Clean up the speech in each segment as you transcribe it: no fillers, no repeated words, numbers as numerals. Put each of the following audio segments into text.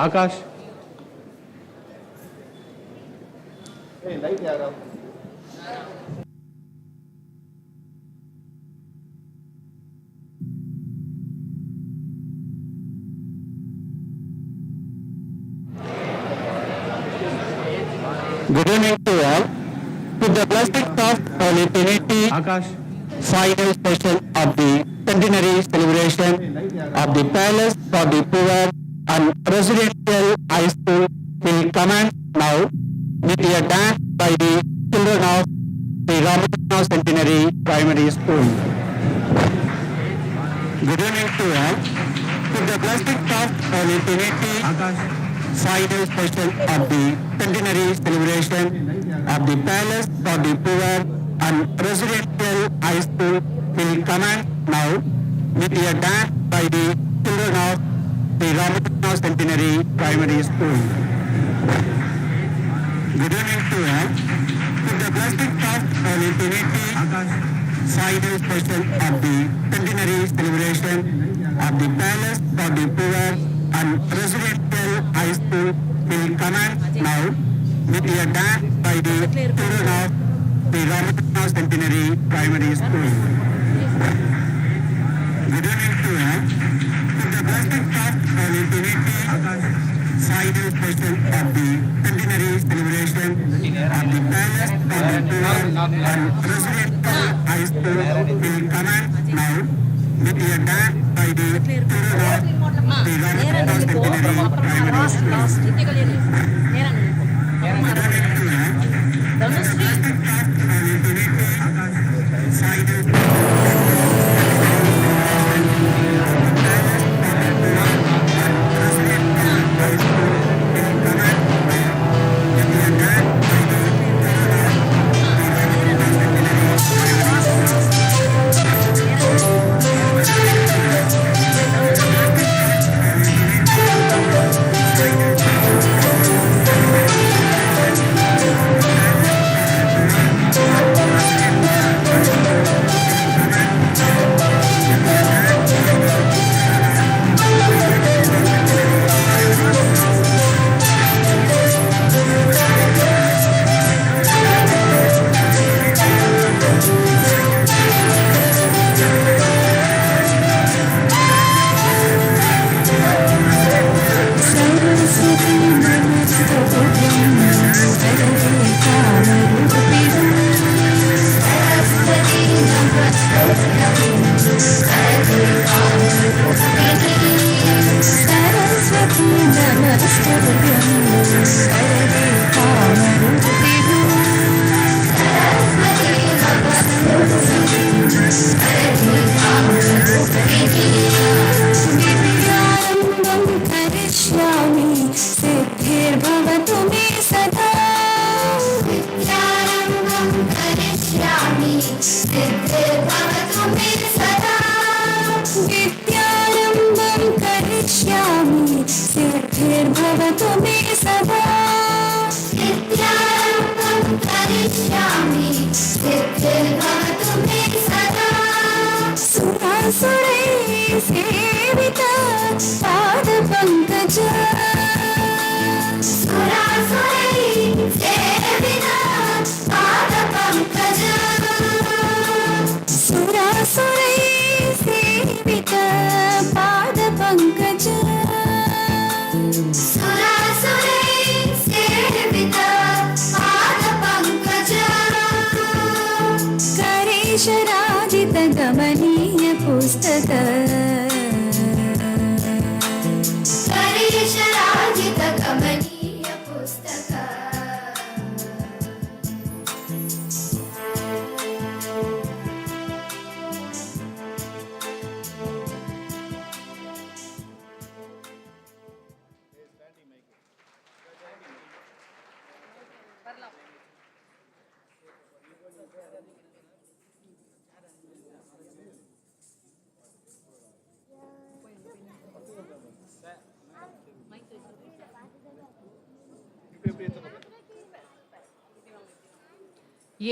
Akash Good evening to all. With the blessings of Holy Trinity, Akash final session of the Centenary celebration of the Palace for the Poor and Residential High School will commence now with a dance by the children of the Ramakrishna Centenary Primary School. Good evening to all. With the blessings of Holy Trinity, Akash final session of the Centenary celebration of the Palace for the Poor and Residential High School will commence now with a dance by the children of the Ramakrishna Centenary Primary School. Good evening to all. With the blessings of Holy Trinity, Akash final session of the Centenary celebration of the Palace for the Poor and Residential High School will commence now with a dance by the children of the Ramakrishna Centenary Primary School. Good evening to all. With the blessings of Holy Trinity, Akash final session of the Centenary celebration of the Palace for the Poor and Residential High School will commence now with a dance by the children of the Ramakrishna Centenary Primary School. Good evening to all. With the blessings of Holy Trinity, final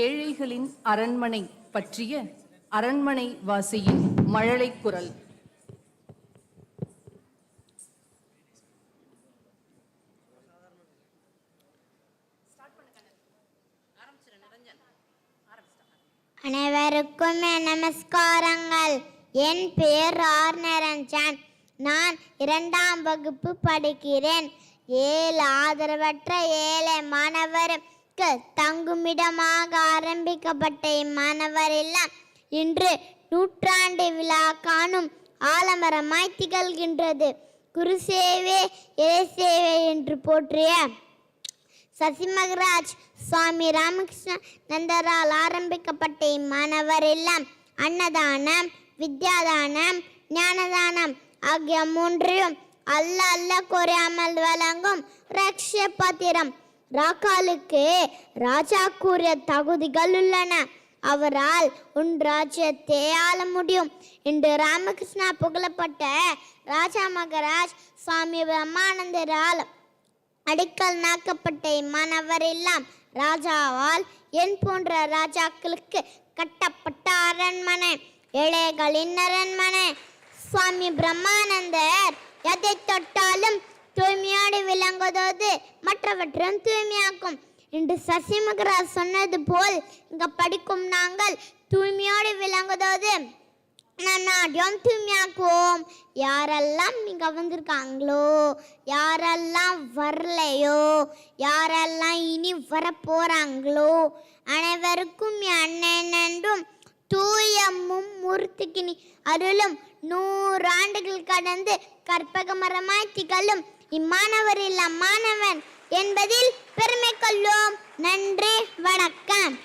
ஏழைகளின் அரண்மனை பற்றிய அரண்மனை வாசியின் மழலை குரல். அனைவருக்கும் என் நமஸ்காரங்கள். என் பெயர் R Niranjan. நான் 2ஆம் வகுப்பு படிக்கிறேன். 7 ஆதரவற்ற ஏழை மாணவருக்கு தங்குமிடமாக ஆரம்பிக்கப்பட்ட இம்மாணவர் இல்லம் இன்று நூற்றாண்டு விழா காணும் ஆலமரமாய் திகழ்கின்றது. குருசேவே இறைசேவை என்று போற்றிய சசிமகராஜ் சுவாமி ராமகிருஷ்ண நந்தரால் ஆரம்பிக்கப்பட்ட இம்மாணவர் இல்லம் அன்னதானம், வித்யாதானம், ஞானதானம் ஆகிய 3 அல்ல குறையாமல் வழங்கும் ரக்ஷ பாத்திரம். ராக்காலுக்கு ராஜா கூறிய தகுதிகள் உள்ளன. அவரால் உன் ராஜ்யத்தை ஆள முடியும் என்று ராமகிருஷ்ணா புகழப்பட்ட ராஜா மகராஜ் சுவாமி பிரம்மானந்தரால் அடிக்கல் நாக்கப்பட்ட இம்மாணவர் இல்லம் ராஜாவால் என் போன்ற ராஜாக்களுக்கு கட்டப்பட்ட அரண்மனை, ஏழைகளின் அரண்மனை. சுவாமி பிரம்மானந்தர் எதை தொட்டாலும் தூய்மையோடு விளங்குவதோடு மற்றவற்றும் தூய்மையாக்கும் என்று சசிமகராஜ் சொன்னது போல் இங்க படிக்கும் நாங்கள் தூய்மையோடு விளங்குவதோடு நாட்டையும் தூய்மையாக்குவோம். யாரெல்லாம் இங்க வந்திருக்காங்களோ, யாரெல்லாம் வரலையோ, யாரெல்லாம் இனி வரப்போறாங்களோ அனைவருக்கும் அண்ணன் என்றும் தூயமும் மூர்த்திக்கு அருளும் 100 ஆண்டுகள் கடந்து கற்பக மரமாய் திகழும் இம்மாணவர் இல்லம் மாணவன் என்பதில் பெருமை கொள்வோம். நன்றி, வணக்கம்.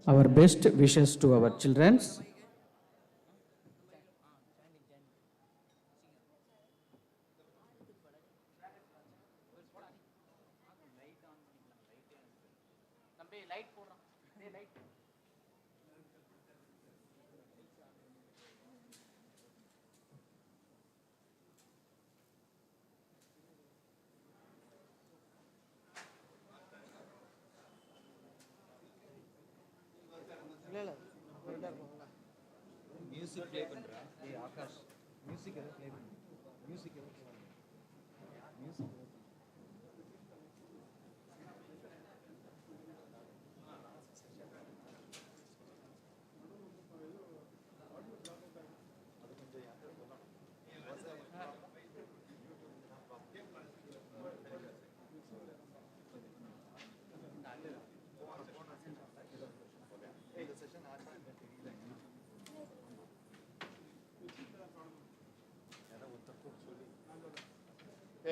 Our best wishes to our children. Music play பண்றா. ஏய் ஆகாஷ், மியூசிக் எதை ப்ளே பண்ணு. மியூசிக் எதை ப்ளே பண்ணு. மியூசிக்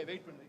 வெயிட் பண்ணு.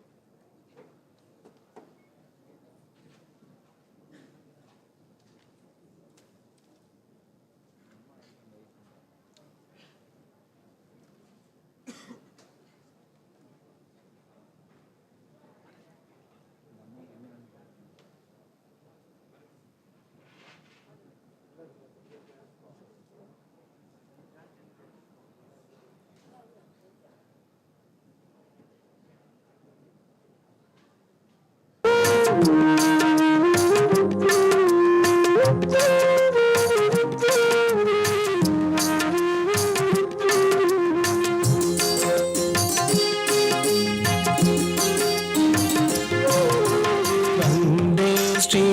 वंदे श्री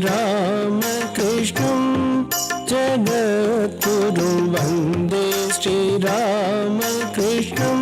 राम कृष्ण जगद्गुरु वंदे Shri Ram Krishna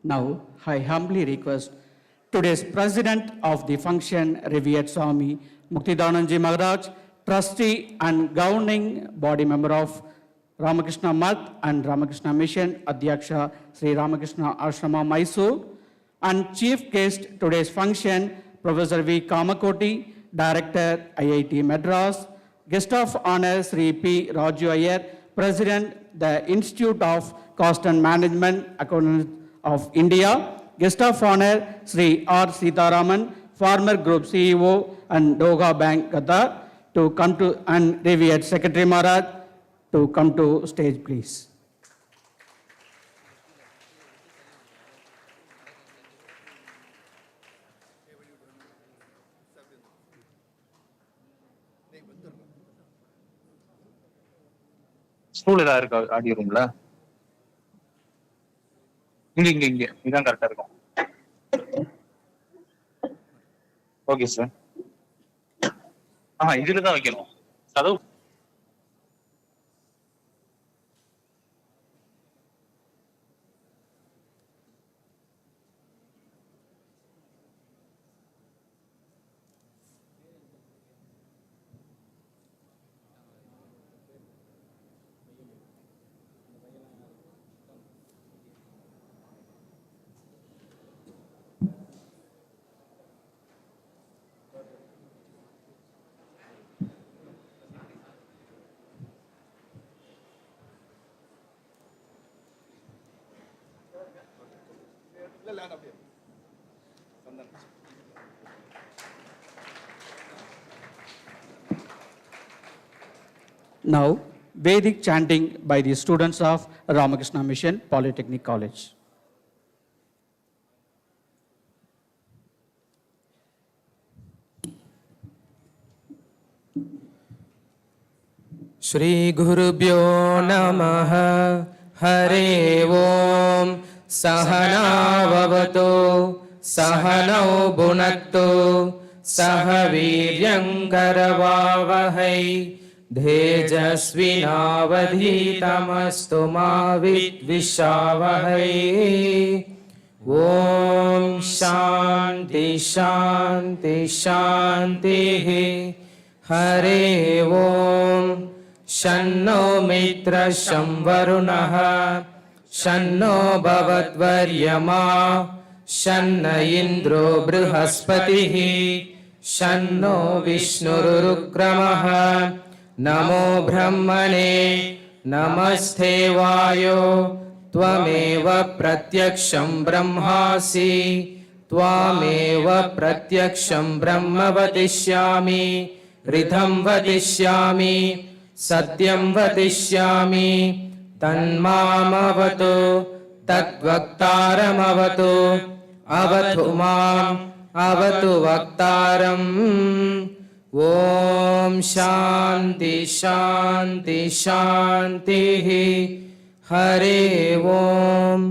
Now, I humbly request today's President of the function, Revered Swami Muktidananji Maharaj, Trustee and Governing Body Member of Ramakrishna Math and Ramakrishna Mission, Adhyaksha Sri Ramakrishna Ashrama, Mysore, and Chief Guest today's function, Professor V. Kamakoti, Director, IIT Madras, Guest of Honor, Sri P. Raju Iyer, President, the Institute of Cost and Management Accountants of India, Guest of Honor, Sri R. Sitaraman, former Group CEO and Doga Bank, Qatar, to come to, and Revered Secretary Maharaj, to come to stage, please. School ஏதாவது இருக்கா audio ரூம்ல? இங்க இதான் கரெக்டா இருக்கும். Okay sir. இதுல தான் வைக்கணும் கதவு. Now, Vedic chanting by the students of Ramakrishna Mission, Polytechnic College. Shri Gurubhyo Namaha Hare Om Sahana Vavato Sahanau Bhunakto Sahaviryamkaravavahai Dhejasvinavadhitamastu ma vidvishavahai. Om Shanti Shanti Shanti Hare Om Shanno Mitra Shamvarunaha Shanno Bhavatvaryama Shanna Indro Brihaspatihi Shanno Vishnururukkramaha Namo Brahmane Namaste Vayo Tvameva Pratyaksham Brahmasi Tvameva Pratyaksham Brahma Vadishyami Ridham Vadishyami Satyam Vadishyami Tanmamavatu Tatvaktaramavatu Avathu Mam Avatu Vaktaram. Om Shanti Shanti Shanti Hare Om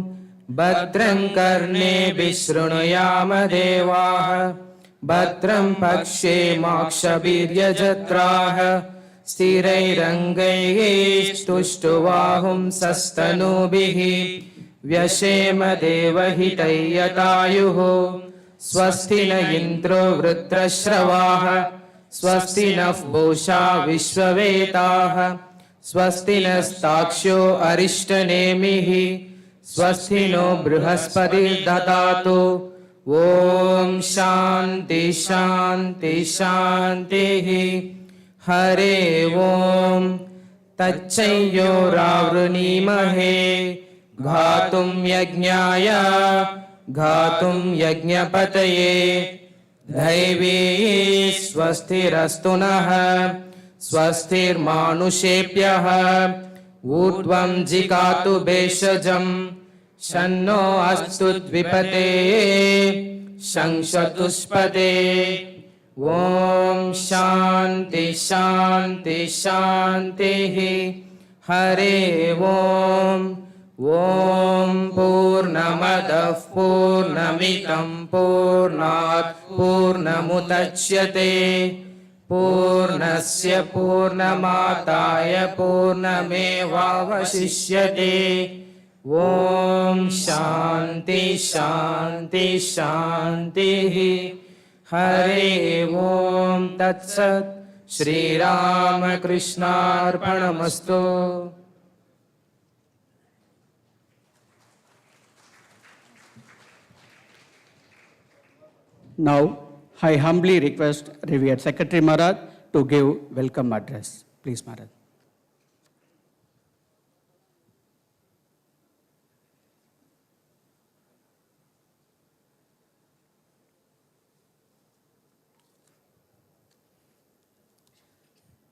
Bhadram Karne Vishrunuyama Devaha Bhadram Pakshe Mokshabirya Jatraha Sthirairangai Stuštuvahum Sastanubihi Vyashema Devahitayatayuhu Swasti na Indro Vrudrashravaha Swasti na Bhusha Vishvavetaha Swasti na Staksho Arishtanemihi Swasti no Brihaspati Dadatu. Om Shanti Shanti Shanti Hare Om Tachayyo Ravrunimahe Ghatum Yajnaya Ghatum Yajnapataye Dhaivi Swastirastunaha Swastir Manushepyaha Urdvam Jikatu Beshajam Shanno Astu Dvipate Shanshatuspate. Om Shanti Shanti Shanti Hare Om. Om Purnamadav Purnamitam Purnat Purnamudachyate Purnasya Purnamataya Purnamevavasishyate. Om Shanti Shanti Shanti. Hare Om Tat Sat. Shri Ram Krishna Arpanamastu. Now, I humbly request Revered Secretary Maharaj to give welcome address. Please, Maharaj.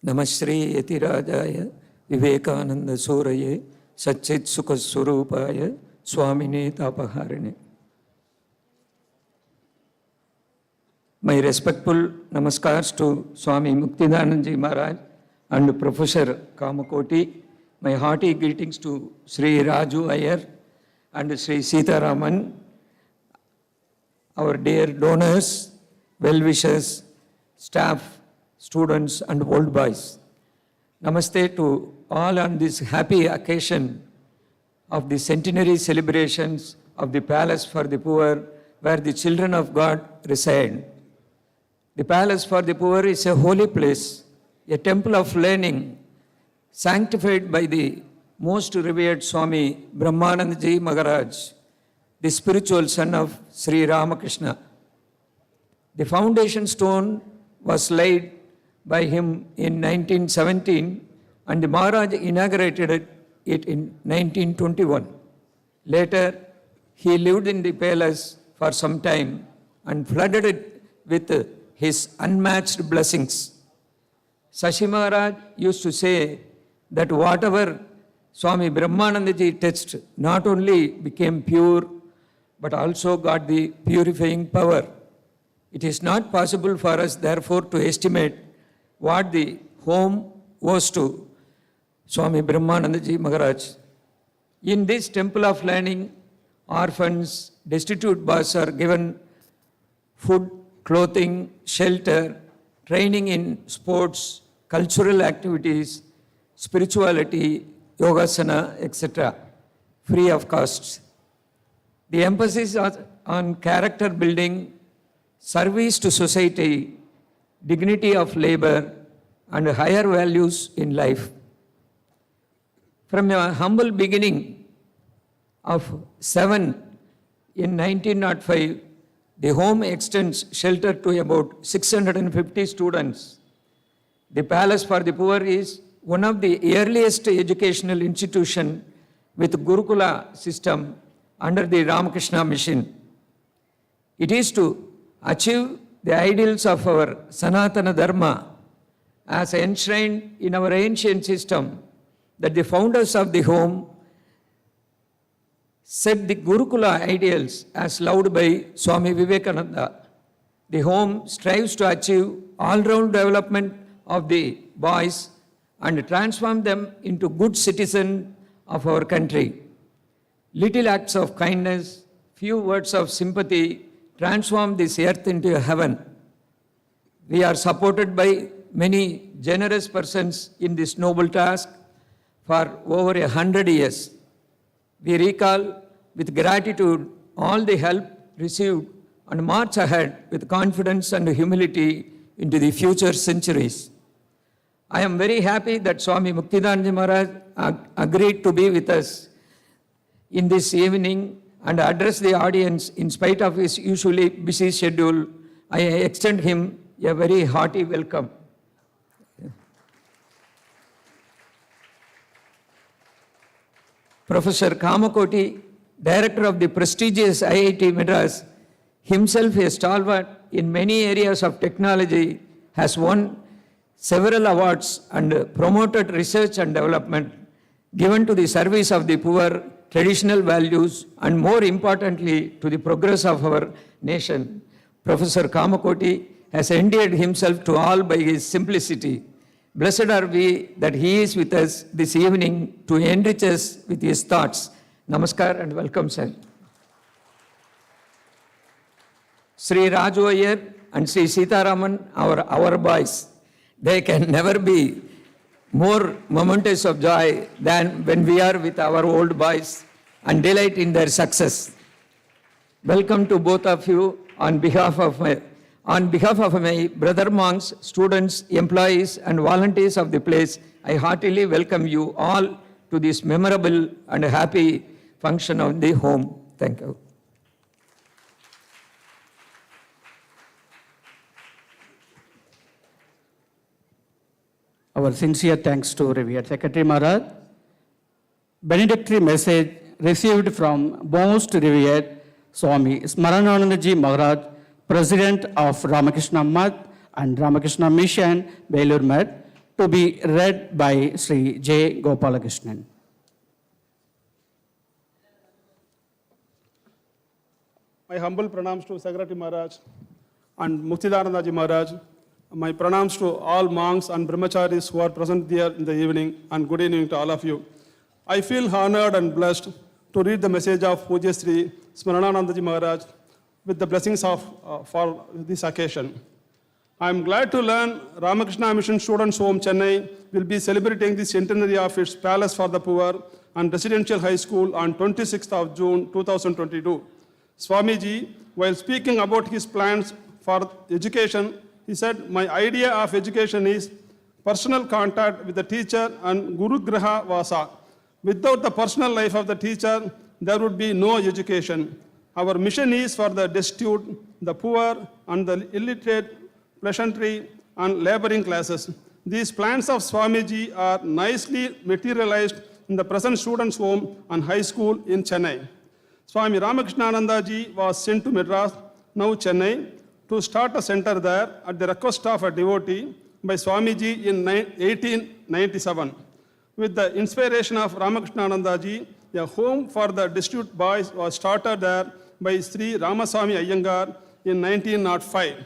Namashri Yatirajaya Vivekananda Suraye Satchit Sukha Surupaya Swamine Tapaharine. My respectful namaskars to Swami Muktidananji Maharaj and Professor Kamakoti. My hearty greetings to Sri Raju Iyer and Sri Sitaraman, our dear donors, well-wishers, staff, students and old boys. Namaste to all on this happy occasion of the centenary celebrations of the Palace for the Poor, where the children of God reside. The Palace for the Poor is a holy place, a temple of learning, sanctified by the most revered Swami Brahmanandaji Maharaj, the spiritual son of Sri Ramakrishna. The foundation stone was laid by him in 1917 and the Maharaj inaugurated it in 1921. Later, he lived in the palace for some time and flooded it with his unmatched blessings. Shashi Maharaj used to say that whatever Swami Brahmanandaji touched not only became pure, but also got the purifying power. It is not possible for us, therefore, to estimate what the home was to Swami Brahmanandaji Maharaj. In this temple of learning, orphans, destitute boys are given food, clothing, shelter, training in sports, cultural activities, spirituality, yogasana, etc., free of cost. The emphasis on character building, service to society, dignity of labor, and higher values in life. From a humble beginning of 7 in 1905, the home extends shelter to about 650 students. The Palace for the Poor is one of the earliest educational institutions with Gurukula system under the Ramakrishna mission. It is to achieve the ideals of our Sanatana Dharma as enshrined in our ancient system that the founders of the home set the Gurukula ideals as loved by Swami Vivekananda. The home strives to achieve all-round development of the boys and transform them into good citizens of our country. Little acts of kindness, few words of sympathy transform this earth into a heaven. We are supported by many generous persons in this noble task for over 100 years. We recall with gratitude all the help received and march ahead with confidence and humility into the future centuries. I am very happy that Swami Muktidananda Maharaj agreed to be with us in this evening and address the audience in spite of his usually busy schedule. I extend him a very hearty welcome. Professor Kamakoti, director of the prestigious IIT Madras, himself a stalwart in many areas of technology, has won several awards and promoted research and development given to the service of the poor, traditional values, and more importantly, to the progress of our nation. Professor Kamakoti has endeared himself to all by his simplicity. Blessed are we that he is with us this evening to enrich us with his thoughts. Namaskar and welcome, sir. Sri Raju Iyer and Sri Sitaraman, our boys, they can never be more momentous of joy than when we are with our old boys and delight in their success. Welcome to both of you on behalf of my brother monks, students, employees, and volunteers of the place. I heartily welcome you all to this memorable and happy function of the home. Thank you. Our sincere thanks to Revered Secretary Maharaj. Benedictory message received from most revered Swami Smarananandaji Maharaj, President of Ramakrishna Math and Ramakrishna Mission, Belur Math, to be read by Sri J. Gopalakrishnan. My humble pranams to Secretary Maharaj and Muktidanandaji Maharaj. My pranams to all monks and brahmacharis who are present here in the evening, and good evening to all of you. I feel honored and blessed to read the message of Pujya Sri Smarananandaji Maharaj with the blessings for this occasion. I am glad to learn Ramakrishna Mission Students Home, Chennai will be celebrating the centenary of its Palace for the Poor and Residential High School on 26th of June 2022. Swamiji, while speaking about his plans for education, he said, "My idea of education is personal contact with the teacher and Guru Graha Vasa. Without the personal life of the teacher, there would be no education. Our mission is for the destitute, the poor, and the illiterate, peasantry, and laboring classes. These plans of Swamiji are nicely materialized in the present students' home and high school in Chennai. Swami Ramakrishnanandaji was sent to Madras, now Chennai, to start a center there at the request of a devotee by Swamiji in 1897. With the inspiration of Ramakrishnanandaji, a home for the destitute boys was started there by Sri Ramaswamy Iyengar in 1905.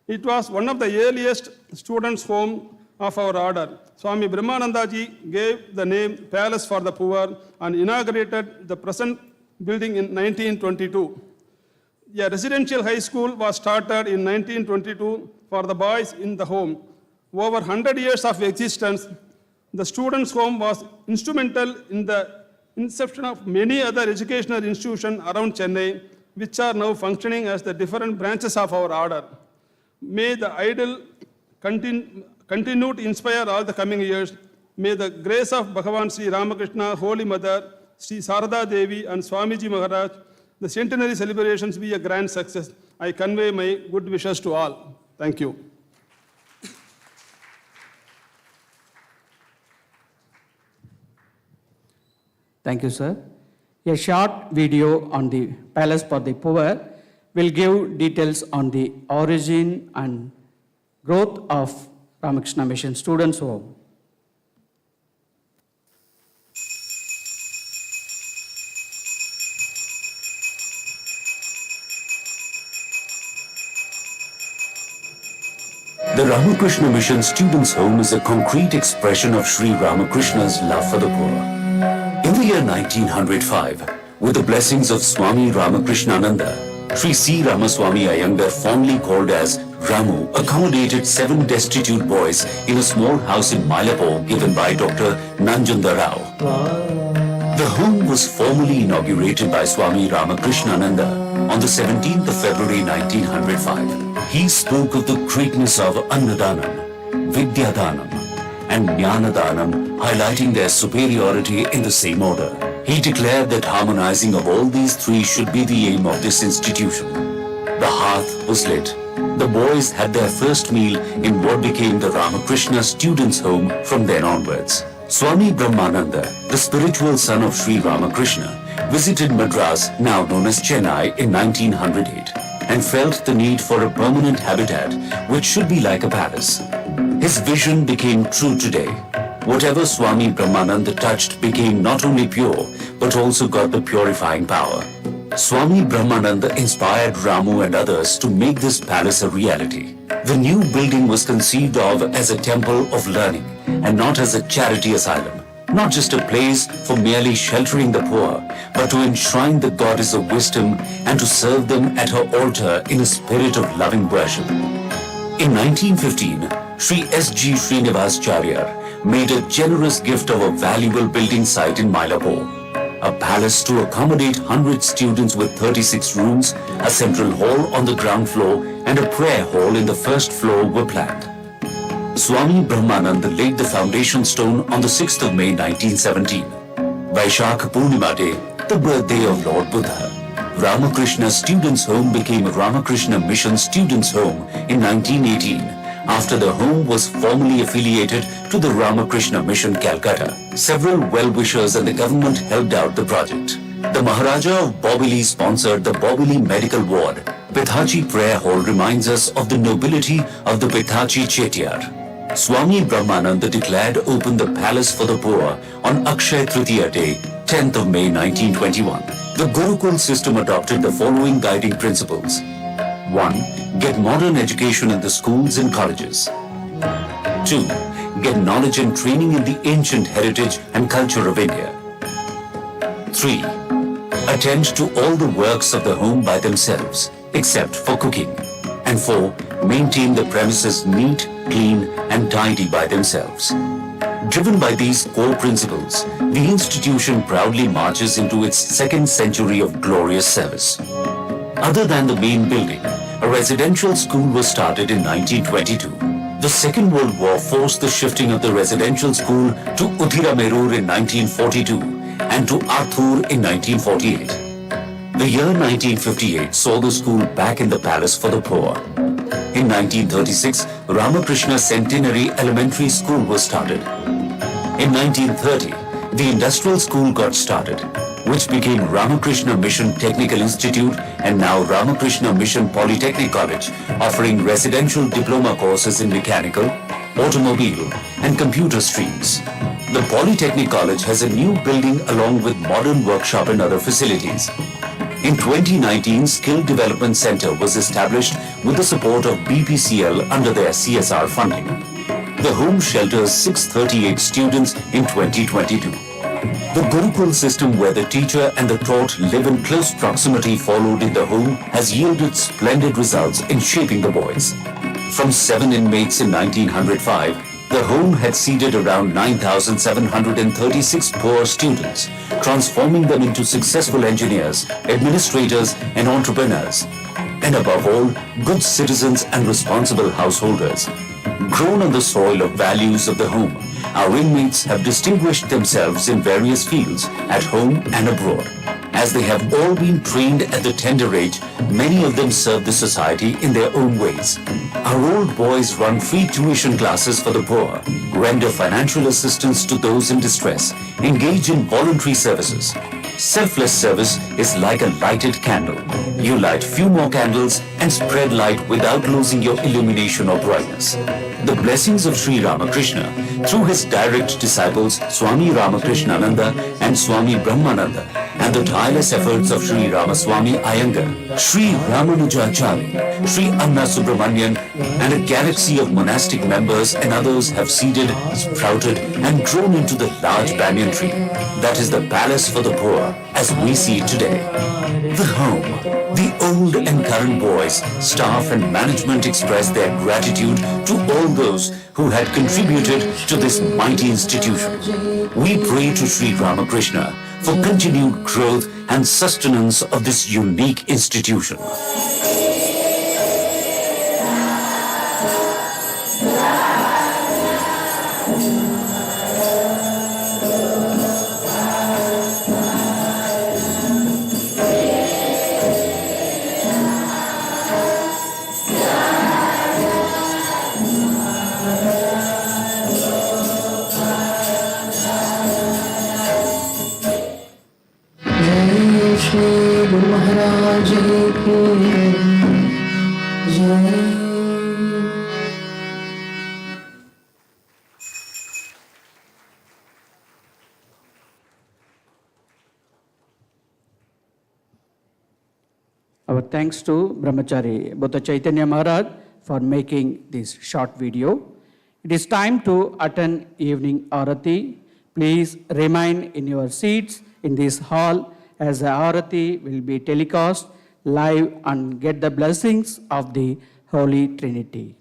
It was one of the earliest students' home of our order. Swami Brahmanandaji gave the name Palace for the Poor and inaugurated the present building in 1922. A residential high school was started in 1922 for the boys in the home. Over 100 years of existence, the students' home was instrumental in the inception of many other educational institutions around Chennai, which are now functioning as the different branches of our order. May the ideal continue to inspire all the coming years. May the grace of Bhagavan Sri Ramakrishna, Holy Mother, Sri Sarada Devi, and Swamiji Maharaj, the centenary celebrations be a grand success. I convey my good wishes to all. Thank you. Thank you, sir. A short video on the Palace for the Poor will give details on the origin and growth of Ramakrishna Mission Students' Home. The Ramakrishna Mission Students' Home is a concrete expression of Sri Ramakrishna's love for the poor. In the year 1905, with the blessings of Swami Ramakrishnananda, Sri C. Ramaswamy Iyengar, fondly called as Ramu, accommodated 7 destitute boys in a small house in Mylapore given by Dr. Nanjanda Rao. The home was formally inaugurated by Swami Ramakrishnananda on the 17th of February 1905. He spoke of the greatness of Annadanam, Vidyadanam, and Jnanadanam, highlighting their superiority in the same order. He declared that harmonizing of all these 3 should be the aim of this institution. The hearth was lit. The boys had their first meal in what became the Ramakrishna Students' Home from then onwards. Swami Brahmananda, the spiritual son of Sri Ramakrishna, visited Madras, now known as Chennai, in 1908 and felt the need for a permanent habitat which should be like a palace. His vision became true today. Whatever Swami Brahmananda touched became not only pure, but also got the purifying power. Swami Brahmananda inspired Ramu and others to make this palace a reality. The new building was conceived of as a temple of learning and not as a charity asylum. Not just a place for merely sheltering the poor, but to enshrine the goddess of wisdom and to serve them at her altar in a spirit of loving worship. In 1915, Sri S.G. Srinivasacharya made a generous gift of a valuable building site in Mylapore. a palace to accommodate 100 students with 36 rooms, a central hall on the ground floor, and a prayer hall in the first floor were planned. Swami Brahmanand laid the foundation stone on the 6th of May 1917. Vaishakh Purnima Day, the birthday of Lord Buddha. Ramakrishna Students' Home became Ramakrishna Mission Students' Home in 1918 after the home was formally affiliated to the Ramakrishna Mission Calcutta. Several well-wishers and the government helped out the project. The Maharaja of Bobili sponsored the Bobili Medical Ward. Pithachi Prayer Hall reminds us of the nobility of the Pithachi Chetiyar. Swami Brahmananda declared open the Palace for the Poor on Akshay Tritiya Day, 10th of May 1921. The Gurukul system adopted the following guiding principles. 1. Get modern education in the schools and colleges. 2. Get knowledge and training in the ancient heritage and culture of India. 3. Attend to all the works of the home by themselves, except for cooking. And 4. Maintain the premises neat, clean, and tidy by themselves. Driven by these core principles, the institution proudly marches into its second century of glorious service. Other than the main building, a residential school was started in 1922. The Second World War forced the shifting of the residential school to Uthiramerur in 1942 and to Arthur in 1948. The year 1958 saw the school back in the Palace for the Poor. In 1936, Ramakrishna Centenary Elementary School was started. In 1930, the industrial school got started, which became Ramakrishna Mission Technical Institute and now Ramakrishna Mission Polytechnic College, offering residential diploma courses in mechanical, automobile, and computer streams. The Polytechnic College has a new building along with modern workshop and other facilities. In 2019, Skill Development Center was established with the support of BPCL under their CSR funding. The home shelters 638 students in 2022. The Gurukul system, where the teacher and the taught live in close proximity followed in the home, has yielded splendid results in shaping the boys. From 7 inmates in 1905, the home had seated around 9,736 poor students, transforming them into successful engineers, administrators, and entrepreneurs. And above all, good citizens and responsible householders. Grown on the soil of values of the home, our inmates have distinguished themselves in various fields, at home and abroad. As they have all been trained at the tender age, many of them serve the society in their own ways. Our old boys run free tuition classes for the poor, render financial assistance to those in distress, engage in voluntary services. Selfless service is like a lighted candle. You light few more candles and spread light without losing your illumination or brightness. The blessings of Sri Ramakrishna, through his direct disciples Swami Ramakrishnananda and Swami Brahmananda, and the tireless efforts of Sri Ramaswamy Iyengar, Sri Ramanujacharya, Sri Anna Subramanian, and a galaxy of monastic members and others have seeded, sprouted, and grown into the large banyan tree that is the palace for the poor as we see it today. The home, the old and current boys, staff and management express their gratitude to all those who had contributed to this mighty institution. We pray to Sri Ramakrishna for continued growth and sustenance of this unique institution. Our thanks to Brahmachari Buddha Chaitanya Maharaj for making this short video. It is time to attend evening Arati. Please remain in your seats in this hall as the Arati will be telecast live and get the blessings of the Holy Trinity.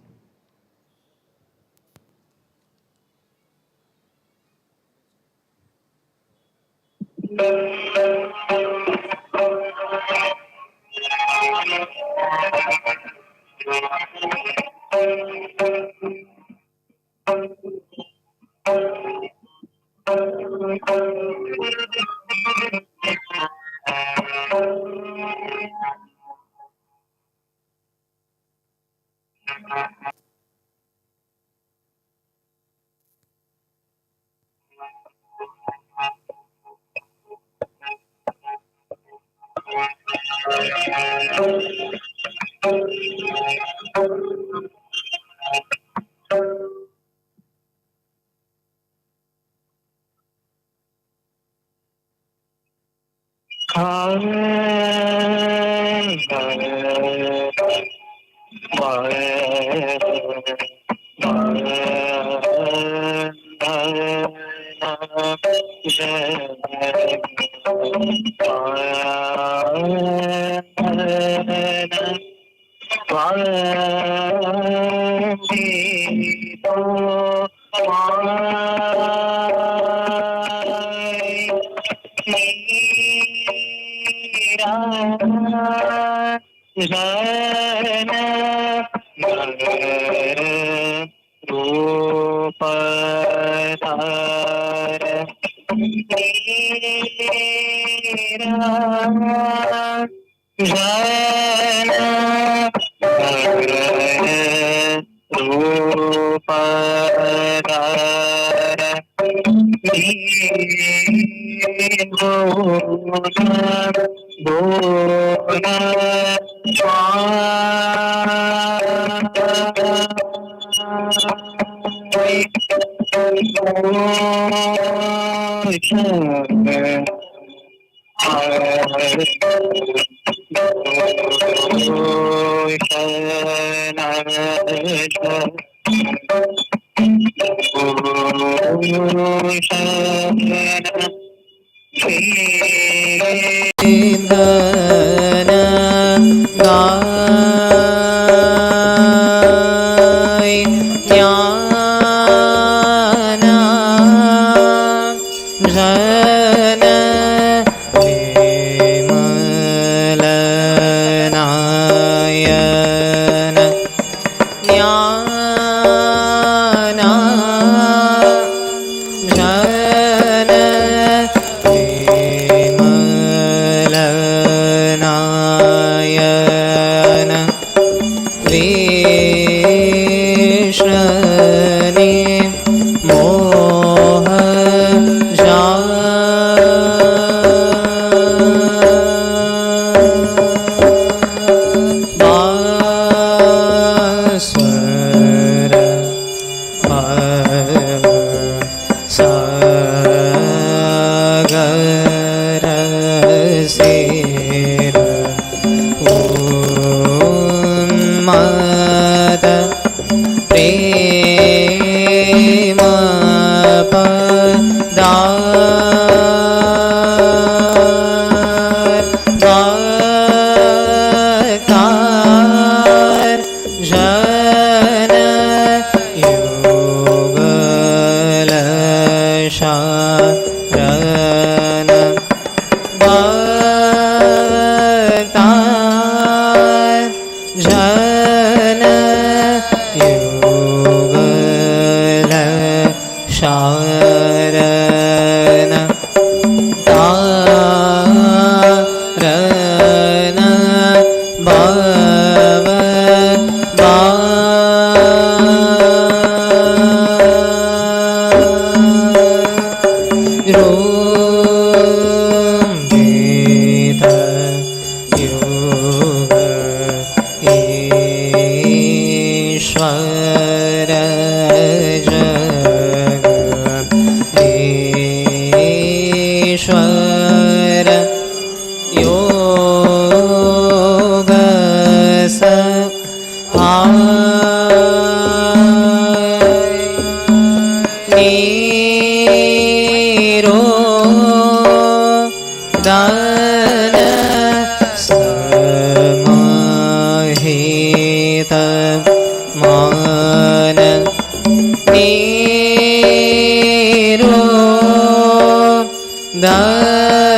Da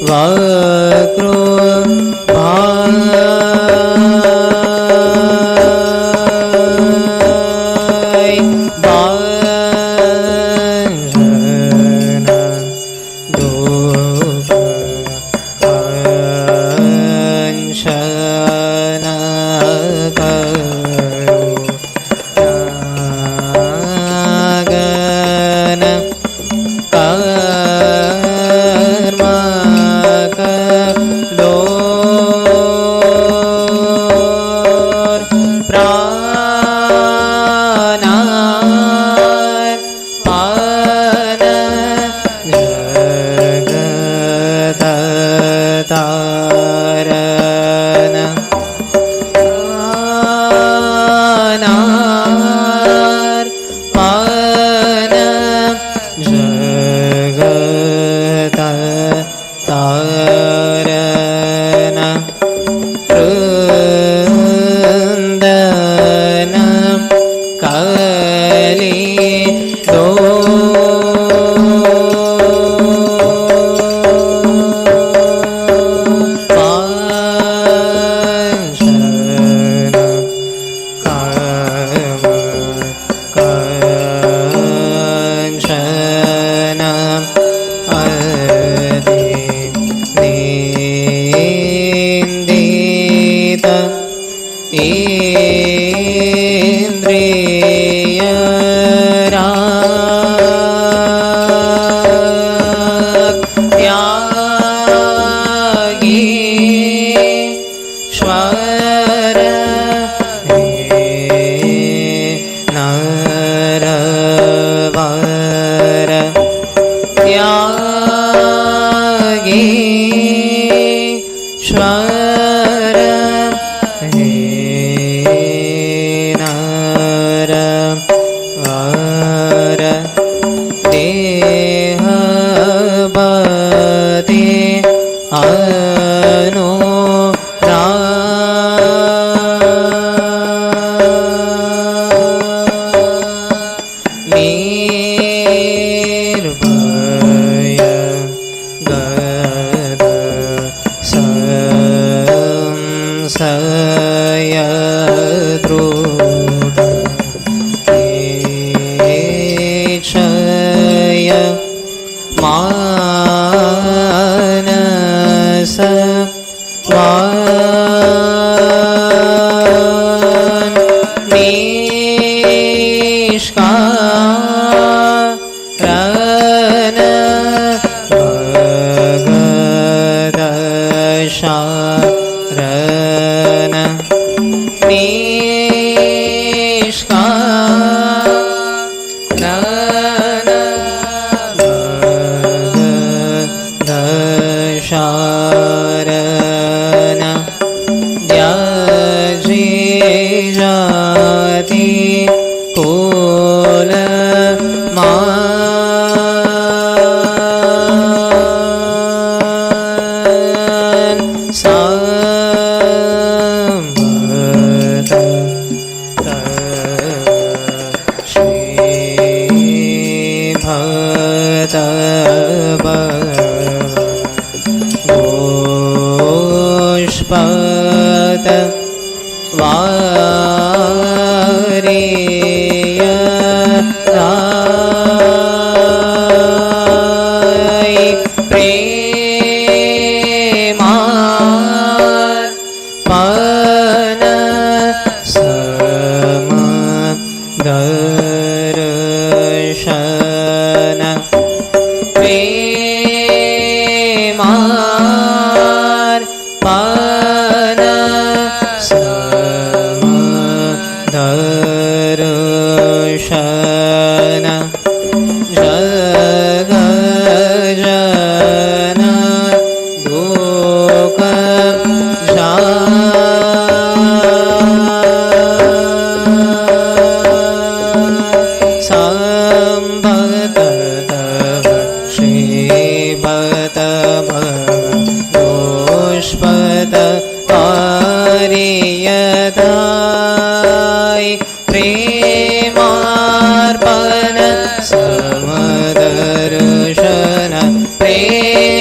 वक्रो प्रेमार्पण समदर्शन प्रेम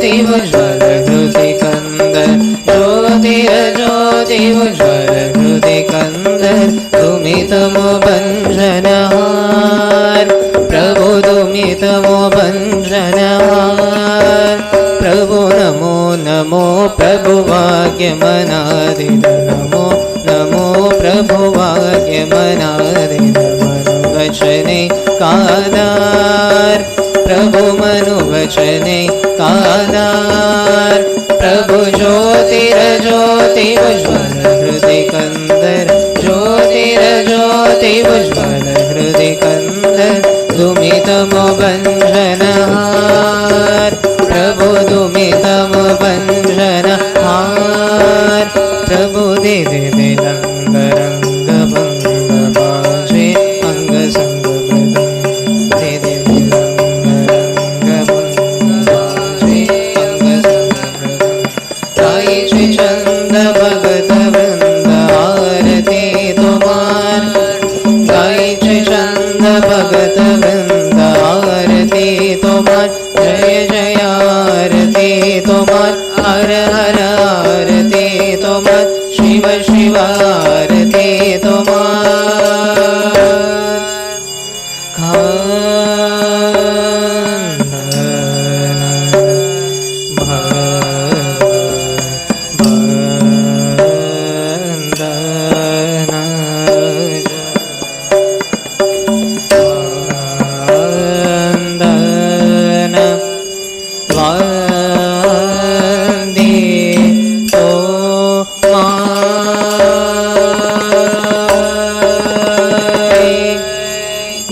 ज्योतिरुज्ज्वल हृदिकन्दर ज्योतिरज्योतिरुज्ज्वल हृदिकन्दर दुमितमोभञ्जनहार प्रभु दुमितमोभञ्जनहार प्रभु नमो नमो प्रभु भाग्यमनादिन नमो नमो प्रभु भाग्यमनादिन मनुवचने कादार प्रभु मनुवचने कादार प्रभु ज्योतिरज्योतिरुज्ज्वल हृदिकन्दर ज्योतिरज्योतिरुज्ज्वल हृदिकन्दर दुमितमोभञ्जनहार प्रभु दुमितमोभञ्जनहार प्रभु दे दे दे रंग रंग भंग बाजे अंग संग मृदंग दे दे दे रंग रंग भंग बाजे अंग संग मृदंग गाई श्री चंद भगत वृंद आरती तुम्हार गाई श्री चंद भगत वृंद आरती तुम्हार जय जय आरती तुम्हार हर हर आरती तुम्हार शिव शिव आरती तुम्हार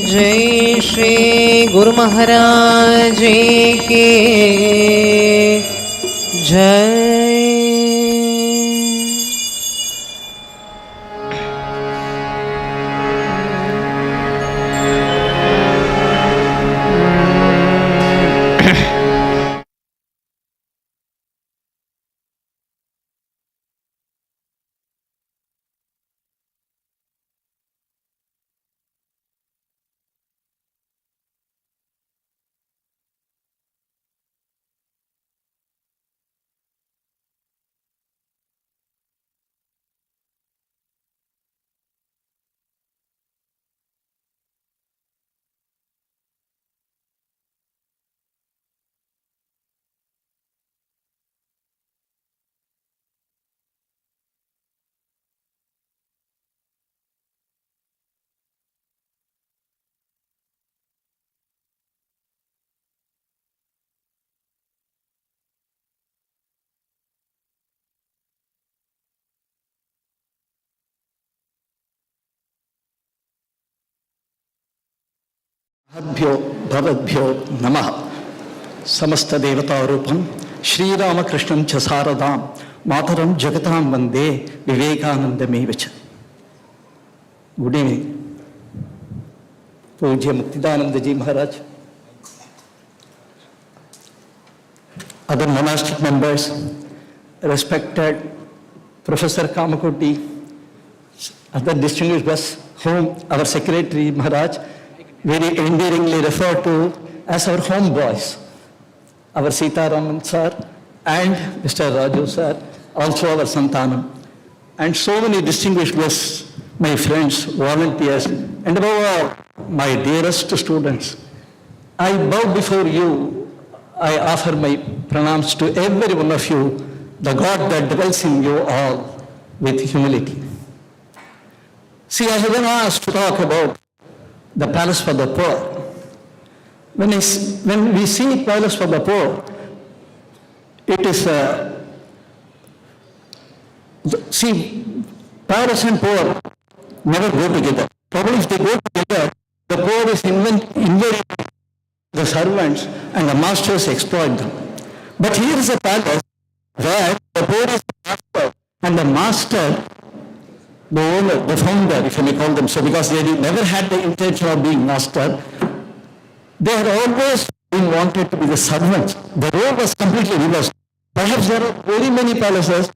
जय श्री गुरु महाराज की जय। भ्यो भवद्भ्यो नमः। समस्त देवता रूपम श्रीरामकृष्णं च शारदां मातरं जगतां वंदे विवेकानंदमेव च। गुड इवनिंग पूज्य मुक्तिदानंद जी महाराज, other monastic members, respected Professor Kamakoti, other distinguished guests whom our Secretary Maharaj very endearingly referred to as our homeboys, our Sitaraman sir and Mr. Raju sir, also our Santanam, and so many distinguished guests, my friends, volunteers, and above all, my dearest students. I bow before you. I offer my pranams to every one of you, the God that dwells in you all, with humility. See, I have been asked to talk about the palace for the poor. When we see palace for the poor, it is see, palace and poor never go together. Probably if they go together, the poor is invariably the servants and the masters exploit them. But here is a palace where the poor is the master and the master, the owner, the founder, if you may call them so, because they never had the intention of being master. They had always been wanted to be the servants. The role was completely reversed. Perhaps there are very many palaces,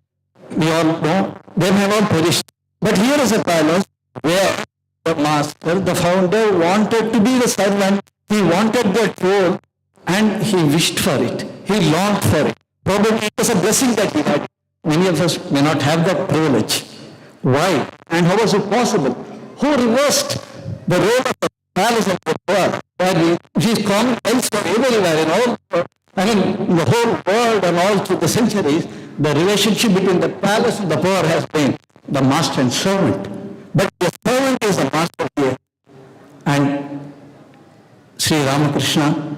we all know, they have all perished. But here is a palace where the master, the founder, wanted to be the servant. He wanted that role and he wished for it. He longed for it. Probably it was a blessing that he had. Many of us may not have that privilege. Why? And how was it possible? Who reversed the role of the palace of the poor, where he is common elsewhere, everywhere, in all, in the whole world and all through the centuries, the relationship between the palace and the poor has been the master and servant. But the servant is the master here. And Sri Ramakrishna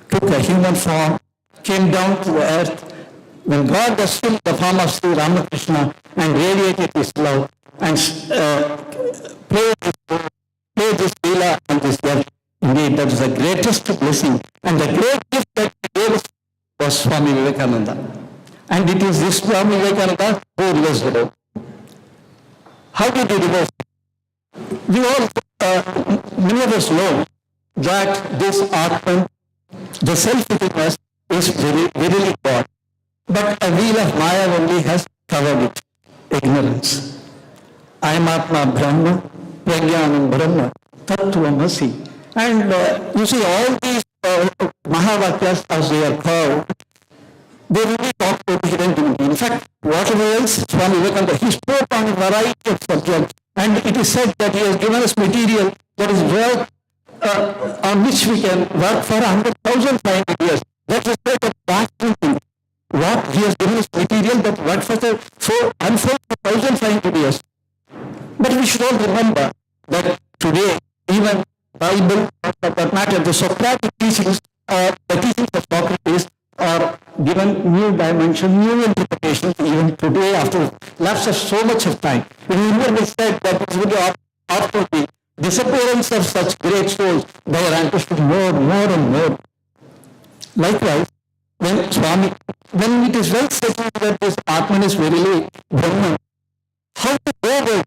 took a human form, came down to the earth. When God assumed the form of Sri Ramakrishna and radiated his love and played this Leela on this earth, indeed that was the greatest blessing. And the great gift that he gave us was Swami Vivekananda. And it is this Swami Vivekananda who reversed the world. How did he reverse it? We all, many of us know that this Atman, the self within us, is verily God. But a veil of Maya only has covered it. Ignorance. I am Atma Brahma, Pragyanam Brahma, Tattvamasi. And you see, all these Mahavakyas, as they are called, they really talk about the hidden divinity. In fact, whatever else Swami Vivekananda, he spoke on a variety of subjects, and it is said that he has given us material that is worth, on which we can work for 100,500 years. That is quite a vast thing. What he has given us material that work for 4,500 years. But we should all remember that today, even Bible, for that matter, the Socratic teachings, or the teachings of Socrates, are given new dimension, new interpretations, even today, after lapse of so much of time. In India, they said that it is really after the disappearance of such great souls, they are understood more and more. Likewise, when it is well settled that this Atman is verily Brahman, how to go about it?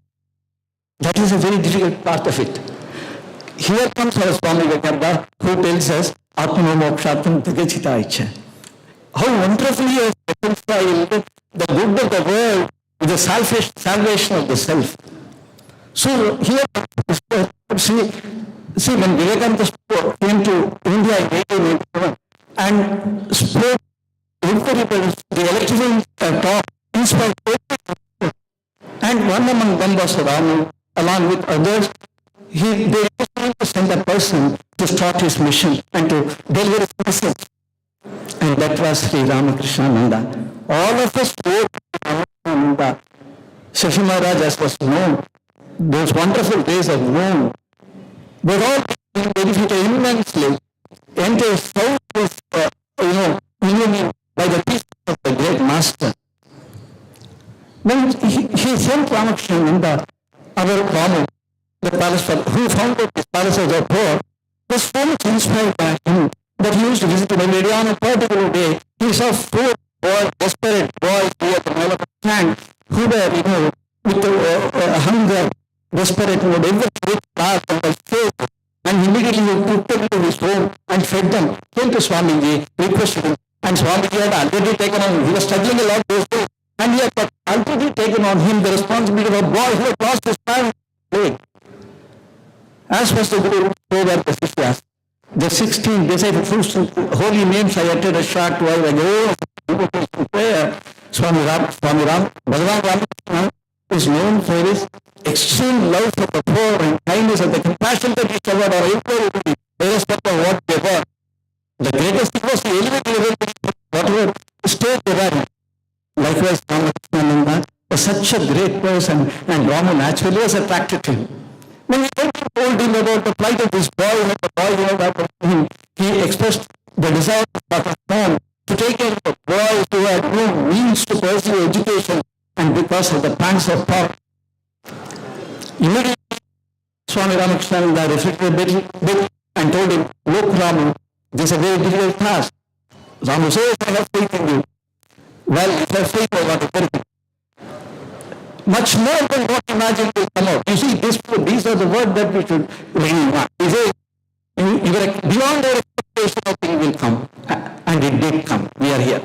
That is a very difficult part of it. Here comes our Swami Vivekananda, who tells us, Atmano mokshatam tagachita icha. How wonderfully he has reconciled the good of the world with the salvation of the self. So here, see when Vivekananda came to India in 1881 and spoke the electrical talk, inspired people, and one among them was Ramu, along with others. They wanted to send a person to start his mission and to deliver his message. And that was Sri Ramakrishna. All of us wrote Ramakrishna. Shashi Maharaj, as was known, those wonderful days of known, were all being benefited immensely. Entire south was, illuminated by the teachings of the great master. When he sent Ramakrishna, our Ramu, the palace fellow, who founded this palace of the poor, was so much inspired by him that he used to visit him every day. On a particular day, he saw 4 desperate boys near the middle of the sand who were, with hunger, desperate mode, every class on their face. And immediately he took them to his home and fed them. Came to Swamiji, requested him. And Swamiji had already taken on him. He was struggling a lot those days. And he had already taken on him the responsibility of a boy who had lost his parents. As was the Guru, so were the Sishyas. The 16 disciples whose holy names I uttered a short while ago, prayer, Swami Ram, Bhagavan Ramakrishna is known for his extreme love for the poor and kindness and the compassion that he showed on everybody, irrespective of what they were. The greatest thing was to elevate everybody, whatever state they were in. Likewise, Ramakrishna was such a great person, and Rama naturally was attracted to him. When he told him about the plight of this boy and the boy who had happened to him, he expressed the desire of his mom to take care of the boy who had no means to pursue education, and because of the pangs of power. Immediately, Swami Ramakrishna reflected a bit and told him, look Ramu, this is a very difficult task. Ramu says, I have faith in you. Well, if I have faith, I want to tell you. Much more than what you imagine will come out. You see, these are the words that we should really want. He says, beyond our expectation, I think will come. And it did come. We are here.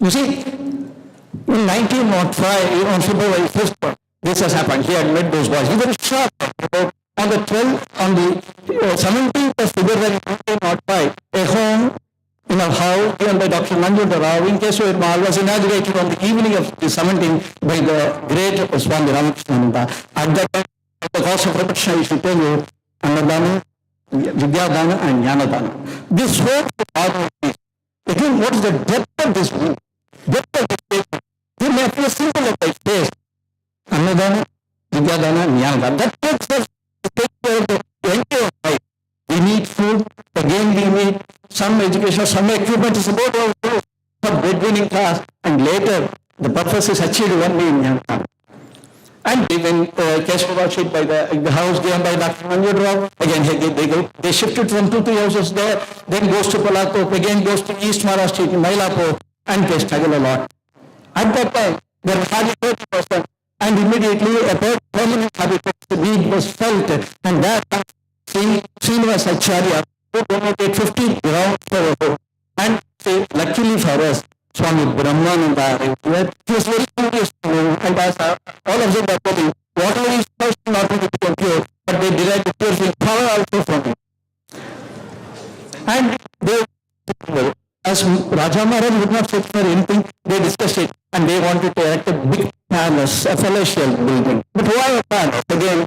You see, in 1905, on February 1st, this has happened. He had met those boys. He was shocked about on the 17th of February 1905, a home in a house given by Dr. Nanjundar Rao in Keshavar Mahal was inaugurated on the evening of the 17th by the great Swami Ramakrishnananda. At that time, at the cost of repetition, I should tell you, Annadana, Vidyadana and Jnanadana. This whole order is, again, what is the depth of this book? Depth of this statement. You may feel simple of my face. Annadana, Vidyadana and Jnanadana. That takes us to take care of the entire life. We need food, again we need some education, some equipment is about our food for breadwinning class, and later the purpose is achieved only in Jnana. And even Keshav by the house given by Dr. Nanjundar Rao, again they shifted from 2-3 houses there, then goes to Palakop, again goes to East Maharashtra, to Mailapur, and they struggle a lot. At that time, there was hardly 30%, and immediately a permanent habitat need was felt, and that Srinivas Acharya, who donated 50 grounds for a home. And luckily for us, Swami Brahmananda, he was very curious to know, and as all of them were telling, water is first not only to pure, but they derived the purifying power also from it. And they, as Raja Maharaj would not sit for anything, they discussed it, and they wanted to erect a big palace, a palatial building. But why a palace? Again,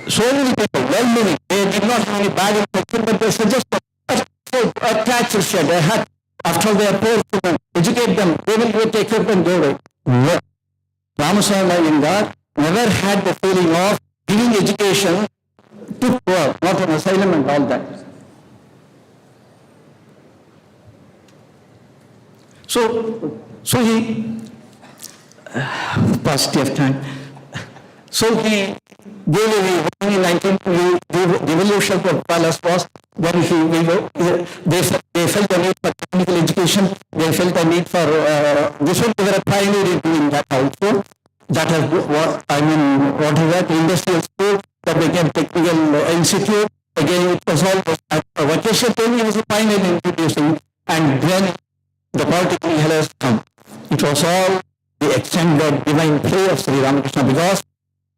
so many people, well-meaning, they did not have any bad intention, but they suggested a thatcher shed, a hut. After they are poor children, educate them, they will go take care of them, go away. No. Ramaswamy Iyengar never had the feeling of giving education to poor, not an asylum and all that. So he, paucity of time. So he gave away in 19, the evolution of palace was when they felt the need for technical education, they felt the need for, this one they were a pioneer in doing that also. That has, what is that, industrial school, that became technical institute. Again, it was all a vacation training, he was a pioneer in introducing, and then the political has come. It was all the extended divine play of Sri Ramakrishna, because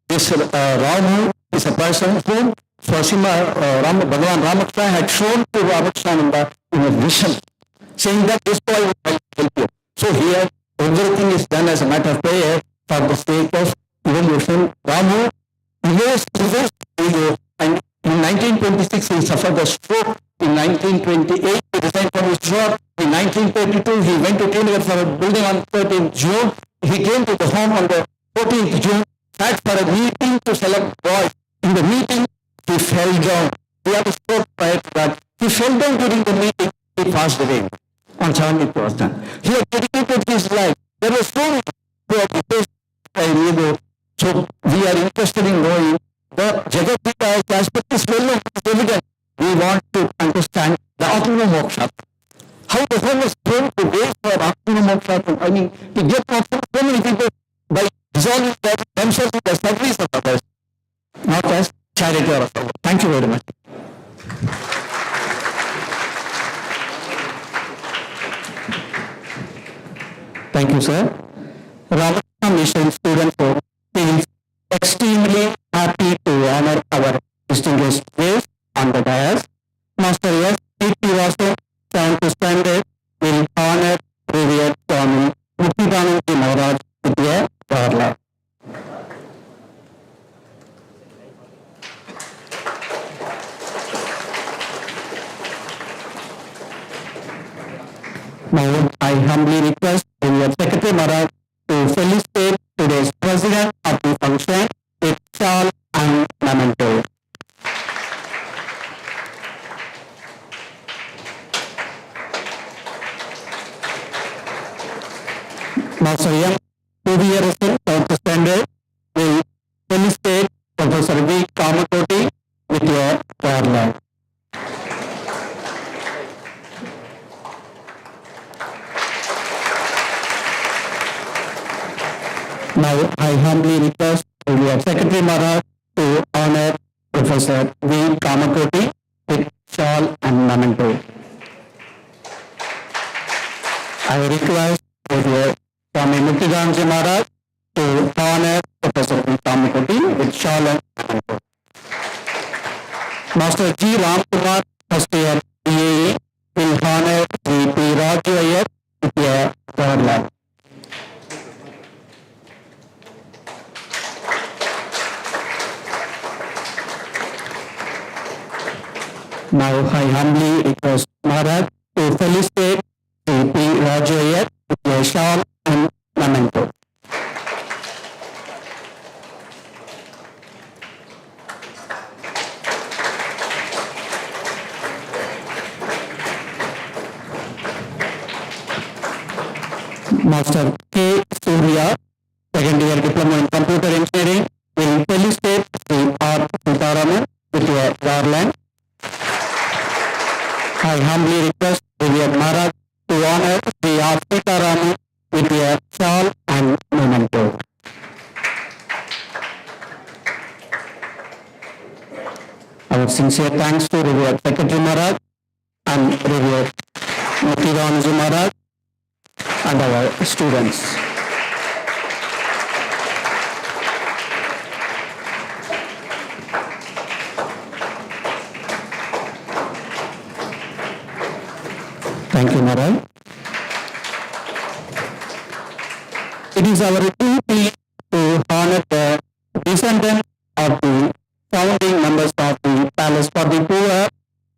this Ramu is a person whom Bhagavan Ramakrishna had shown to Ramakrishna in a vision, saying that this boy will help you. So here, everything is done as a matter of prayer for the sake of evolution. Ramu erased his ego, and in 1926 he suffered a stroke. In 1928 he resigned from his job. In 1932 he went to Trinidad for a building on 13th June. He came to the home on the 14th June, sat for a meeting to select boys. In the meeting, he fell down. He had a stroke prior to that. He fell down during the meeting. He passed away on 70th was done. He had dedicated his life. There were so many who had replaced by ego. So we are interested in knowing the Jagat aspect is well known, is evident. We want to understand the Atma Moksha. How the whole was thrown to waste for Atma Moksha. I mean, to get moksha, so many people by dissolving themselves in the service of others, not as charity or a. Thank you very much. Thank you, sir. Ramakrishna Mission Student Home feels extremely happy to honor our distinguished guests on the dais. Master S. P. Vasu, 7th standard, will honor Revered Swami Muktidananda Maharaj with their parla. Now, I humbly request your Secretary Maharaj to felicitate today's President of the function with shawl and memento. Master M. P.V. 12th standard, will felicitate Professor V. Kamakoti with your parla. Now, I humbly request your Secretary Maharaj to honor Professor V. Kamakoti with shawl and memento. I request your Swami Muktidananda Maharaj to honor Professor V. Kamakoti with shawl and memento. Master G. Ramkumar, first year BAE, will honor a garland. Now I humbly request Maharaj to felicitate Sri P. Raju Iyer with a shawl and memento. Master K. Surya, second year diploma in computer engineering, will felicitate Sri R. Sitaraman with a garland. I humbly request Revered Maharaj to honor Sri R. Sitaraman with a shawl and memento. Our sincere thanks to Revered Secretary Maharaj and Revered Muktidananji Maharaj and our students. Thank you, Maharaj. It is our duty to honor the descendants of the founding members of the Palace for the Poor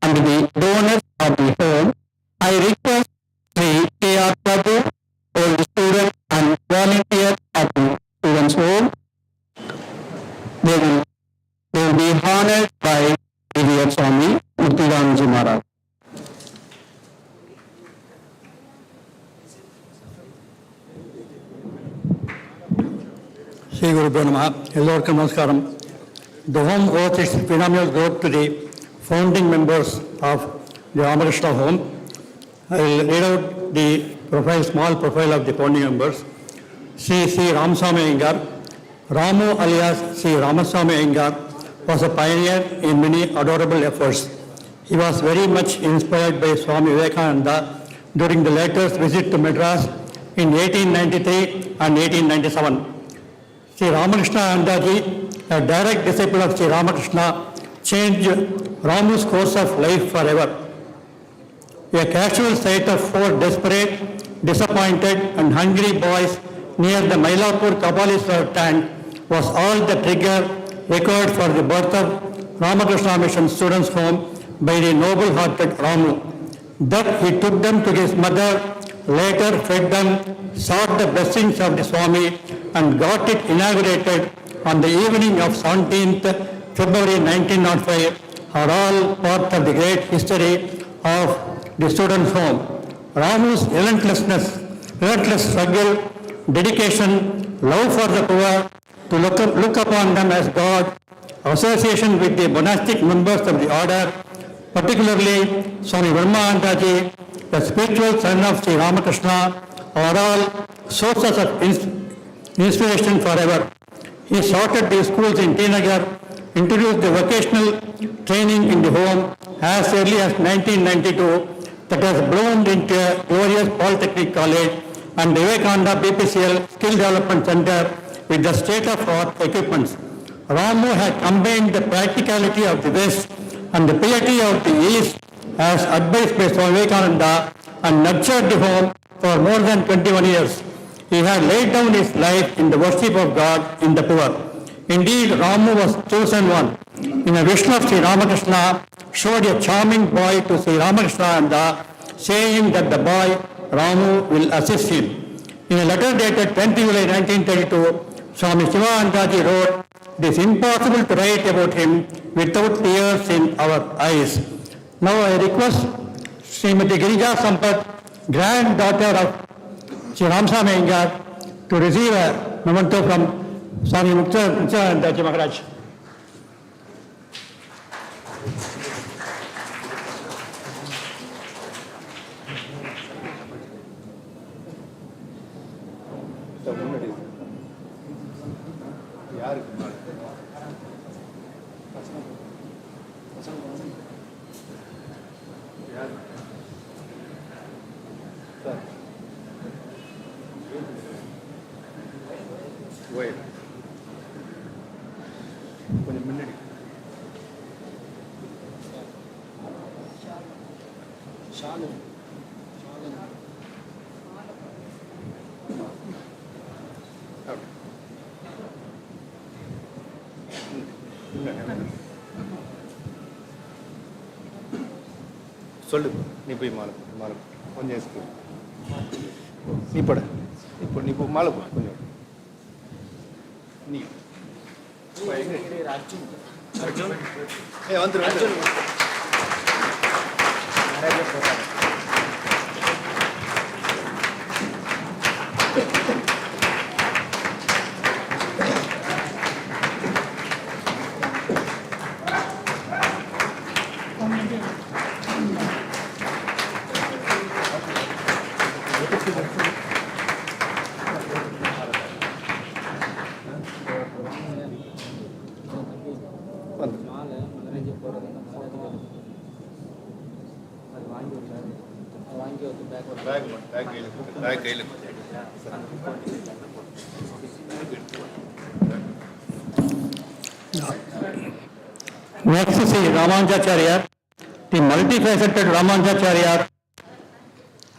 and the donors of the home. I request Sri K.R. Prabhu, old student and volunteer of the students' home. They will be honored by Revered Swami Muktidananji Maharaj. Sri Guru Namaha, Ellorkum Namaskaram. The home owes its phenomenal growth to the founding members of the Ramakrishna home. I will read out the small profile of the founding members. C. Ramaswamy Iyengar. Ramu alias C. Ramaswamy Iyengar was a pioneer in many adorable efforts. He was very much inspired by Swami Vivekananda during the latter's visit to Madras in 1893 and 1897. Sri Ramakrishna Anandaji, a direct disciple of Sri Ramakrishna, changed Ramu's course of life forever. A casual sight of four desperate, disappointed and hungry boys near the Mylapore Kapaleswar tank was all the trigger required for the birth of Ramakrishna Mission Students' Home by the noble-hearted Ramu. That he took them to his mother, later fed them, sought the blessings of the Swami and got it inaugurated on the evening of 17th February 1905 are all part of the great history of the students' home. Ramu's relentless struggle, dedication, love for the poor, to look upon them as God, association with the monastic members of the order, particularly Swami Brahmanandaji, the spiritual son of Sri Ramakrishna, are all sources of inspiration forever. He started the schools in Tinagar, introduced the vocational training in the home as early as 1992, that has bloomed into a glorious Polytechnic College and Vivekananda BPCL Skill Development Center with the state-of-art equipments. Ramu had combined the practicality of the West and the piety of the East as advised by Swami Vivekananda and nurtured the home for more than 21 years. He had laid down his life in the worship of God in the poor. Indeed, Ramu was chosen one. In a vision of Sri Ramakrishna, showed a charming boy to Sri Ramakrishna Anda, saying that the boy, Ramu, will assist him. In a letter dated 10th July 1932, Swami Shivanandaji wrote, "It is impossible to write about him without tears in our eyes." Now I request Srimati Girija Sampath, granddaughter of Sri Ramaswamy Iyengar, to receive a memento from Swami Muktidananji Maharaj. சொல்லு நீ போய் மாலை மாலை கொஞ்சம் SK நீ போட இப்போ நீ போ மாலை போ கொஞ்சம் நீ அர்ஜுன் வந்துரு வந்துரு Next is Ramanujacharya, the multifaceted Ramanujacharya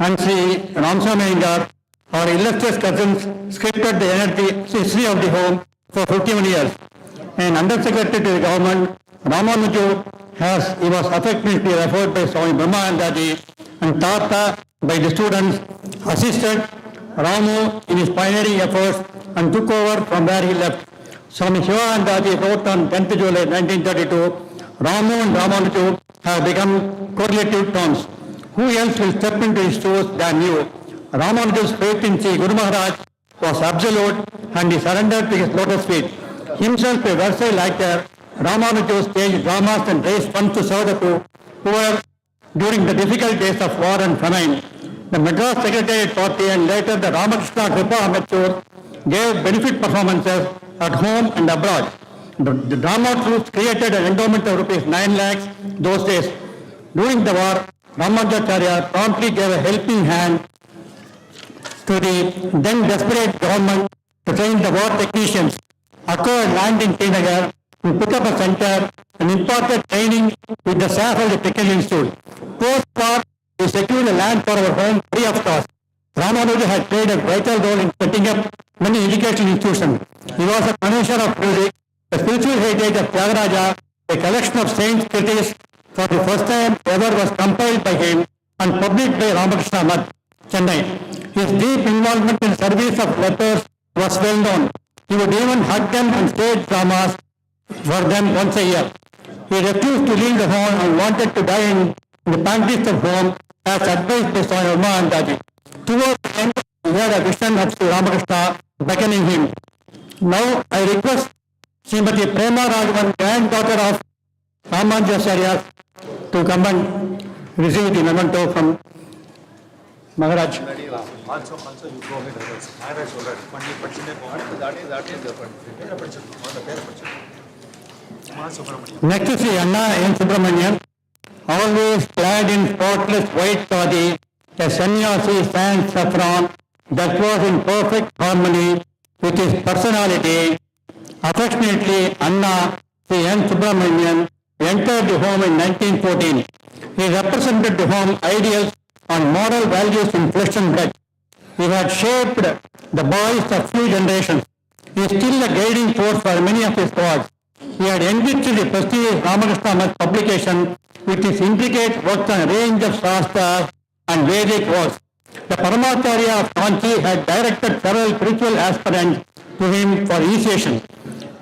and Sri Ramswamy Iyengar, our illustrious cousins, scripted the history of the home for 51 years. And Undersecretary to the government, Ramanuju, he was affectionately referred by Swami Brahmanandaji and taught by the students, assisted Ramu in his pioneering efforts and took over from where he left. Swami Shivanandaji wrote on 10th July 1932, Ramu and Ramanuju have become correlative terms. Who else will step into his shoes than you? Ramanuju's faith in Sri Guru Maharaj was absolute and he surrendered to his lotus feet. Himself a Versailles actor, Ramanuju staged dramas and raised funds to serve the poor during the difficult days of war and famine. The Madras Secretariat Party and later the Ramakrishna Kripa Amateur gave benefit performances at home and abroad. The drama troops created an endowment of rupees 9 lakhs those days. During the war, Ramanujacharya promptly gave a helping hand to the then desperate government to train the war technicians, acquired land in Srinagar, to put up a center and imparted training with the staff of the Technical Institute. Post-war, we secured the land for our home free of cost. Ramanuja had played a vital role in setting up many educational institutions. He was a connoisseur of music, the spiritual heritage of Tyagaraja, a collection of saints' treatises for the first time ever was compiled by him and published by Ramakrishna Math, Chennai. His deep involvement in service of lepers was well known. He would even hug them and stage dramas for them once a year. He refused to leave the home and wanted to die in the panties of home as advised by Swami Brahmanandaji. Towards the end, he had a vision of Sri Ramakrishna beckoning him. Now I request Srimati Prema Raghavan, granddaughter of Ramanujacharya, to come and receive the memento from Maharaj. Also you go ahead. Maharaj சொல்றாரு பண்ணி படிச்சுட்டே போங்க தாடி Next is Sri Anna N. Subramanian, always clad in spotless white khadi, a sannyasi sans saffron that was in perfect harmony with his personality. Affectionately, Anna Sri N. Subramanian entered the home in 1914. He represented the home ideals and moral values in flesh and blood. He had shaped the boys of few generations. He is still a guiding force for many of his thoughts. He had enriched the prestigious Ramakrishna Math publication with his intricate works on a range of Shastras and Vedic works. The Paramacharya of Kanchi had directed several spiritual aspirants to him for initiation.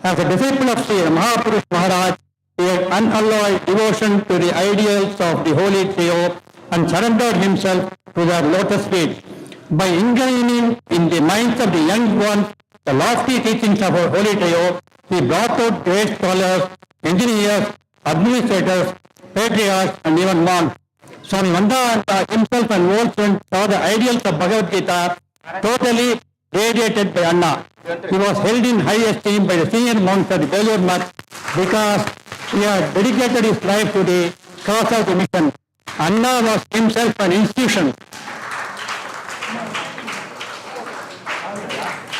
As a disciple of Sri Mahapurush Maharaj, he had unalloyed devotion to the ideals of the holy trio and surrendered himself to their lotus feet. By ingraining in the minds of the young ones the lofty teachings of our holy trio, he brought out great scholars, engineers, administrators, patriarchs, and even monks. Swami Vandana himself and old friends saw the ideals of Bhagavad Gita totally radiated by Anna. He was held in high esteem by the senior monks of the Belur Math because he had dedicated his life to the cause of the mission. Anna was himself an institution.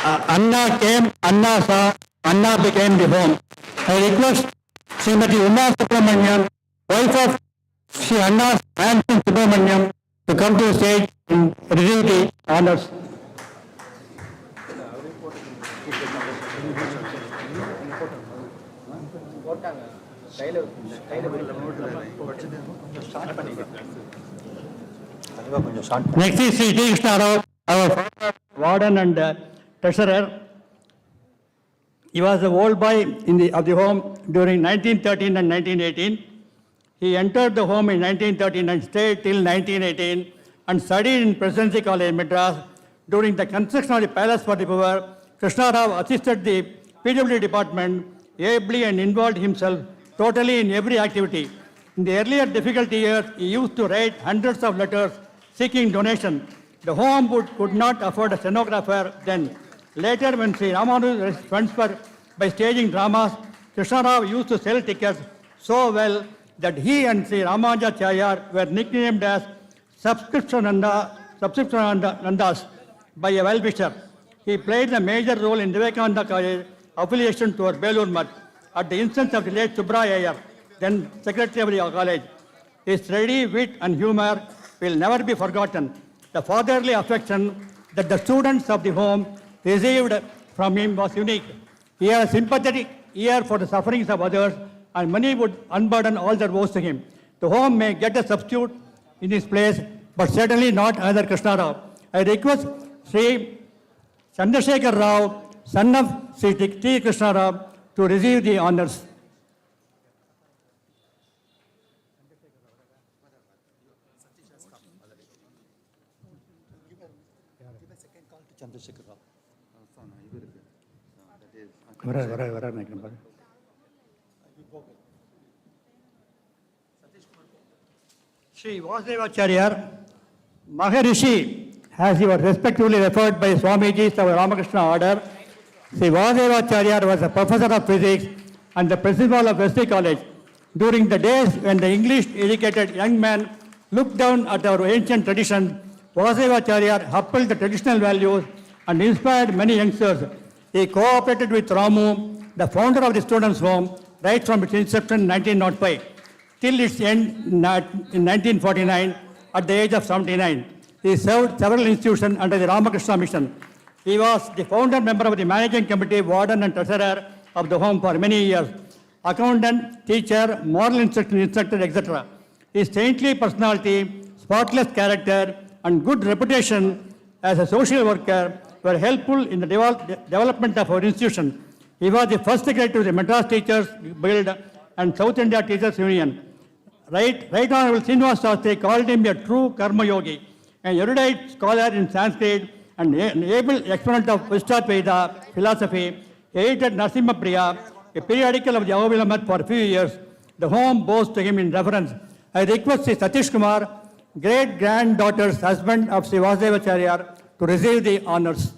Anna came, Anna saw, Anna became the home. I request Srimati Uma Subramanian, wife of Sri Anna's grandson Subramaniam, to come to the stage and receive the honors. Next is Sri Krishna Rao, our former warden and treasurer. He was the old boy of the home during 1913 and 1918. He entered the home in 1913 and stayed till 1918 and studied in Presidency College, Madras. During the construction of the Palace for the Poor, Krishna Rao assisted the PWD department ably and involved himself totally in every activity. In the earlier difficult years, he used to write hundreds of letters seeking donation. The home could not afford a stenographer then. Later, when Sri Ramanujan raised funds by staging dramas, Krishna Rao used to sell tickets so well that he and Sri Ramanujacharya were nicknamed as Subscriptionandas by a well-wisher. He played a major role in Vivekananda College affiliation towards Belur Math at the instance of the late Subraya Iyer, then secretary of the college. His ready wit and humor will never be forgotten. The fatherly affection that the students of the home received from him was unique. He had a sympathetic ear for the sufferings of others, and many would unburden all their woes to him. The home may get a substitute in his place, but certainly not another Krishna Rao. I request Sri Chandrasekhar Rao, son of Sri T. Krishna Rao, to receive the honors. Sri Vasudevacharya, Maharishi, as he was respectively referred by Swamijis of Ramakrishna order. Sri Vasudevacharya was a professor of physics and the principal of Wesley College. During the days when the English-educated young man looked down at our ancient traditions, Vasudevacharya upheld the traditional values and inspired many youngsters. He cooperated with Ramu, the founder of the Students' Home, right from its inception in 1905 till its end in 1949 at the age of 79. He served several institutions under the Ramakrishna Mission. He was the founder member of the managing committee, warden and treasurer of the home for many years. Accountant, teacher, moral instructor, etc. His saintly personality, spotless character, and good reputation as a social worker were helpful in the development of our institution. He was the first secretary to the Madras Teachers Guild and South India Teachers Union. Right Honorable Srinivas Shastri called him a true karma yogi, an erudite scholar in Sanskrit and an able exponent of Veda philosophy. He edited Narasimha Priya, a periodical of the Avavilamat for a few years. The home bows to him in reverence. I request Sri Satish Kumar, great-granddaughter's husband of Sri Vasudevacharya, to receive the honors.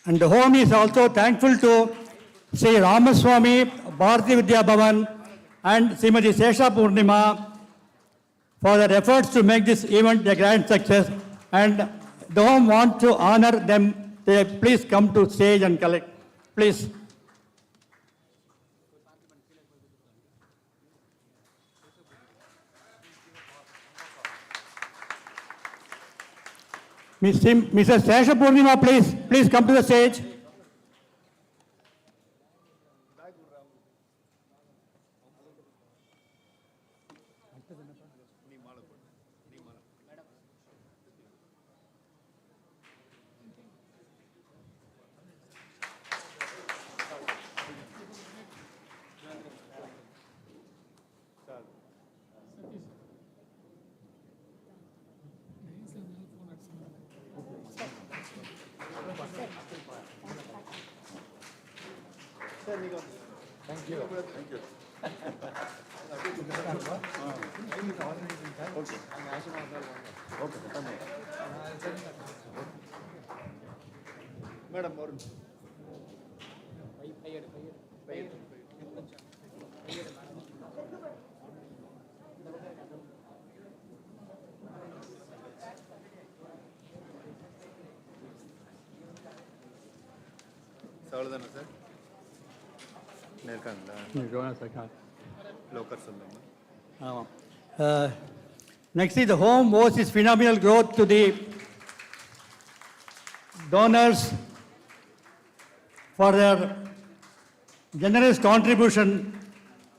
And the home is also thankful to Sri Ramaswamy Bharati Vidya Bhavan and Srimati Sesha Purnima for their efforts to make this event a grand success. And the home want to honor them. They please come to stage and collect. Please. Mrs. Sesha Purnima, please come to the stage. Madam, அவ்வளோதானே sir இருக்காங்களா locker சொல்லுங்க ஆமாம் Next is the home owes its phenomenal growth to the donors for their generous contribution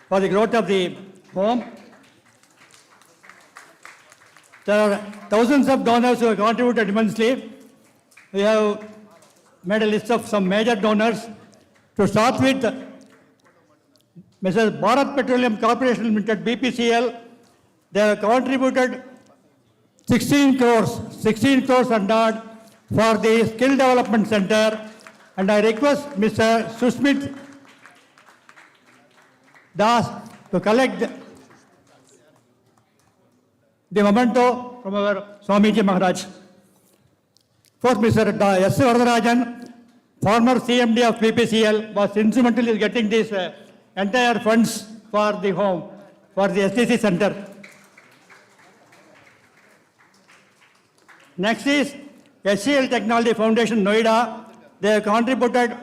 for the growth of the home. There are thousands of donors who have contributed immensely. We have made a list of some major donors. To start with, Mrs. Bharat Petroleum Corporation Limited, BPCL, they have contributed 16 crores and odd for the Skill Development Center. And I request Mr. Susmit Das to collect the memento from our Swamiji Maharaj. Fourth, Mr. S. Varadarajan, former CMD of PPCL, was instrumental in getting these entire funds for the home, for the STC center. Next is HCL Technology Foundation, Noida. They have contributed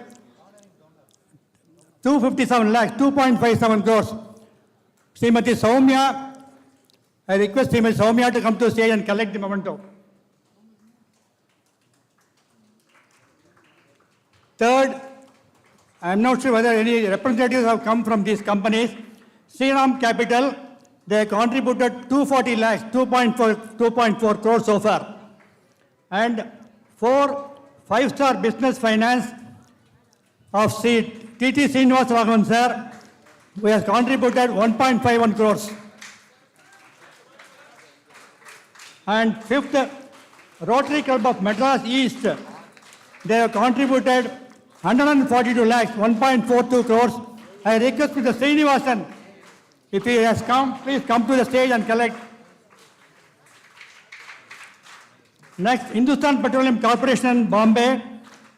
257 lakhs, 2.57 crores. Srimati Soumya, I request Srimati Soumya to come to stage and collect the memento. Third, I am not sure whether any representatives have come from these companies. Sriram Capital, they contributed 240 lakhs, 2.4 crores so far. And 4 5-star business finance of TT Srinivas Raghavan sir, who has contributed 1.51 crores. And fifth, Rotary Club of Madras East, they have contributed 142 lakhs, 1.42 crores. I request Mr. Srinivasan, if he has come, please come to the stage and collect. Next, Hindustan Petroleum Corporation, Bombay,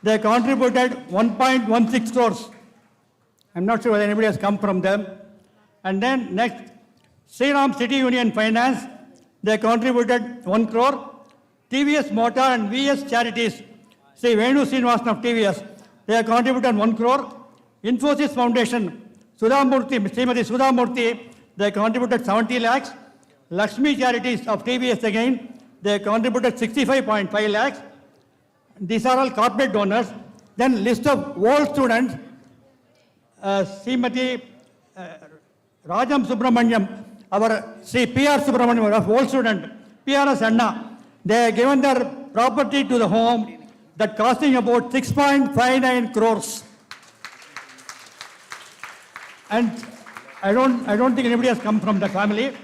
they contributed 1.16 crores. I'm not sure whether anybody has come from them. And then next, Sriram City Union Finance, they contributed 1 crore. TVS Motor and VS Charities, Sri Venu Srinivasan of TVS, they have contributed 1 crore. Infosys Foundation, Sudhamurthy, Srimati Sudhamurthy, they contributed 70 lakhs. Lakshmi Charities of TVS again, they contributed 65.5 lakhs. These are all corporate donors. Then list of old students, Srimati Rajam Subramanyam, our Sri P.R. Subramanyam, of old student, PRS Anna, they have given their property to the home that costing about 6.59 crores. And I don't think anybody has come from the family.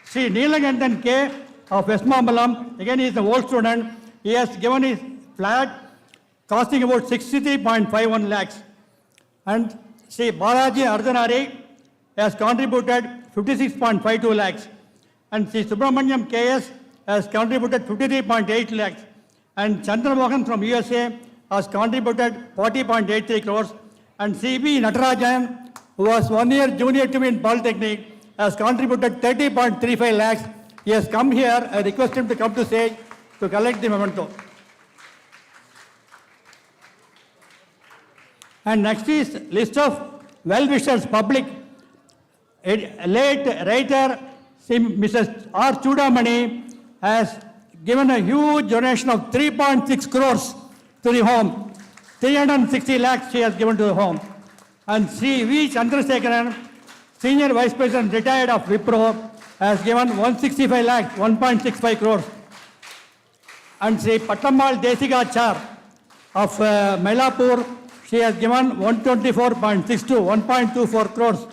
Sri Neelakandan K. of West Mambalam, again he is an old student. He has given his flat costing about 63.51 lakhs. And Sri Balaji Ardhanari has contributed 56.52 lakhs. And Sri Subramanyam KS has contributed 53.8 lakhs. And Chandramohan from USA has contributed 40.83 crores. And CB Natarajan, who was 1 year junior to me in Polytechnic, has contributed 30.35 lakhs. He has come here. I request him to come to stage to collect the memento. And next is list of well-wishers, public. Late writer, Mrs. R. Chudamani, has given a huge donation of 3.6 crores to the home. 360 lakhs she has given to the home. And Sri V. Chandrasekharan, Senior Vice President retired of Wipro, has given 165 lakhs, 1.65 crores. And Sri Pattamal Desigachar of Mailapur, she has given 124.62, 1.24 crores.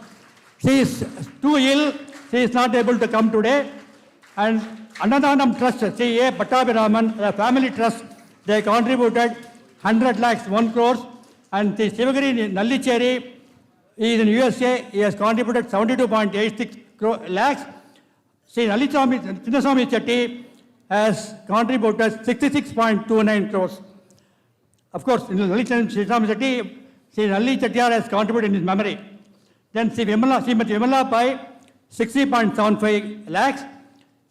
She is too ill, she is not able to come today. And Annadhanam Trust, Sri A. Pattabhiraman, the family trust, they contributed 100 lakhs, 1 crores. And Sri Sivagiri Nallicheri, he is in USA, he has contributed 72.86 lakhs. Sri Chinnaswamy Chetty has contributed 66.29 crores. Of course, in Chinnaswamy Chetty, Sri Nalli Chettiar has contributed in his memory. Then Srimati Vimala Pai, 60.75 lakhs.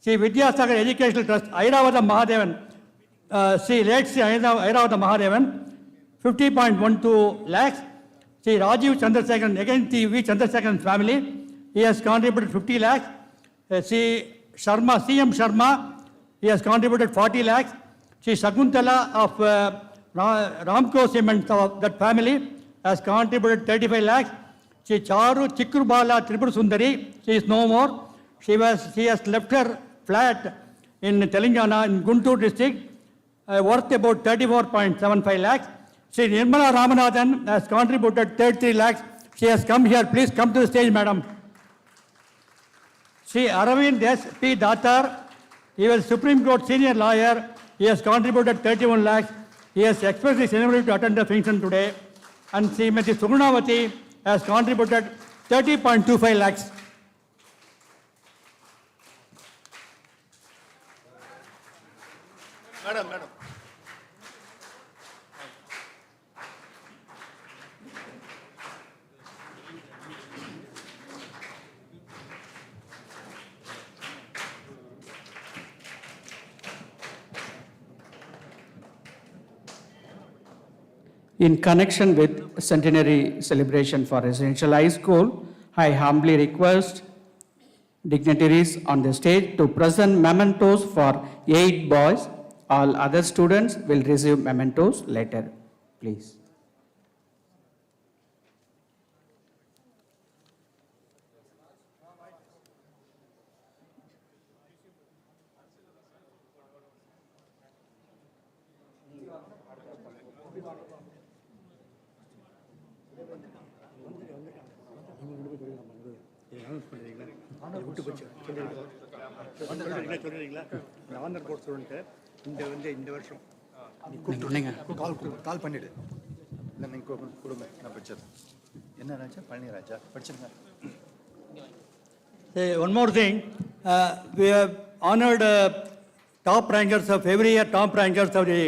Sri Vidyasagar Educational Trust, Airavada Mahadevan, Sri late Sri Airavada Mahadevan, 50.12 lakhs. Sri Rajiv Chandrasekharan, again Sri V. Chandrasekharan's family, he has contributed 50 lakhs. C. Sharma, C.M. Sharma, he has contributed 40 lakhs. She Shakuntala of Ramco Cement of that family has contributed 35 lakhs. She Charu Chikrubala Tripur Sundari, she is no more. She has left her flat in Telangana in Guntur district worth about 34.75 lakhs. She Nirmala Ramanathan has contributed 33 lakhs. She has come here. Please come to the stage, madam. She Aravind S. P. Datar, he was Supreme Court senior lawyer. He has contributed 31 lakhs. He has expressed his inability to attend the function today. And Srimati Sugunavati has contributed 30.25 lakhs. Madam. In connection with Centenary celebration for Residential High School, I humbly request dignitaries on the stage to present mementos for 8 boys. All other students will receive mementos later, please. Honour board சொல்லிட்டு இந்த வருஷம் கால் பண்ணிடு இல்லை நீங்கள் கொடுங்க நான் படிச்சது என்ன ராஜா Palaniraja படிச்சிருங்க. One more thing, we have honored top rankers of every year, top rankers of the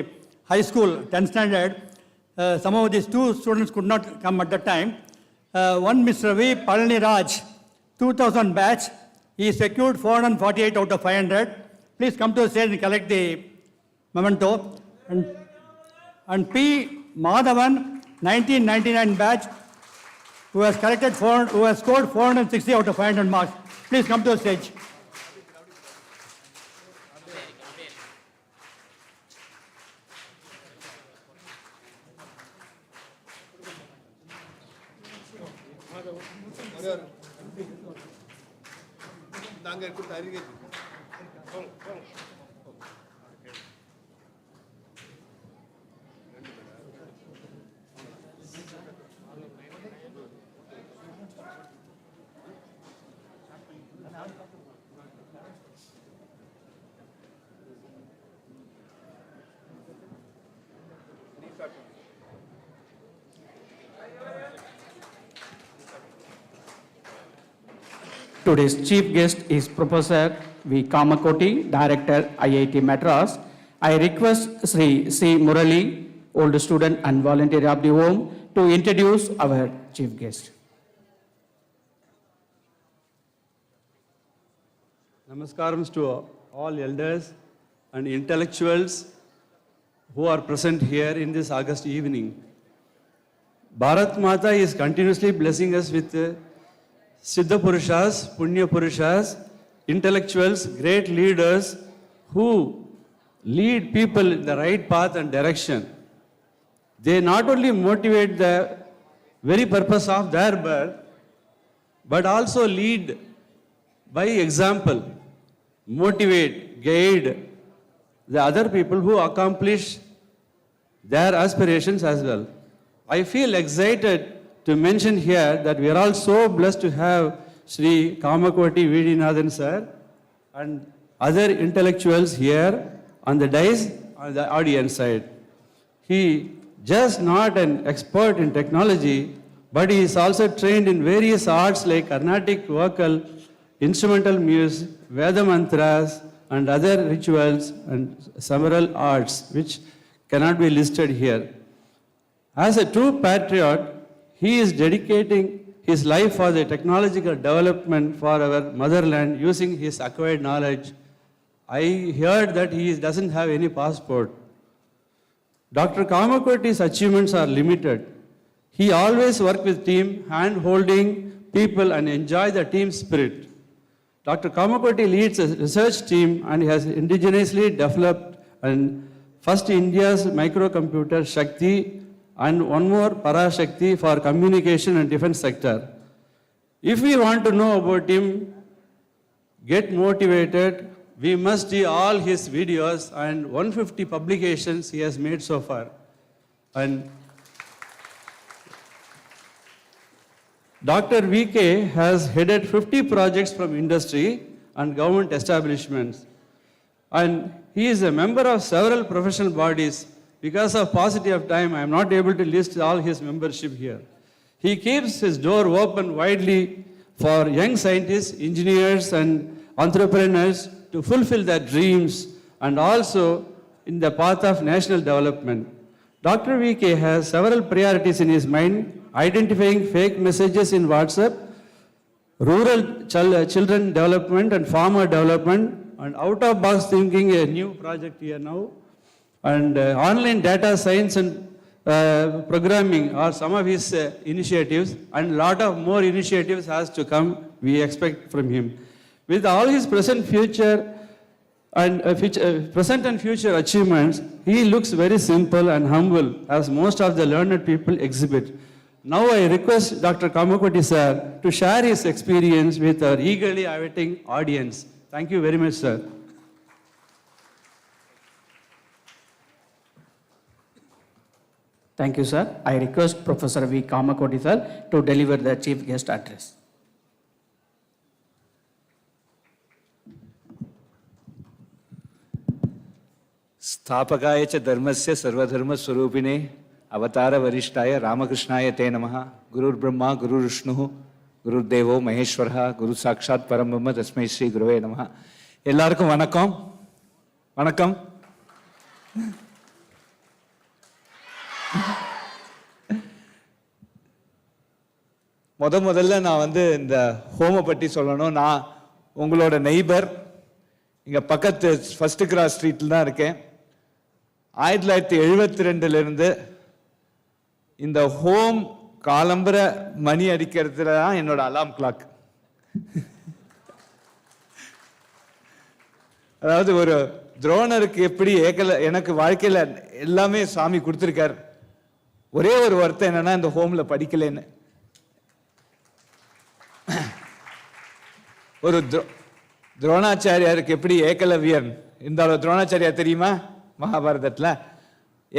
high school, 10th standard. Some of these 2 students could not come at that time. One Mr. V. Palani Raj, 2000 batch, he secured 448 out of 500. Please come to the stage and collect the memento. And P. Madhavan, 1999 batch, who has scored 460 out of 500 marks. Please come to the stage. Today's chief guest is Professor V. Kamakoti, Director, IIT Madras. I request Sri C. Murali, old student and volunteer of the home, to introduce our chief guest. Namaskarams to all elders and intellectuals who are present here in this August evening. Bharat Mata is continuously blessing us with Siddha Purushas, Punya Purushas, intellectuals, great leaders who lead people in the right path and direction. They not only motivate the very purpose of their birth, but also lead by example, motivate, guide the other people who accomplish their aspirations as well. I feel excited to mention here that we are all so blessed to have Sri Kamakoti Vidinathan sir and other intellectuals here on the dais on the audience side. He just not an expert in technology, but he is also trained in various arts like Carnatic vocal, instrumental music, Veda mantras, and other rituals and several arts which cannot be listed here. As a true patriot, he is dedicating his life for the technological development for our motherland using his acquired knowledge. I heard that he doesn't have any passport. Dr. Kamakoti's achievements are limited. He always worked with team, hand-holding people and enjoy the team spirit. Dr. Kamakoti leads a research team and has indigenously developed and first India's microcomputer Shakti and one more Parashakti for communication and defense sector. If we want to know about him, get motivated, we must see all his videos and 150 publications he has made so far. And Dr. VK has headed 50 projects from industry and government establishments. And he is a member of several professional bodies. Because of paucity of time, I am not able to list all his membership here. He keeps his door open widely for young scientists, engineers, and entrepreneurs to fulfill their dreams and also in the path of national development. Dr. VK has several priorities in his mind, identifying fake messages in WhatsApp, rural children development and farmer development, and out-of-box thinking, a new project here now, and online data science and programming are some of his initiatives, and a lot of more initiatives has to come, we expect from him. With all his present and future achievements, he looks very simple and humble, as most of the learned people exhibit. Now I request Dr. Kamakoti sir to share his experience with our eagerly awaiting audience. Thank you very much, sir. Thank you, sir. I request Professor V. Kamakoti sir to deliver the chief guest address. स्थापकाय च धर्मस्य सर्वधर्मस्वरूपिणे अवतार वरिष्ठाय रामकृष्णाय ते नमः. गुरुर्ब्रह्मा गुरुर्विष्णुः गुरुर्देवो महेश्वरः गुरु साक्षात् परब्रह्म तस्मै श्री गुरुवे नमः. எல்லாருக்கும் வணக்கம். வணக்கம். முதல்ல நான் இந்த ஹோமை பற்றி சொல்லணும். நான் உங்களோட நெய்பர், இங்க பக்கத்து ஃபர்ஸ்ட் கிராஸ் ஸ்ட்ரீட்ல தான் இருக்கேன். 1972 இந்த ஹோம் காலம்பர மணி அடிக்கிறதுல தான் என்னோட அலாம் கிளாக். அதாவது ஒரு துரோணருக்கு எப்படி எனக்கு வாழ்க்கையில எல்லாமே சாமி கொடுத்துருக்கார். ஒரே ஒரு வருத்தம் என்னன்னா இந்த ஹோம்ல படிக்கலன்னு. ஒரு துரோணாச்சாரியாருக்கு எப்படி ஏகலவியன் இருந்தாரோ, துரோணாச்சாரியார் தெரியுமா மகாபாரதத்தில்,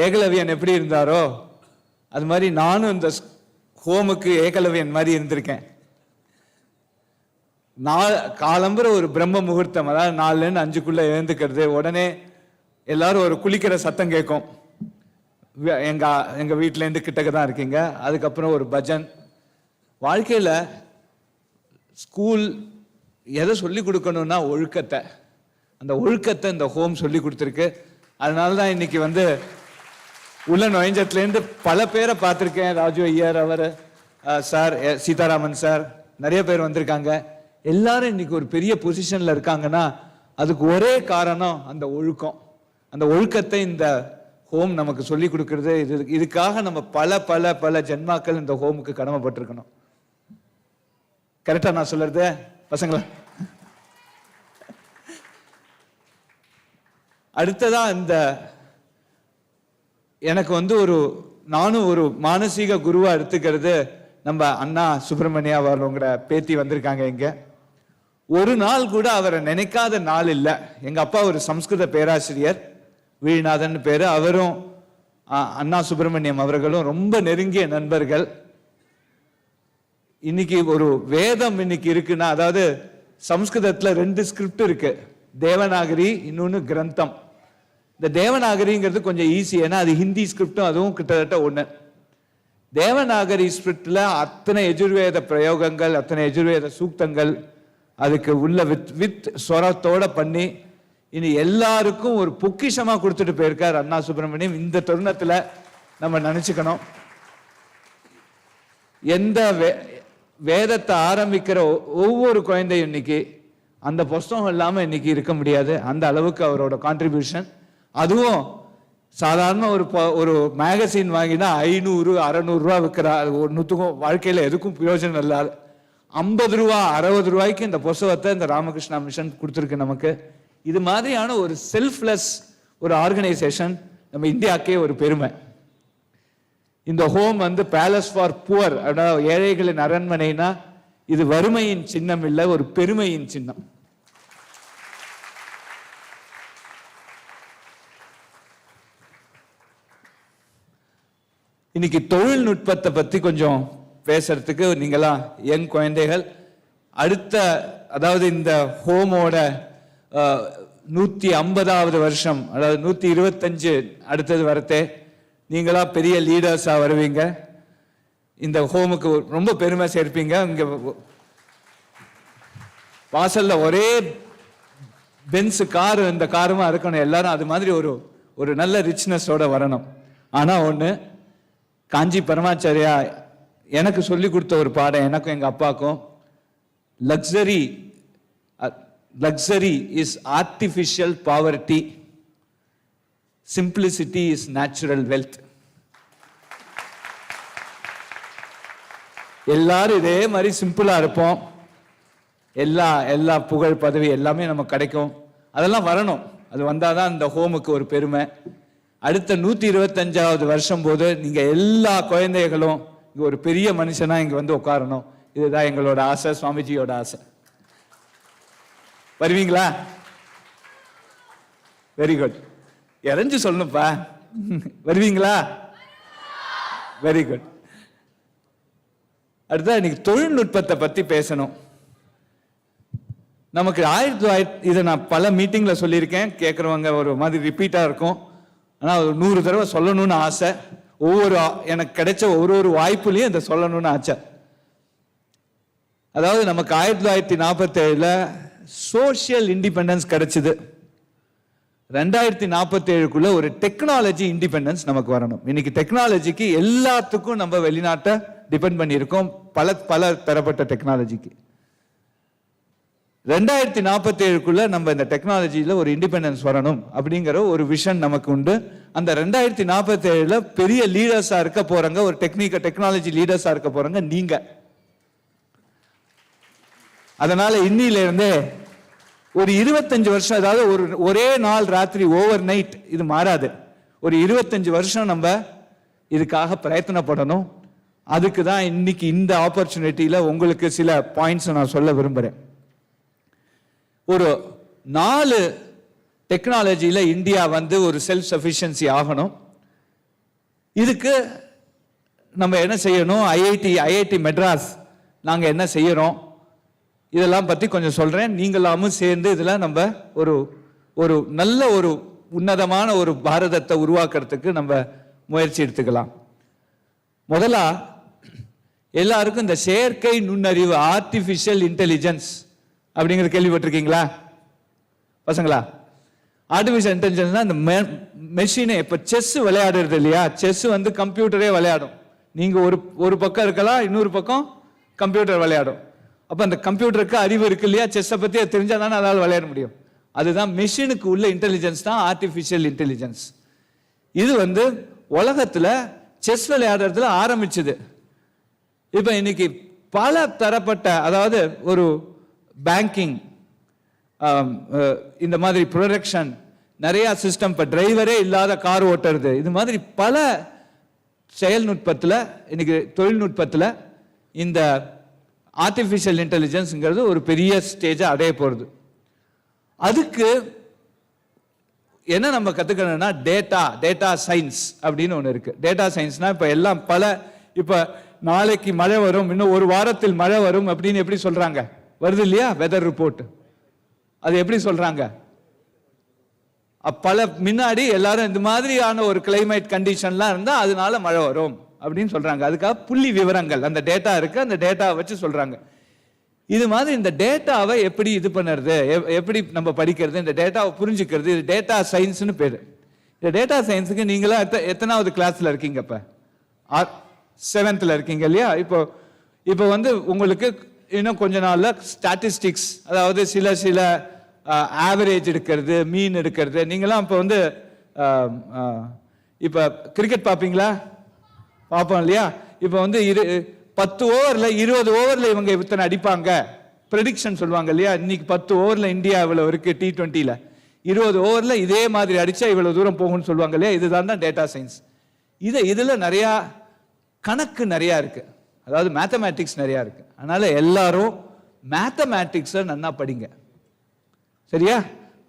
ஏகலவியன் எப்படி இருந்தாரோ அது மாதிரி நானும் இந்த ஹோமுக்கு ஏகலவியன் மாதிரி இருந்திருக்கேன். காலம்புற ஒரு பிரம்ம முகூர்த்தம், அதாவது 4லேருந்து 5க்குள்ள எழுந்துக்கிறது. உடனே எல்லாரும் ஒரு குளிக்கிற சத்தம் கேட்கும். எங்க வீட்டிலேருந்து கிட்டக்க தான் இருக்கீங்க. அதுக்கப்புறம் ஒரு பஜன். வாழ்க்கையில் ஸ்கூல் எதை சொல்லி கொடுக்கணும்னா ஒழுக்கத்தை. அந்த ஒழுக்கத்தை இந்த ஹோம் சொல்லி கொடுத்துருக்கு. அதனால தான் இன்னைக்கு உள்ள நுழைஞ்சத்துலேருந்து பல பேரை பார்த்துருக்கேன். ராஜு ஐயர், அவர் சார், சீதாராமன் சார், நிறைய பேர் வந்திருக்காங்க. எல்லாரும் இன்னைக்கு ஒரு பெரிய பொசிஷன்ல இருக்காங்கன்னா அதுக்கு ஒரே காரணம் அந்த ஒழுக்கம். அந்த ஒழுக்கத்தை இந்த ஹோம் நமக்கு சொல்லி கொடுக்கறது. இதுக்காக நம்ம பல பல பல ஜென்மாக்கள் இந்த ஹோமுக்கு கடமைப்பட்டிருக்கணும். கரெக்டா நான் சொல்றது பசங்களா? அடுத்ததா எனக்கு நானும் ஒரு மானசீக குருவா எடுத்துக்கிறது நம்ம அண்ணா சுப்பிரமணியா அவர்களோட பேத்தி வந்திருக்காங்க இங்க. ஒரு நாள் கூட அவரை நினைக்காத நாள் இல்லை. எங்க அப்பா ஒரு சம்ஸ்கிருத பேராசிரியர், வீழ்நாதன் பேரு. அவரும் அண்ணா சுப்பிரமணியம் அவர்களும் ரொம்ப நெருங்கிய நண்பர்கள். இன்னைக்கு ஒரு வேதம் இன்னைக்கு இருக்குன்னா, அதாவது சம்ஸ்கிருதத்துல 2 ஸ்கிரிப்ட் இருக்கு, தேவநாகரி, இன்னொன்னு கிரந்தம். இந்த தேவநாகரிங்கிறது கொஞ்சம் ஈஸி, ஏன்னா அது ஹிந்தி ஸ்கிரிப்டும் அதுவும் கிட்டத்தட்ட ஒண்ணு. தேவநாகரி ஸ்கிரிப்ட்ல அத்தனை எஜுர்வேத பிரயோகங்கள், அத்தனை எஜுர்வேத சூக்தங்கள் அதுக்கு உள்ள வித் ஸ்வரத்தோட பண்ணி இனி எல்லாருக்கும் ஒரு பொக்கிஷமா கொடுத்துட்டு போயிருக்கார் அண்ணா சுப்பிரமணியம். இந்த தருணத்துல நம்ம நினைச்சுக்கணும், எந்த வேதத்தை ஆரம்பிக்கிற ஒவ்வொரு குழந்தையும் இன்னைக்கு அந்த புஸ்தகம் இல்லாம இன்னைக்கு இருக்க முடியாது. அந்த அளவுக்கு அவரோட கான்ட்ரிபியூஷன். அதுவும் சாதாரண ஒரு மேகசின் வாங்கினா 500-600 ரூபா விற்கிற ஒன்றுத்துக்கும் வாழ்க்கையில எதுக்கும் பிரயோஜனம் இல்லாத 50 ரூபா 60 ரூபாய்க்கு இந்த புஸ்தகத்தை இந்த ராமகிருஷ்ணா மிஷன் கொடுத்துருக்கு நமக்கு. இது மாதிரியான ஒரு செல்ஃப்லெஸ் ஒரு ஆர்கனைசேஷன் நம்ம இந்தியாக்கே ஒரு பெருமை. இந்த ஹோம் வந்து பேலஸ் ஃபார் புவர், அதாவது ஏழைகளின் அரண்மனைனா இது வறுமையின் சின்னம் இல்லை, ஒரு பெருமையின் சின்னம். இன்னைக்கு தொழில்நுட்பத்தை பத்தி கொஞ்சம் பேசுறதுக்கு நீங்களாம் யங் குழந்தைகள், அடுத்த அதாவது இந்த ஹோமோட 150வது வருஷம், அதாவது 125 அடுத்தது வரத்தே நீங்களா பெரிய லீடர்ஸா வருவீங்க. இந்த ஹோமுக்கு ரொம்ப பெருமை சேர்ப்பீங்க. இங்க வாசல்ல ஒரே பென்ஸ் காரு, இந்த காருமா இருக்கணும் எல்லாரும். அது மாதிரி ஒரு நல்ல ரிச்னஸோட வரணும். ஆனா ஒண்ணு, காஞ்சி பரமாச்சாரியா எனக்கு சொல்லி கொடுத்த ஒரு பாடம், எனக்கும் எங்க அப்பாக்கும், luxury is artificial poverty, simplicity is natural wealth. எல்லாரும் இதே மாதிரி சிம்பிளா இருப்போம், எல்லா புகழ் பதவி எல்லாமே நமக்கு கிடைக்கும். அதெல்லாம் வரணும். அது வந்தாதான் இந்த ஹோமுக்கு ஒரு பெருமை. அடுத்த 125வது வருஷம் போது நீங்க எல்லா குழந்தைகளும் இங்க ஒரு பெரிய மனுஷனா இங்க வந்து உட்காரணும். இதுதான் எங்களோட ஆசை, சுவாமிஜியோட ஆசை. வருவீங்களா? Very good. இறஞ்சு சொல்லணும்ப்பா. வருவீங்களா? Very good. அடுத்த இன்னைக்கு தொழில்நுட்பத்தை பத்தி பேசணும். நமக்கு இதை நான் பல மீட்டிங்ல சொல்லியிருக்கேன், கேட்கறவங்க ஒரு மாதிரி ரிப்பீட்டா இருக்கும். ஆனா 100 தடவை சொல்லணும்னு ஆசை. எனக்கு கிடைச்ச ஒரு வாய்ப்புலையும் இதை சொல்லணும்னு ஆசை. அதாவது நமக்கு 1947 சோசியல் இண்டிபெண்டன்ஸ் கிடைச்சது. 2047க்குள்ள ஒரு டெக்னாலஜி இண்டிபெண்டன்ஸ் நமக்கு வரணும். இன்னைக்கு டெக்னாலஜிக்கு எல்லாத்துக்கும் நம்ம வெளிநாட்டை டிபெண்ட் பண்ணியிருக்கோம், பல தரப்பட்ட டெக்னாலஜிக்கு. 2047க்குள்ள நம்ம இந்த டெக்னாலஜியில ஒரு இண்டிபெண்டன்ஸ் வரணும் அப்படிங்கிற ஒரு விஷன் நமக்கு உண்டு. அந்த 2047ல பெரிய லீடர்ஸா இருக்க போறாங்க, ஒரு டெக்னாலஜி லீடர்ஸா இருக்க போறாங்க நீங்க. அதனால இன்னில இருந்தே ஒரு 25 வருஷம், அதாவது ஒரே நாள் ராத்திரி ஓவர் நைட் இது மாறாது. ஒரு 25 வருஷம் நம்ம இதுக்காக பிரயத்தனப்படணும். அதுக்கு தான் இன்னைக்கு இந்த ஆப்பர்ச்சுனிட்டியில உங்களுக்கு சில பாயிண்ட்ஸ் நான் சொல்ல விரும்புறேன். ஒரு 4 டெக்னாலஜியில இந்தியா வந்து ஒரு செல்ஃப் சஃபிஷியன்சி ஆகணும். இதுக்கு நம்ம என்ன செய்யணும்? ஐஐடி மெட்ராஸ் நாங்க என்ன செய்யறோம், இதெல்லாம் பத்தி கொஞ்சம் சொல்றேன். நீங்களாமும் சேர்ந்து இதுல நம்ம ஒரு நல்ல ஒரு உன்னதமான ஒரு பாரதத்தை உருவாக்குறதுக்கு நம்ம முயற்சி எடுத்துக்கலாம். முதல்ல எல்லாருக்கும் இந்த செயற்கை நுண்ணறிவு, ஆர்டிபிஷியல் இன்டெலிஜென்ஸ் அப்படிங்கிற கேள்விப்பட்டிருக்கீங்களா பசங்களா? ஆர்டிபிஷியல் இன்டெலிஜென்ஸ் இந்த மெஷினை, இப்ப செஸ் விளையாடுறது இல்லையா, செஸ் வந்து கம்ப்யூட்டரே விளையாடும். நீங்க ஒரு பக்கம் இருக்கலாம், இன்னொரு பக்கம் கம்ப்யூட்டர் விளையாடும். அப்ப அந்த கம்ப்யூட்டருக்கு அறிவு இருக்கு இல்லையா, செஸ்ஸை பத்தி தெரிஞ்சாதானே அதால் விளையாட முடியும். அதுதான் மெஷினுக்கு உள்ள இன்டெலிஜென்ஸ் தான் ஆர்டிபிஷியல் இன்டெலிஜென்ஸ். இது வந்து உலகத்துல செஸ் விளையாடுறதுல ஆரம்பிச்சது. இப்ப இன்னைக்கு பல தரப்பட்ட, அதாவது ஒரு பேங்கிங், இந்த மாதிரி ப்ரொடக்ஷன், நிறைய சிஸ்டம், இப்ப டிரைவரே இல்லாத கார் ஓட்டுறது, இது மாதிரி பல செயல்நுட்பத்துல இன்னைக்கு தொழில்நுட்பத்துல இந்த ஆர்டிபிஷியல் இன்டெலிஜென்ஸ்ங்கிறது ஒரு பெரிய ஸ்டேஜை அடைய போறது. அதுக்கு என்ன நம்ம கத்துக்கணும்னா டேட்டா சயின்ஸ் அப்படின்னு ஒன்று இருக்கு. டேட்டா சயின்ஸ்னா இப்ப எல்லாம் இப்ப நாளைக்கு மழை வரும், இன்னும் ஒரு வாரத்தில் மழை வரும் அப்படின்னு எப்படி சொல்றாங்க? வருது இல்லையா வெதர் ரிப்போர்ட். அது எப்படி சொல்றாங்க? முன்னாடி எல்லாரும் இந்த மாதிரியான ஒரு கிளைமேட் கண்டிஷன்லாம் இருந்தா அதனால மழை வரும் அப்படின்னு சொல்றாங்க. அதுக்காக புள்ளி விவரங்கள் அந்த டேட்டா இருக்கு, அந்த டேட்டாவை வச்சு சொல்றாங்க. இது மாதிரி இந்த டேட்டாவை எப்படி இது பண்ணுறது, எப்படி நம்ம படிக்கிறது, இந்த டேட்டாவை புரிஞ்சுக்கிறது, இது டேட்டா சயின்ஸ்னு பேரு. இந்த டேட்டா சயின்ஸுக்கு நீங்களா எத்தனாவது கிளாஸ்ல இருக்கீங்க? இப்ப 7th இருக்கீங்க இல்லையா? இப்போ வந்து உங்களுக்கு இன்னும் கொஞ்ச நாள்ல ஸ்டாட்டிஸ்டிக்ஸ், அதாவது சில ஆவரேஜ் எடுக்கிறது, மீன் எடுக்கிறது. நீங்களாம் இப்போ வந்து இப்போ கிரிக்கெட் பார்ப்பீங்களா? பார்ப்போம் இல்லையா? இப்போ வந்து 10 ஓவரில் 20 ஓவரில் இவங்க இத்தனை அடிப்பாங்க, ப்ரெடிக்ஷன் சொல்லுவாங்க இல்லையா, இன்னைக்கு 10 ஓவரில் இந்தியா இவ்வளவு இருக்கு T20ல, 20 ஓவரில் இதே மாதிரி அடிச்சா இவ்வளவு தூரம் போகும்னு சொல்லுவாங்க இல்லையா, இதுதான் தான் டேட்டா சயின்ஸ். இதுல நிறையா கணக்கு நிறையா இருக்கு, அதாவது மேத்தமேட்டிக்ஸ் நிறையா இருக்கு. அதனால எல்லாரும் மேத்தமேட்டிக்ஸை நன்னா படிங்க, சரியா?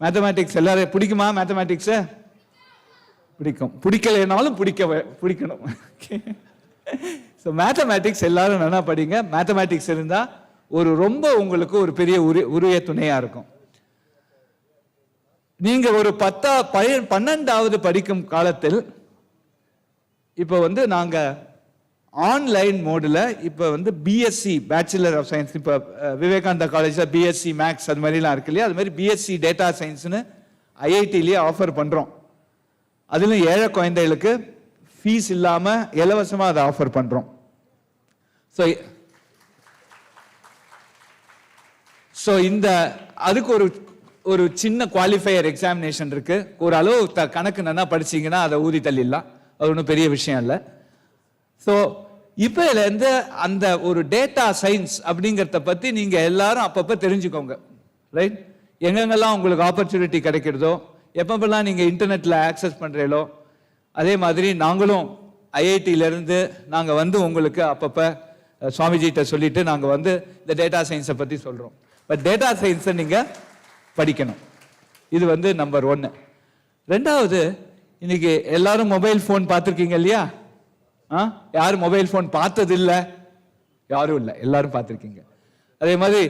மேத்தமேட்டிக்ஸ் எல்லாரும் பிடிக்குமா? மேத்தமேட்டிக்ஸை பிடிக்கும், பிடிக்கலைனாலும் பிடிக்கணும். ஸோ மேத்தமேட்டிக்ஸ் எல்லாரும் நல்லா படிங்க. மேத்தமேட்டிக்ஸ் இருந்தா ரொம்ப உங்களுக்கு ஒரு பெரிய உரிய துணையா இருக்கும். நீங்க ஒரு 12வது படிக்கும் காலத்தில் இப்போ நாங்க ஆன்லைன் மோடில் இப்போ பிஎஸ்சி பேச்சுலர் ஆஃப் சயின்ஸ், இப்போ விவேகானந்தா காலேஜில் பிஎஸ்சி மேக்ஸ் அது மாதிரிலாம் இருக்கு இல்லையா, அது மாதிரி பிஎஸ்சி டேட்டா சயின்ஸ்னு ஐஐடிலேயே ஆஃபர் பண்ணுறோம். அதிலும் ஏழை குழந்தைகளுக்கு ஃபீஸ் இல்லாமல் இலவசமாக அதை ஆஃபர் பண்ணுறோம். ஸோ அதுக்கு ஒரு சின்ன குவாலிஃபையர் எக்ஸாமினேஷன் இருக்கு. ஒரு அளவு கணக்கு நல்லா படிச்சீங்கன்னா அதை ஊதி தள்ளிடலாம், அது ஒன்றும் பெரிய விஷயம் இல்லை. ஸோ இப்போ இதுலேருந்து அந்த ஒரு டேட்டா சயின்ஸ் அப்படிங்கிறத பற்றி நீங்கள் எல்லாரும் அப்பப்போ தெரிஞ்சுக்கோங்க, ரைட்? எங்கெங்கெல்லாம் உங்களுக்கு ஆப்பர்ச்சுனிட்டி கிடைக்கிறதோ, எப்பப்பெல்லாம் நீங்கள் இன்டர்நெட்டில் ஆக்சஸ் பண்ணுறீங்களோ, அதே மாதிரி நாங்களும் ஐஐடியிலேருந்து நாங்கள் உங்களுக்கு அப்பப்போ சுவாமிஜிகிட்ட சொல்லிட்டு நாங்கள் இந்த டேட்டா சயின்ஸை பற்றி சொல்கிறோம். பட் டேட்டா சயின்ஸை நீங்கள் படிக்கணும், இது நம்பர் 1. 2வது, இன்னைக்கு எல்லாரும் மொபைல் ஃபோன் பார்த்துருக்கீங்க இல்லையா? யாரும் மொபைல் ஃபோன் பார்த்தது இல்லை? யாரும் இல்லை, எல்லாரும் பார்த்துருக்கீங்க. அதே மாதிரி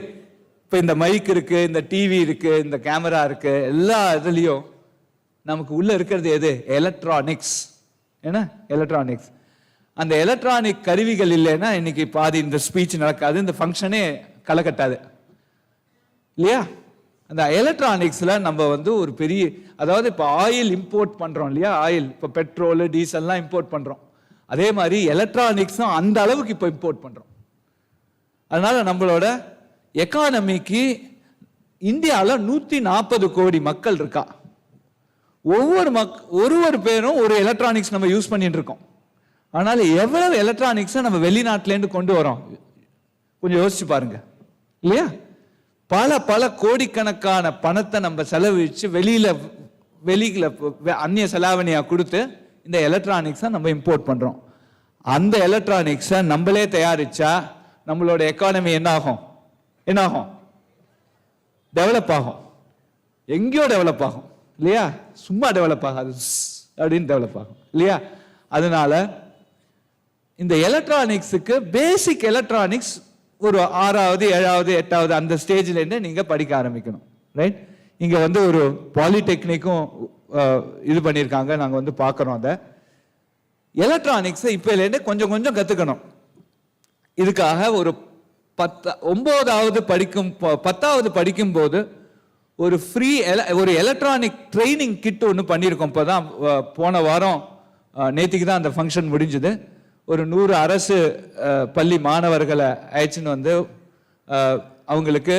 இப்போ இந்த மைக் இருக்கு, இந்த டிவி இருக்கு, இந்த கேமரா இருக்கு, எல்லா இதுலேயும் நமக்கு உள்ள இருக்கிறது எது? எலக்ட்ரானிக்ஸ். என்ன எலக்ட்ரானிக்ஸ்? அந்த எலக்ட்ரானிக் கருவிகள் இல்லைன்னா இன்னைக்கு பாதி இந்த ஸ்பீச் நடக்காது, இந்த ஃபங்க்ஷனே களை கட்டாது இல்லையா? அந்த எலக்ட்ரானிக்ஸ்ல நம்ம ஒரு பெரிய, அதாவது இப்போ ஆயில் இம்போர்ட் பண்றோம் இல்லையா, ஆயில் இப்போ பெட்ரோல் டீசல்லாம் இம்போர்ட் பண்றோம், அதே மாதிரி எலக்ட்ரானிக்ஸும் அந்த அளவுக்கு இப்போ இம்போர்ட் பண்றோம். அதனால நம்மளோட எக்கானமிக்கு இந்தியாவில் 140 கோடி மக்கள் இருக்கா. ஒவ்வொரு பேரும் ஒரு எலக்ட்ரானிக்ஸ் நம்ம யூஸ் பண்ணிட்டு இருக்கோம். அதனால எவ்வளவு எலக்ட்ரானிக்ஸை நம்ம வெளிநாட்டிலேருந்து கொண்டு வரோம் கொஞ்சம் யோசிச்சு பாருங்க இல்லையா? பல கோடிக்கணக்கான பணத்தை நம்ம செலவழிச்சு வெளியில அந்நிய செலாவணியா கொடுத்து இந்த எலக்ட்ரானிக்ஸை நம்ம இம்போர்ட் பண்றோம். அந்த எலக்ட்ரானிக்ஸை நம்மளே தயாரிச்சா நம்மளோட எக்கானமி என்ன ஆகும்? டெவலப் ஆகும். எங்கேயோ டெவலப் ஆகும் இல்லையா? சும்மா டெவலப் ஆகாது, அப்படின்னு டெவலப் ஆகும் இல்லையா? அதனால இந்த எலக்ட்ரானிக்ஸுக்கு பேசிக் எலக்ட்ரானிக்ஸ் ஒரு 6வது 7வது 8வது அந்த ஸ்டேஜ்ல இருந்து நீங்க படிக்க ஆரம்பிக்கணும், ரைட்? இங்க ஒரு பாலிடெக்னிக்கும் இது பண்ணியிருக்காங்க, நாங்க பார்க்குறோம். அந்த எலக்ட்ரானிக்ஸை இப்போலேருந்து கொஞ்சம் கொஞ்சம் கற்றுக்கணும். இதுக்காக ஒரு 9வது படிக்கும் போது ஒரு ஃப்ரீ ஒரு எலக்ட்ரானிக் ட்ரைனிங் கிட் ஒன்று பண்ணியிருக்கோம். இப்போ தான் போன வாரம் நேற்றுக்கு தான் அந்த ஃபங்க்ஷன் முடிஞ்சுது. ஒரு 100 அரசு பள்ளி மாணவர்களை அழைச்சின்னு அவங்களுக்கு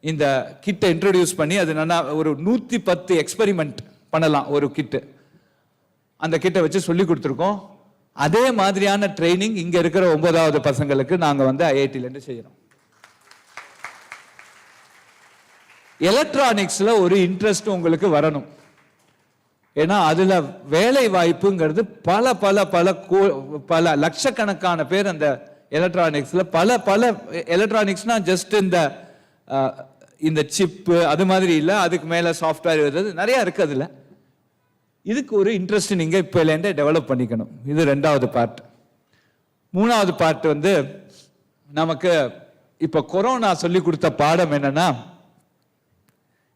இந்த கிட்டை இன்ட்ரடியூஸ் பண்ணி அது நல்லா ஒரு 110 எக்ஸ்பெரிமெண்ட் பண்ணலாம் ஒரு கிட்டு. அந்த கிட்டை வச்சு சொல்லி கொடுத்துருக்கோம். அதே மாதிரியான ட்ரைனிங் இங்க இருக்கிற 9வது பசங்களுக்கு நாங்க ஐஐடிலேருந்து செய்யறோம். எலக்ட்ரானிக்ஸ்ல ஒரு இன்ட்ரெஸ்ட் உங்களுக்கு வரணும். ஏன்னா அதுல வேலை வாய்ப்புங்கிறது பல பல பல பல லட்சக்கணக்கான பேர் அந்த எலக்ட்ரானிக்ஸ்ல பல எலக்ட்ரானிக்ஸ்னா ஜஸ்ட் இந்த சிப்பு அது மாதிரி இல்லை, அதுக்கு மேல சாஃப்ட்வேர் வருது, நிறைய இருக்கு. அதுல இதுக்கு ஒரு இன்ட்ரெஸ்ட் நீங்க இப்போலேருந்தே டெவலப் பண்ணிக்கணும். இது 2வது பார்ட். 3வது பார்ட் நமக்கு இப்போ கொரோனா சொல்லி கொடுத்த பாடம் என்னன்னா,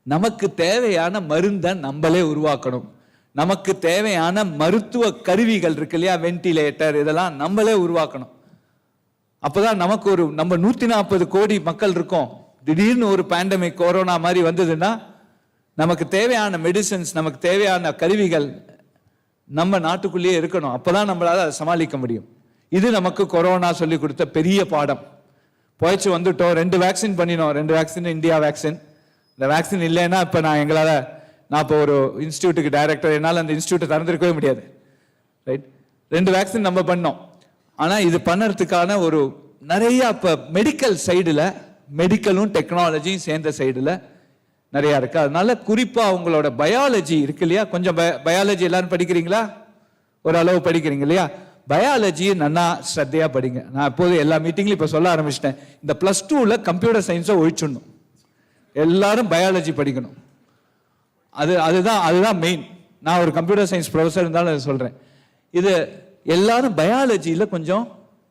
நமக்கு தேவையான மருந்தை நம்மளே உருவாக்கணும். நமக்கு தேவையான மருத்துவ கருவிகள் இருக்கு இல்லையா, வென்டிலேட்டர், இதெல்லாம் நம்மளே உருவாக்கணும். அப்பதான் நமக்கு நம்ம 140 கோடி மக்கள் இருக்கோம். திடீர்னு ஒரு பேண்டமிக் கொரோனா மாதிரி வந்ததுன்னா நமக்கு தேவையான மெடிசன்ஸ், நமக்கு தேவையான கருவிகள் நம்ம நாட்டுக்குள்ளேயே இருக்கணும். அப்பதான் நம்மளால அதை சமாளிக்க முடியும். இது நமக்கு கொரோனா சொல்லி கொடுத்த பெரிய பாடம். போயிச்சு வந்துட்டோம். 2 வேக்சின் பண்ணினோம். 2 வேக்சின் இந்தியா வேக்சின். இந்த வேக்சின் இல்லைன்னா இப்போ நான் இப்போ ஒரு இன்ஸ்டியூட்டுக்கு டைரக்டர், என்னால் அந்த இன்ஸ்டியூட்டை திறந்திருக்கவே முடியாது, ரைட்? 2 வேக்சின் நம்ம பண்ணோம். ஆனால் இது பண்ணறதுக்கான ஒரு நிறைய இப்போ மெடிக்கல் சைடில், மெடிக்கலும் டெக்னாலஜியும் சேர்ந்த சைடில் நிறையா இருக்குது. அதனால குறிப்பாக அவங்களோட பயாலஜி இருக்கு இல்லையா, கொஞ்சம் பயாலஜி எல்லாரும் படிக்கிறீங்களா? ஓரளவு படிக்கிறீங்க இல்லையா? பயாலஜி நல்லா ஸ்ரத்தையாக படிங்க. நான் இப்போது எல்லா மீட்டிங்லையும் இப்போ சொல்ல ஆரம்பிச்சிட்டேன், இந்த +2ல் கம்ப்யூட்டர் சயின்ஸை ஒழிச்சிடணும், எல்லாரும் பயாலஜி படிக்கணும். அதுதான் மெயின். நான் ஒரு கம்ப்யூட்டர் சயின்ஸ் ப்ரொஃபஸர் இருந்தாலும் அதை சொல்கிறேன். இது எல்லாரும் பயாலஜியில் கொஞ்சம்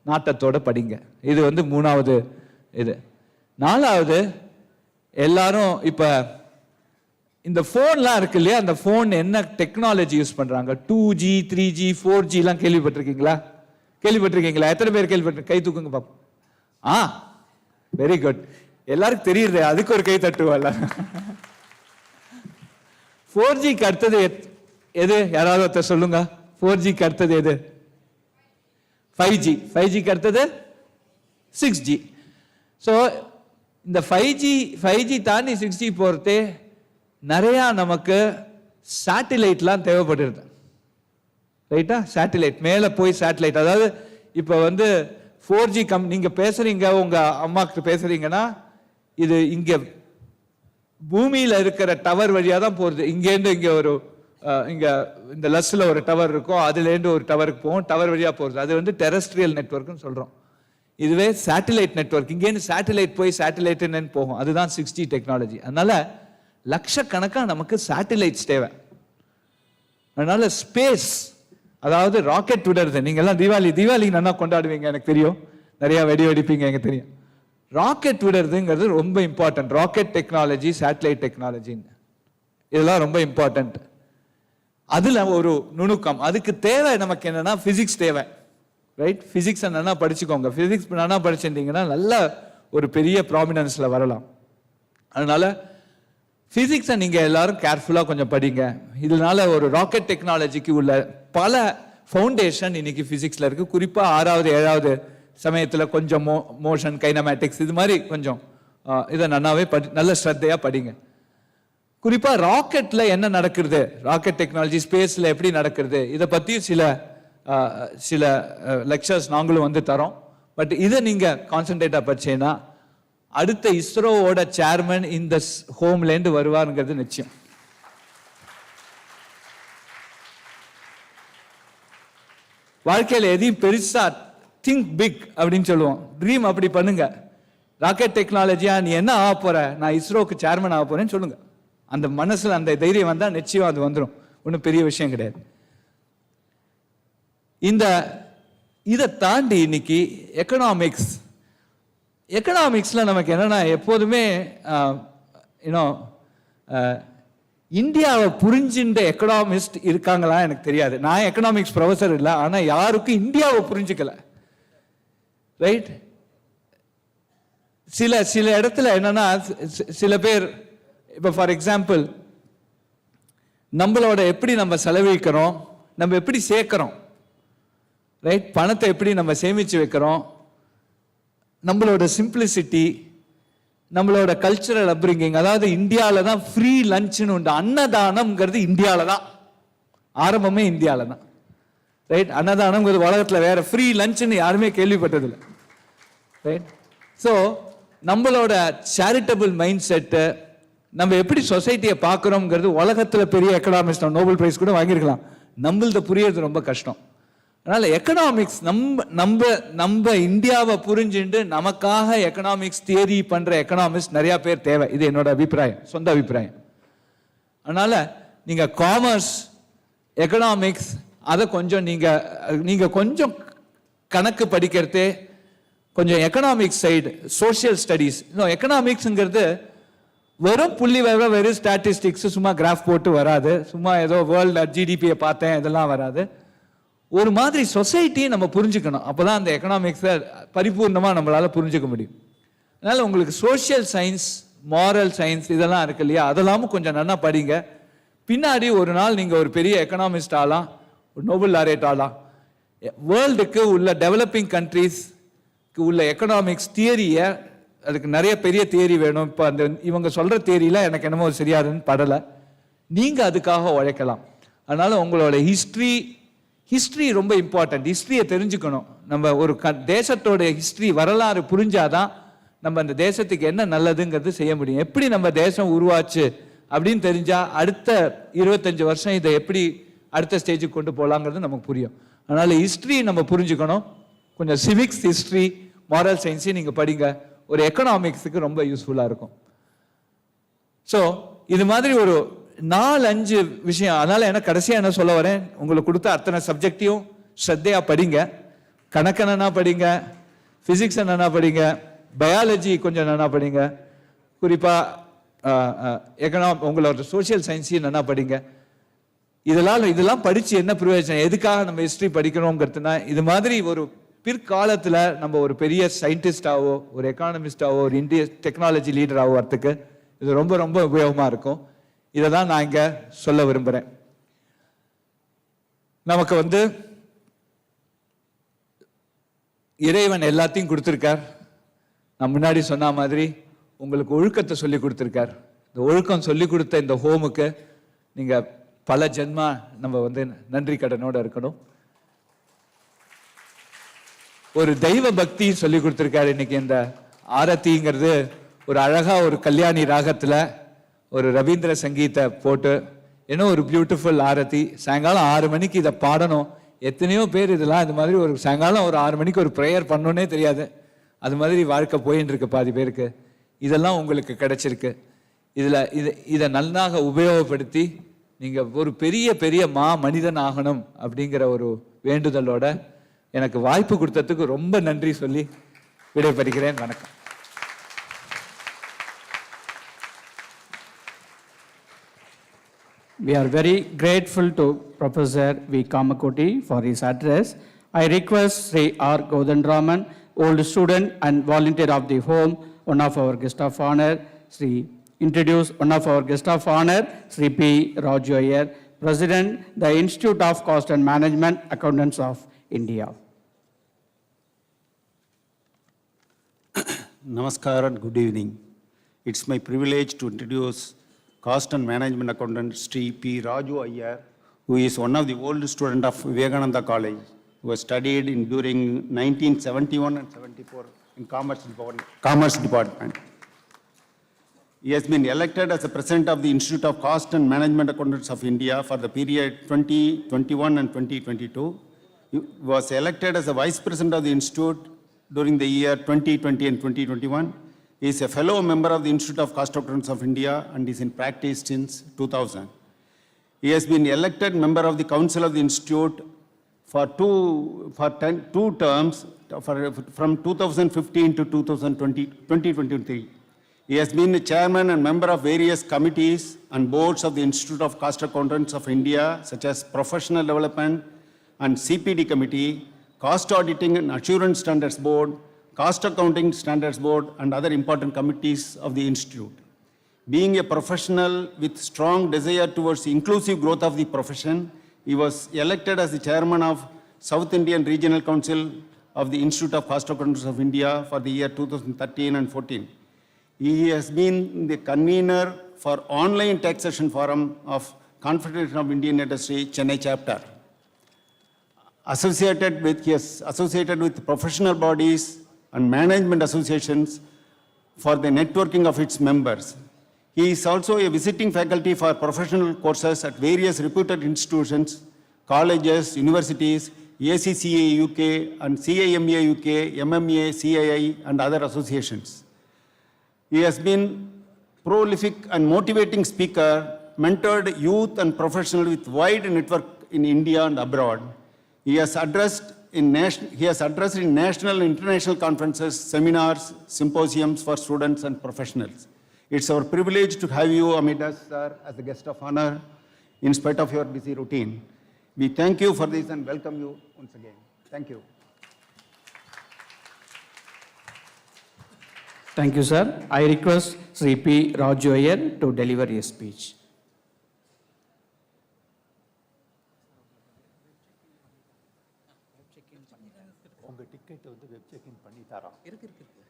நாட்டத்தோட படிங்க. இது 3வது. இது 4வது, எல்லாரும் இப்போ இந்த ஃபோன்லாம் இருக்கு இல்லையா, அந்த ஃபோன் என்ன டெக்னாலஜி யூஸ் பண்ணுறாங்க? 2G 3G 4Gலாம் கேள்விப்பட்டிருக்கீங்களா? எத்தனை பேர் கேள்விப்பட்டிருக்கீங்க? கை தூக்குங்க பார்ப்போம். வெரி குட், எல்லாருக்கும் தெரியுது, அதுக்கு ஒரு கை தட்டுவல்ல. 4Gக்கு அடுத்தது எது? யாராவது ஒருத்தர் சொல்லுங்க. 4Gக்கு அடுத்தது எது? 5G. 5Gக்கு அடுத்தது 6G. ஸோ இந்த 5G தாண்டி 6G போகிறதே நிறையா நமக்கு சேட்டிலைட்லாம் தேவைப்படுது. ரைட்டா? சேட்டிலைட் மேலே போய் சேட்டிலைட், அதாவது இப்போ 4G நீங்கள் பேசுறீங்க, உங்கள் அம்மாக்கு பேசுறீங்கன்னா இது இங்கே பூமியில் இருக்கிற டவர் வழியாக தான் போகிறது. இங்கேருந்து இங்கே இங்கே இந்த லஸ்ஸில் ஒரு டவர் இருக்கும், அதுலேருந்து ஒரு டவருக்கு போகும், டவர் வழியாக போகிறது. அது டெரஸ்ட்ரியல் நெட்வொர்க்னு சொல்கிறோம். இதுவே சேட்டிலைட் நெட்வொர்க், இங்கேருந்து சேட்டிலைட் போய் சேட்டிலைட்டுன்னு போகும், அதுதான் 6G டெக்னாலஜி. அதனால லட்சக்கணக்காக நமக்கு சேட்டிலைட்ஸ் தேவை. அதனால ஸ்பேஸ், அதாவது ராக்கெட் விடுறது. நீங்கள்லாம் தீபாவளி நல்லா கொண்டாடுவீங்க, எனக்கு தெரியும், நிறையா வெடி வெடிப்பீங்க, எனக்கு தெரியும். ராக்கெட் விடுறதுங்கிறது ரொம்ப இம்பார்ட்டன்ட். ராக்கெட் டெக்னாலஜி, சேட்டலைட் டெக்னாலஜின்னு இதெல்லாம் ரொம்ப இம்பார்ட்டன்ட். அதில் ஒரு நுணுக்கம், அதுக்கு தேவை நமக்கு என்னன்னா ஃபிசிக்ஸ் தேவை. ரைட்? ஃபிசிக்ஸை நல்லா படிச்சுக்கோங்க. ஃபிசிக்ஸ் நல்லா படிச்சிருந்தீங்கன்னா நல்ல ஒரு பெரிய ப்ராமினன்ஸில் வரலாம். அதனால ஃபிசிக்ஸை நீங்கள் எல்லாரும் கேர்ஃபுல்லாக கொஞ்சம் படிங்க. இதனால ஒரு ராக்கெட் டெக்னாலஜிக்கு உள்ள பல ஃபவுண்டேஷன் இன்னைக்கு ஃபிசிக்ஸில் இருக்குது. குறிப்பாக 6வது 7வது சமயத்தில் கொஞ்சம் மோஷன், கைனமேட்டிக்ஸ், இது மாதிரி கொஞ்சம் இதை நல்லாவே நல்ல ஸ்ரத்தையாக படிங்க. குறிப்பாக ராக்கெட்டில் என்ன நடக்கிறது, ராக்கெட் டெக்னாலஜி, ஸ்பேஸில் எப்படி நடக்கிறது, இதை பற்றியும் சில லெக்சர்ஸ் நாங்களும் தரோம். பட் இதை நீங்கள் கான்சன்ட்ரேட்டாக படிச்சீங்கன்னா அடுத்த இஸ்ரோவோட சேர்மன் இந்த ஹோம்லேருந்து வருவாருங்கிறது நிச்சயம். வாழ்க்கையில் எதையும் பெருசா திங்க் பிக் அப்படின்னு சொல்லுவோம், ட்ரீம் அப்படி பண்ணுங்க. ராக்கெட் டெக்னாலஜியா நீ என்ன ஆக போற, நான் இஸ்ரோக்கு சேர்மன் ஆக போறேன்னு சொல்லுங்க. அந்த மனசுல அந்த தைரியம் வந்தா நிச்சயம் அது வந்துடும், ஒன்றும் பெரிய விஷயம் கிடையாது. இதை தாண்டி இன்னைக்கு எக்கனாமிக்ஸ்ல நமக்கு என்னன்னா எப்போதுமே இந்தியாவை புரிஞ்சுட்ட எக்கனாமிஸ்ட் இருக்காங்களா எனக்கு தெரியாது. நான் எக்கனாமிக்ஸ் ப்ரொஃபஸர் இல்லை, ஆனால் யாருக்கும் இந்தியாவை புரிஞ்சுக்கல. ரைட்? சில இடத்துல என்னன்னா சில பேர் இப்போ ஃபார் எக்ஸாம்பிள் நம்மளோட எப்படி நம்ம செலவழிக்கிறோம், நம்ம எப்படி சேர்க்கிறோம், ரைட், பணத்தை எப்படி நம்ம சேமிச்சு வைக்கிறோம், நம்மளோட சிம்பிளிசிட்டி, நம்மளோட கல்ச்சரல் அப்ரிங்கிங். அதாவது இந்தியாவில் தான் ஃப்ரீ லஞ்சுன்னு உண்டு. அன்னதானம்ங்கிறது இந்தியாவில் தான், ஆரம்பமே இந்தியாவில் தான். ரைட்? அன்னதானம்ங்கிறது உலகத்தில் வேற, ஃப்ரீ லஞ்சுன்னு யாருமே கேள்விப்பட்டதில்லை. ரைட்? ஸோ நம்மளோட சேரிட்டபிள் மைண்ட் செட்டு, நம்ம எப்படி சொசைட்டியை பார்க்குறோங்கிறது உலகத்தில் பெரிய எக்கனாமிக்ஸ் நோபல் பிரைஸ் கூட வாங்கியிருக்கலாம், நம்மள்த புரியறது ரொம்ப கஷ்டம். அதனால எக்கனாமிக்ஸ் நம்ம இந்தியாவை புரிஞ்சுட்டு நமக்காக எக்கனாமிக்ஸ் தியரி பண்ற எக்கனாமிக்ஸ் நிறைய பேர் தேவை. இது என்னோட அபிப்பிராயம், சொந்த அபிப்பிராயம். அதனால நீங்க காமர்ஸ், எக்கனாமிக்ஸ் அதை கொஞ்சம் நீங்க கொஞ்சம் கணக்கு படிக்கிறதே, கொஞ்சம் எக்கனாமிக்ஸ் சைடு, சோசியல் ஸ்டடீஸ். எக்கனாமிக்ஸ்ங்கிறது வெறும் புள்ளி விவரம், வெறும் ஸ்டாட்டிஸ்டிக்ஸ், சும்மா கிராஃப் போட்டு வராது, சும்மா ஏதோ வேர்ல்டு ஜிடிபியை பார்த்தேன் இதெல்லாம் வராது. ஒரு மாதிரி சொசைட்டியை நம்ம புரிஞ்சுக்கணும், அப்போதான் அந்த எக்கனாமிக்ஸை பரிபூர்ணமாக நம்மளால புரிஞ்சுக்க முடியும். அதனால உங்களுக்கு சோஷியல் சயின்ஸ், மாரல் சயின்ஸ் இதெல்லாம் இருக்கு இல்லையா, அதெல்லாமும் கொஞ்சம் நல்லா படிங்க. பின்னாடி ஒரு நாள் நீங்கள் ஒரு பெரிய எக்கனாமிஸ்ட் ஆகலாம், ஒரு நோபல் லாரேட் ஆகலாம். வேர்ல்டுக்கு உள்ள டெவலப்பிங் கண்ட்ரீஸ்க்கு உள்ள எக்கனாமிக்ஸ் தியரியை, அதுக்கு நிறைய பெரிய தியரி வேணும். இப்போ அந்த இவங்க சொல்கிற தியரியில் எனக்கு என்னமோ சரியாதுன்னு படலை, நீங்கள் அதுக்காக உழைக்கலாம். அதனால் உங்களோட ஹிஸ்ட்ரி, ஹிஸ்ட்ரி ரொம்ப இம்பார்ட்டன்ட். ஹிஸ்ட்ரியை தெரிஞ்சுக்கணும். நம்ம ஒரு தேசத்தோட ஹிஸ்ட்ரி வரலாறு புரிஞ்சாதான் நம்ம அந்த தேசத்துக்கு என்ன நல்லதுங்கிறது செய்ய முடியும். எப்படி நம்ம தேசம் உருவாச்சு அப்படின்னு தெரிஞ்சா அடுத்த 25 வருஷம் இதை எப்படி அடுத்த ஸ்டேஜுக்கு கொண்டு போகலாங்கிறது நமக்கு புரியும். அதனால ஹிஸ்ட்ரி நம்ம புரிஞ்சுக்கணும். கொஞ்சம் சிவிக்ஸ், ஹிஸ்ட்ரி, மாரல் சயின்ஸையும் நீங்கள் படிங்க. ஒரு எக்கனாமிக்ஸுக்கு ரொம்ப யூஸ்ஃபுல்லாக இருக்கும். ஸோ இது மாதிரி ஒரு 4-5 விஷயம். அதனால என்ன கடைசியாக என்ன சொல்ல வரேன், உங்களுக்கு கொடுத்த அத்தனை சப்ஜெக்டையும் ஸ்ரத்தையாக படிங்க. கணக்கென்னா படிங்க, ஃபிசிக்ஸ் என்னன்னா படிங்க, பயாலஜி கொஞ்சம் என்னன்னா படிங்க, குறிப்பாக உங்களோட சோஷியல் சயின்ஸையும் என்னன்னா படிங்க. இதெல்லாம் படித்து என்ன பிரயோஜனம், எதுக்காக நம்ம ஹிஸ்ட்ரி படிக்கணுங்கிறதுனா இது மாதிரி ஒரு பிற்காலத்தில் நம்ம ஒரு பெரிய சயின்டிஸ்டாவோ ஒரு எக்கானமிஸ்டாவோ ஒரு இந்திய டெக்னாலஜி லீடராகவோ வரத்துக்கு இது ரொம்ப ரொம்ப உபயோகமாக இருக்கும். இதை தான் நான் இங்கே சொல்ல விரும்புகிறேன். நமக்கு இறைவன் எல்லாத்தையும் கொடுத்துருக்கார். நான் முன்னாடி சொன்ன மாதிரி உங்களுக்கு ஒழுக்கத்தை சொல்லி கொடுத்துருக்கார். இந்த ஒழுக்கம் சொல்லி கொடுத்த இந்த ஹோமுக்கு நீங்கள் பல ஜென்மா நம்ம நன்றி கடனோடு இருக்கணும். ஒரு தெய்வ பக்தி சொல்லி கொடுத்துருக்காரு. இன்னைக்கு இந்த ஆரத்திங்கிறது ஒரு அழகா ஒரு கல்யாணி ராகத்துல ஒரு ரவீந்திர சங்கீத்தை போட்டு இன்னும் ஒரு பியூட்டிஃபுல் ஆரத்தி. சாயங்காலம் 6 மணிக்கு இதை பாடணும். எத்தனையோ பேர் இதெல்லாம் இது மாதிரி ஒரு சாயங்காலம் ஒரு 6 மணிக்கு ஒரு ப்ரேயர் பண்ணணுன்னே தெரியாது. அது மாதிரி வாழ்க்கை போயின்னு இருக்கு பாதி பேருக்கு. இதெல்லாம் உங்களுக்கு கிடைச்சிருக்கு. இதை நல்லாக உபயோகப்படுத்தி நீங்க ஒரு பெரிய பெரிய மனிதன் ஆகணும் அப்படிங்கிற ஒரு வேண்டுதலோட எனக்கு வாய்ப்பு கொடுத்ததுக்கு ரொம்ப நன்றி சொல்லி விடைபெறுகிறேன். வணக்கம். We are very grateful to Professor V. Kamakoti for his address. I request Sri R. Godandraman, old student and volunteer of the home, one of our guest of honor, introduce one of our guest of honor, Sri P. Raju Iyer, President, the Institute of Cost and Management Accountants of India. Namaskar and good evening. It's my privilege to introduce Cost and Management Accountant Sri P. Raju Iyer, who is one of the old student of Vivekananda College, who has studied during 1971 and 74 in Commerce Department. He has been elected as the President of the Institute of Cost and Management Accountants of India for the period 2021 and 2022. He was elected as the Vice President of the Institute during the year 2020 and 2021. He is a fellow member of the Institute of Cost Accountants of India and is in practice since 2000. He has been elected member of the Council of the Institute for two terms from 2015 to 2023. He has been the chairman and member of various committees and boards of the Institute of Cost Accountants of India, such as Professional Development and CPD Committee, Cost Auditing and Assurance Standards Board, Cost Accounting Standards Board, and other important committees of the Institute. Being a professional with strong desire towards inclusive growth of the profession, he was elected as the chairman of South Indian Regional Council of the Institute of Cost Accountants of India for the year 2013 and 14. He has been the convener for online taxation forum of Confederation of Indian Industry, Chennai chapter. He is associated with professional bodies and management associations for the networking of its members. He is also a visiting faculty for professional courses at various reputed institutions, colleges, universities, ACCA UK and CIMA UK, MMA, CII and other associations. He has been prolific and motivating speaker, mentored youth and professionals with wide network in India and abroad. He has addressed in national and international conferences, seminars, symposiums for students and professionals. It's our privilege to have you amid us, sir, as a guest of honor, in spite of your busy routine. We thank you for this and welcome you once again. Thank you. Thank you, sir. I request Sri P. Raju Iyer to deliver his speech. உங்க ticket web check in பண்ணி தரோம்.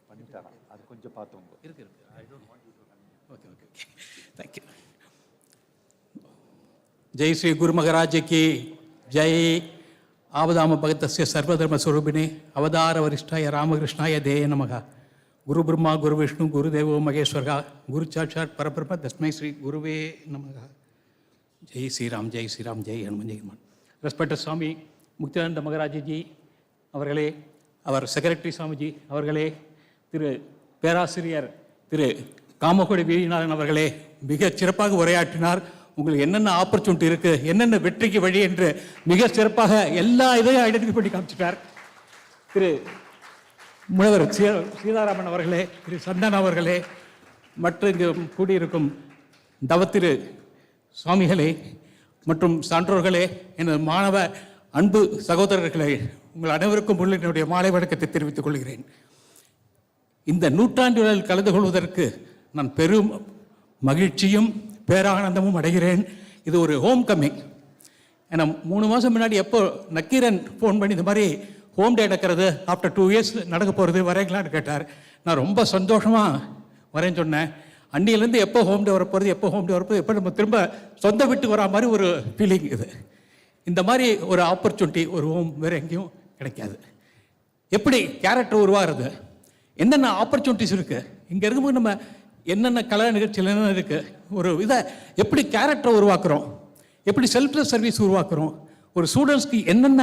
பண்ணி தரோம். அது கொஞ்சம் பார்த்தோம். I don't want you to run. Okay. Thank you. जय श्री गुरु महाराज की जय. ஆவதாம பகத்தஸ்ய சர்வதர்ம ஸ்வரூபிணே அவதார வரிஷ்டாய ராமகிருஷ்ணாய தேய நமக. குரு பிரம்மா குரு விஷ்ணு குரு தேவோ மகேஸ்வரா குரு சாட்சாத் பரபிரம்ம தஸ்மை ஸ்ரீ குருவே நமக. ஜெய் ஸ்ரீராம் ஜெய் ஸ்ரீராம் ஜெய் ஹனுமன் ஜெய் ஹனுமான். ரெஸ்பெக்டட் சுவாமி முக்திதானந்த மகராஜி அவர்களே, அவர் செக்ரட்டரி சுவாமிஜி அவர்களே, திரு பேராசிரியர் திரு காமகோடி வீரநாதன் அவர்களே மிக சிறப்பாக உரையாற்றினார். உங்களுக்கு என்னென்ன ஆப்பர்ச்சுனிட்டி இருக்குது, என்னென்ன வெற்றிக்கு வழி என்று மிக சிறப்பாக எல்லா இதையும் ஐடென்டிஃபை பண்ணி காமிச்சிட்டார். திரு முனைவர் சீதாராமன் அவர்களே, திரு சந்தன் அவர்களே, மற்ற இங்கு கூடியிருக்கும் தவத்திரு சுவாமிகளே மற்றும் சான்றோர்களே, எனது மாணவ அன்பு சகோதரர்களே, உங்கள் அனைவருக்கும் என்னுடைய மாலை வணக்கத்தை தெரிவித்துக் கொள்கிறேன். இந்த நூற்றாண்டு விழாவில் கலந்து கொள்வதற்கு நான் பெரும் மகிழ்ச்சியும் பேரானந்தமும் அடைகிறேன். இது ஒரு ஹோம் கம்மிங். ஏன்னா 3 மாதம் முன்னாடி எப்போ நக்கீரன் ஃபோன் பண்ணி இந்த மாதிரி ஹோம் டே நடக்கிறது ஆஃப்டர் 2 இயர்ஸ் நடக்க போகிறது வரையங்களான்னு கேட்டார். நான் ரொம்ப சந்தோஷமாக வரேன்னு சொன்னேன். அன்னியிலேருந்து எப்போ ஹோம் டே வரப்போகிறது, எப்போ ஹோம் டே வரப்போகுது, எப்போ நம்ம திரும்ப சொந்த வீட்டுக்கு வரா மாதிரி ஒரு ஃபீலிங் இது. இந்த மாதிரி ஒரு ஆப்பர்ச்சுனிட்டி ஒரு ஹோம் வேறு எங்கேயும் கிடைக்காது. எப்படி கேரக்டர் உருவாகிறது, என்னென்ன ஆப்பர்ச்சுனிட்டிஸ் இருக்குது, இங்கே இருக்கும்போது நம்ம என்னென்ன கலை நிகழ்ச்சியில் என்னென்ன இருக்குது, ஒரு இதை எப்படி கேரக்டரை உருவாக்குறோம், எப்படி செல்ஃப்லெஸ் சர்வீஸ் உருவாக்குறோம், ஒரு ஸ்டூடெண்ட்ஸ்க்கு என்னென்ன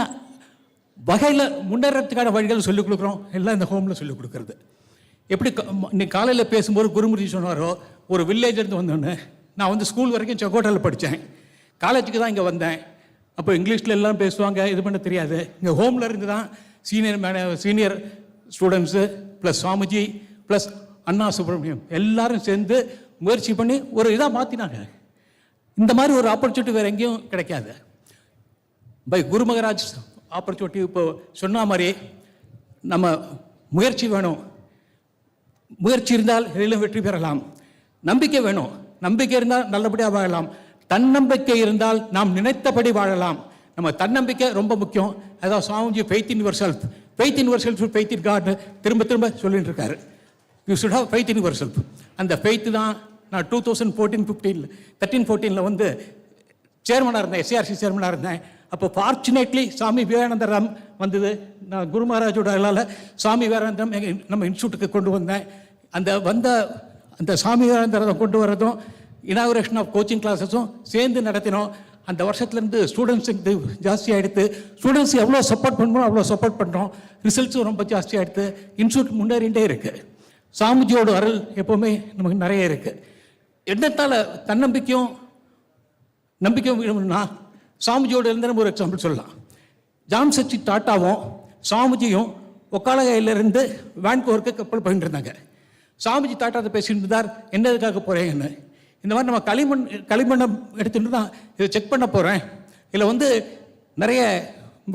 வகையில் முன்னேறத்துக்கான வழிகள் சொல்லிக் கொடுக்குறோம், எல்லாம் இந்த ஹோமில் சொல்லிக் கொடுக்குறது. எப்படி இன்னைக்கு காலையில் பேசும்போது குருமூர்த்தி சொன்னாரோ, ஒரு வில்லேஜ்லேருந்து வந்தோன்னே நான் வந்து ஸ்கூல் வரைக்கும் செங்கோட்டையில் படித்தேன், காலேஜுக்கு தான் இங்கே வந்தேன். அப்போ இங்கிலீஷில் எல்லாம் பேசுவாங்க, இது பண்ண தெரியாது. இங்கே ஹோமில் இருந்து தான் senior students plus Swamiji plus Anna Subramaniam எல்லாரும் சேர்ந்து முயற்சி பண்ணி ஒரு இதாக மாற்றினாங்க. இந்த மாதிரி ஒரு ஆப்பர்ச்சுனிட்டி வேறு எங்கேயும் கிடைக்காது. பை குரு மகராஜ் ஆப்பர்ச்சுனிட்டி இப்போ சொன்ன மாதிரி நம்ம முயற்சி வேணும், முயற்சி இருந்தால் எதிலும் வெற்றி பெறலாம். நம்பிக்கை வேணும், நம்பிக்கை இருந்தால் நல்லபடியாக வாழலாம். தன்னம்பிக்கை இருந்தால் நாம் நினைத்தபடி வாழலாம். நம்ம தன்னம்பிக்கை ரொம்ப முக்கியம். அதாவது Swamiji faith in yourself, faith in yourself, faith in God திரும்ப திரும்ப சொல்லிட்டு இருக்காரு. You should have faith in yourself. அந்த ஃபெய்த்து தான் நான் 2013-14 வந்து சேர்மனாக இருந்தேன், எஸ்ஆர்சி சேர்மனாக இருந்தேன். அப்போ ஃபார்ச்சுனேட்லி சாமி விவேகானந்தரம் வந்தது. நான் குரு மகாராஜோட அருளால் சாமி விவேகானந்தம் நம்ம இன்ஸ்டியூட்டுக்கு கொண்டு வந்தேன். அந்த சாமி விவேகானந்தரம் கொண்டு வரதும் இனாகுரேஷன் ஆஃப் கோச்சிங் கிளாஸஸும் சேர்ந்து நடத்தினோம். அந்த வருஷத்துலேருந்து ஸ்டூடெண்ட்ஸுக்கு ஜாஸ்தியாக எடுத்து, ஸ்டூடெண்ட்ஸ் எவ்வளோ சப்போர்ட் பண்ணணும் அவ்வளோ சப்போர்ட் பண்ணுறோம். ரிசல்ட்ஸும் ரொம்ப ஜாஸ்தியாக எடுத்து இன்ஸ்டியூட் முன்னேறிகிட்டே இருக்குது. சாமிஜியோட அருள் எப்போவுமே நமக்கு நிறைய இருக்குது. என்னத்தால் தன்னம்பிக்கையும் நம்பிக்கையும் வேணும்னா சாமிஜியோட இருந்து நம்ம ஒரு எக்ஸாம்பிள் சொல்லலாம். ஜாம்செட்ஜி டாட்டாவும் சாமிஜியும் ஒக்காலகையிலிருந்து வான்கூவருக்கு கப்பல் போயிட்டு இருந்தாங்க. சாமிஜி டாட்டாவை பேசிட்டு இருந்தார், என்னதுக்காக போகிறேன்னு. இந்த மாதிரி நம்ம களிமண்ணை எடுத்துகிட்டு தான் இதை செக் பண்ண போகிறேன், இதில் வந்து நிறைய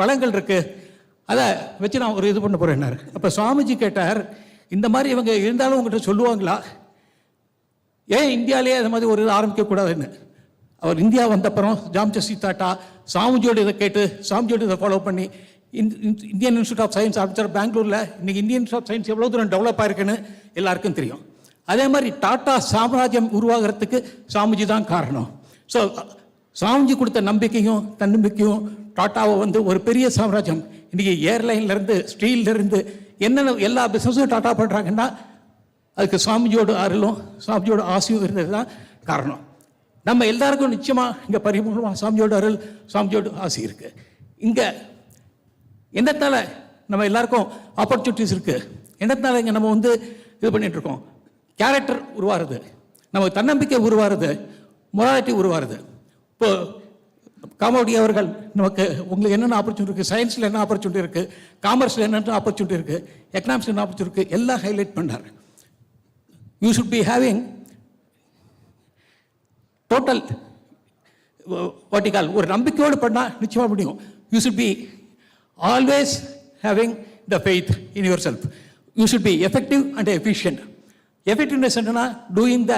வளங்கள் இருக்குது, அதை வச்சு நான் ஒரு இது பண்ண போகிறேன்னாரு. அப்போ சுவாமிஜி கேட்டார், இந்த மாதிரி இவங்க இருந்தாலும் உங்கள்கிட்ட சொல்லுவாங்களா, ஏன் இந்தியாவிலேயே அது மாதிரி ஒரு இது ஆரம்பிக்கக்கூடாதுன்னு. அவர் இந்தியா வந்தப்புறம் ஜாம்செட்ஜி டாட்டா சாமிஜியோடு இதை கேட்டு சாமிஜியோடு இதை ஃபாலோ பண்ணி இந்தியன் இன்ஸ்டியூட் ஆஃப் சயின்ஸ் ஆரம்பிச்சார் பெங்களூரில். இன்றைக்கி இந்தியன் இன்ஸ்டியூட் ஆஃப் சயின்ஸ் எவ்வளோ தூரம் டெவலப் ஆயிருக்குன்னு எல்லாருக்கும் தெரியும். அதே மாதிரி டாட்டா சாம்ராஜ்யம் உருவாகிறதுக்கு சாமிஜி தான் காரணம். ஸோ சாமிஜி கொடுத்த நம்பிக்கையும் தன்னம்பிக்கையும் டாட்டாவை வந்து ஒரு பெரிய சாம்ராஜ்யம். இன்றைக்கி ஏர்லைன்லேருந்து ஸ்டீல்லேருந்து என்னென்ன எல்லா பிஸ்னஸும் டாட்டா பண்ணுறாங்கன்னா அதுக்கு சாமிஜியோட அருளும் சாமிஜியோட ஆசையும் இருந்தது தான் காரணம். நம்ம எல்லாருக்கும் நிச்சயமாக இங்கே பரிபூர்ணமாக சாமிஜியோட அருள் சாமிஜியோட ஆசை இருக்குது. இங்கே என்னத்தால் நம்ம எல்லாருக்கும் ஆப்பர்ச்சுனிட்டிஸ் இருக்குது, என்னத்தால் இங்கே நம்ம வந்து இது பண்ணிகிட்ருக்கோம். கேரக்டர் உருவாருது, நமக்கு தன்னம்பிக்கை உருவாருது, மொராலிட்டி உருவாருது. இப்போ காமோடி அவர்கள் நமக்கு உங்களுக்கு என்னென்ன ஆப்பர்ச்சுனிட்டி இருக்குது, சயின்ஸில் என்ன ஆப்பர்ச்சுனிட்டி இருக்குது, காமர்ஸில் என்னென்ன ஆப்பர்ச்சுனிட்டி இருக்குது, எக்கனாமிக்ஸில் என்ன ஆப்பர்ச்சுனிட்டி இருக்குது, எல்லாம் ஹைலைட் பண்ணார். You should be having total வாட்டிக்கால் ஒரு நம்பிக்கையோடு பண்ணால் நிச்சயமாக முடியும். You should be always having the faith in yourself. You should be effective and efficient. Effectiveness என்னன்னா doing the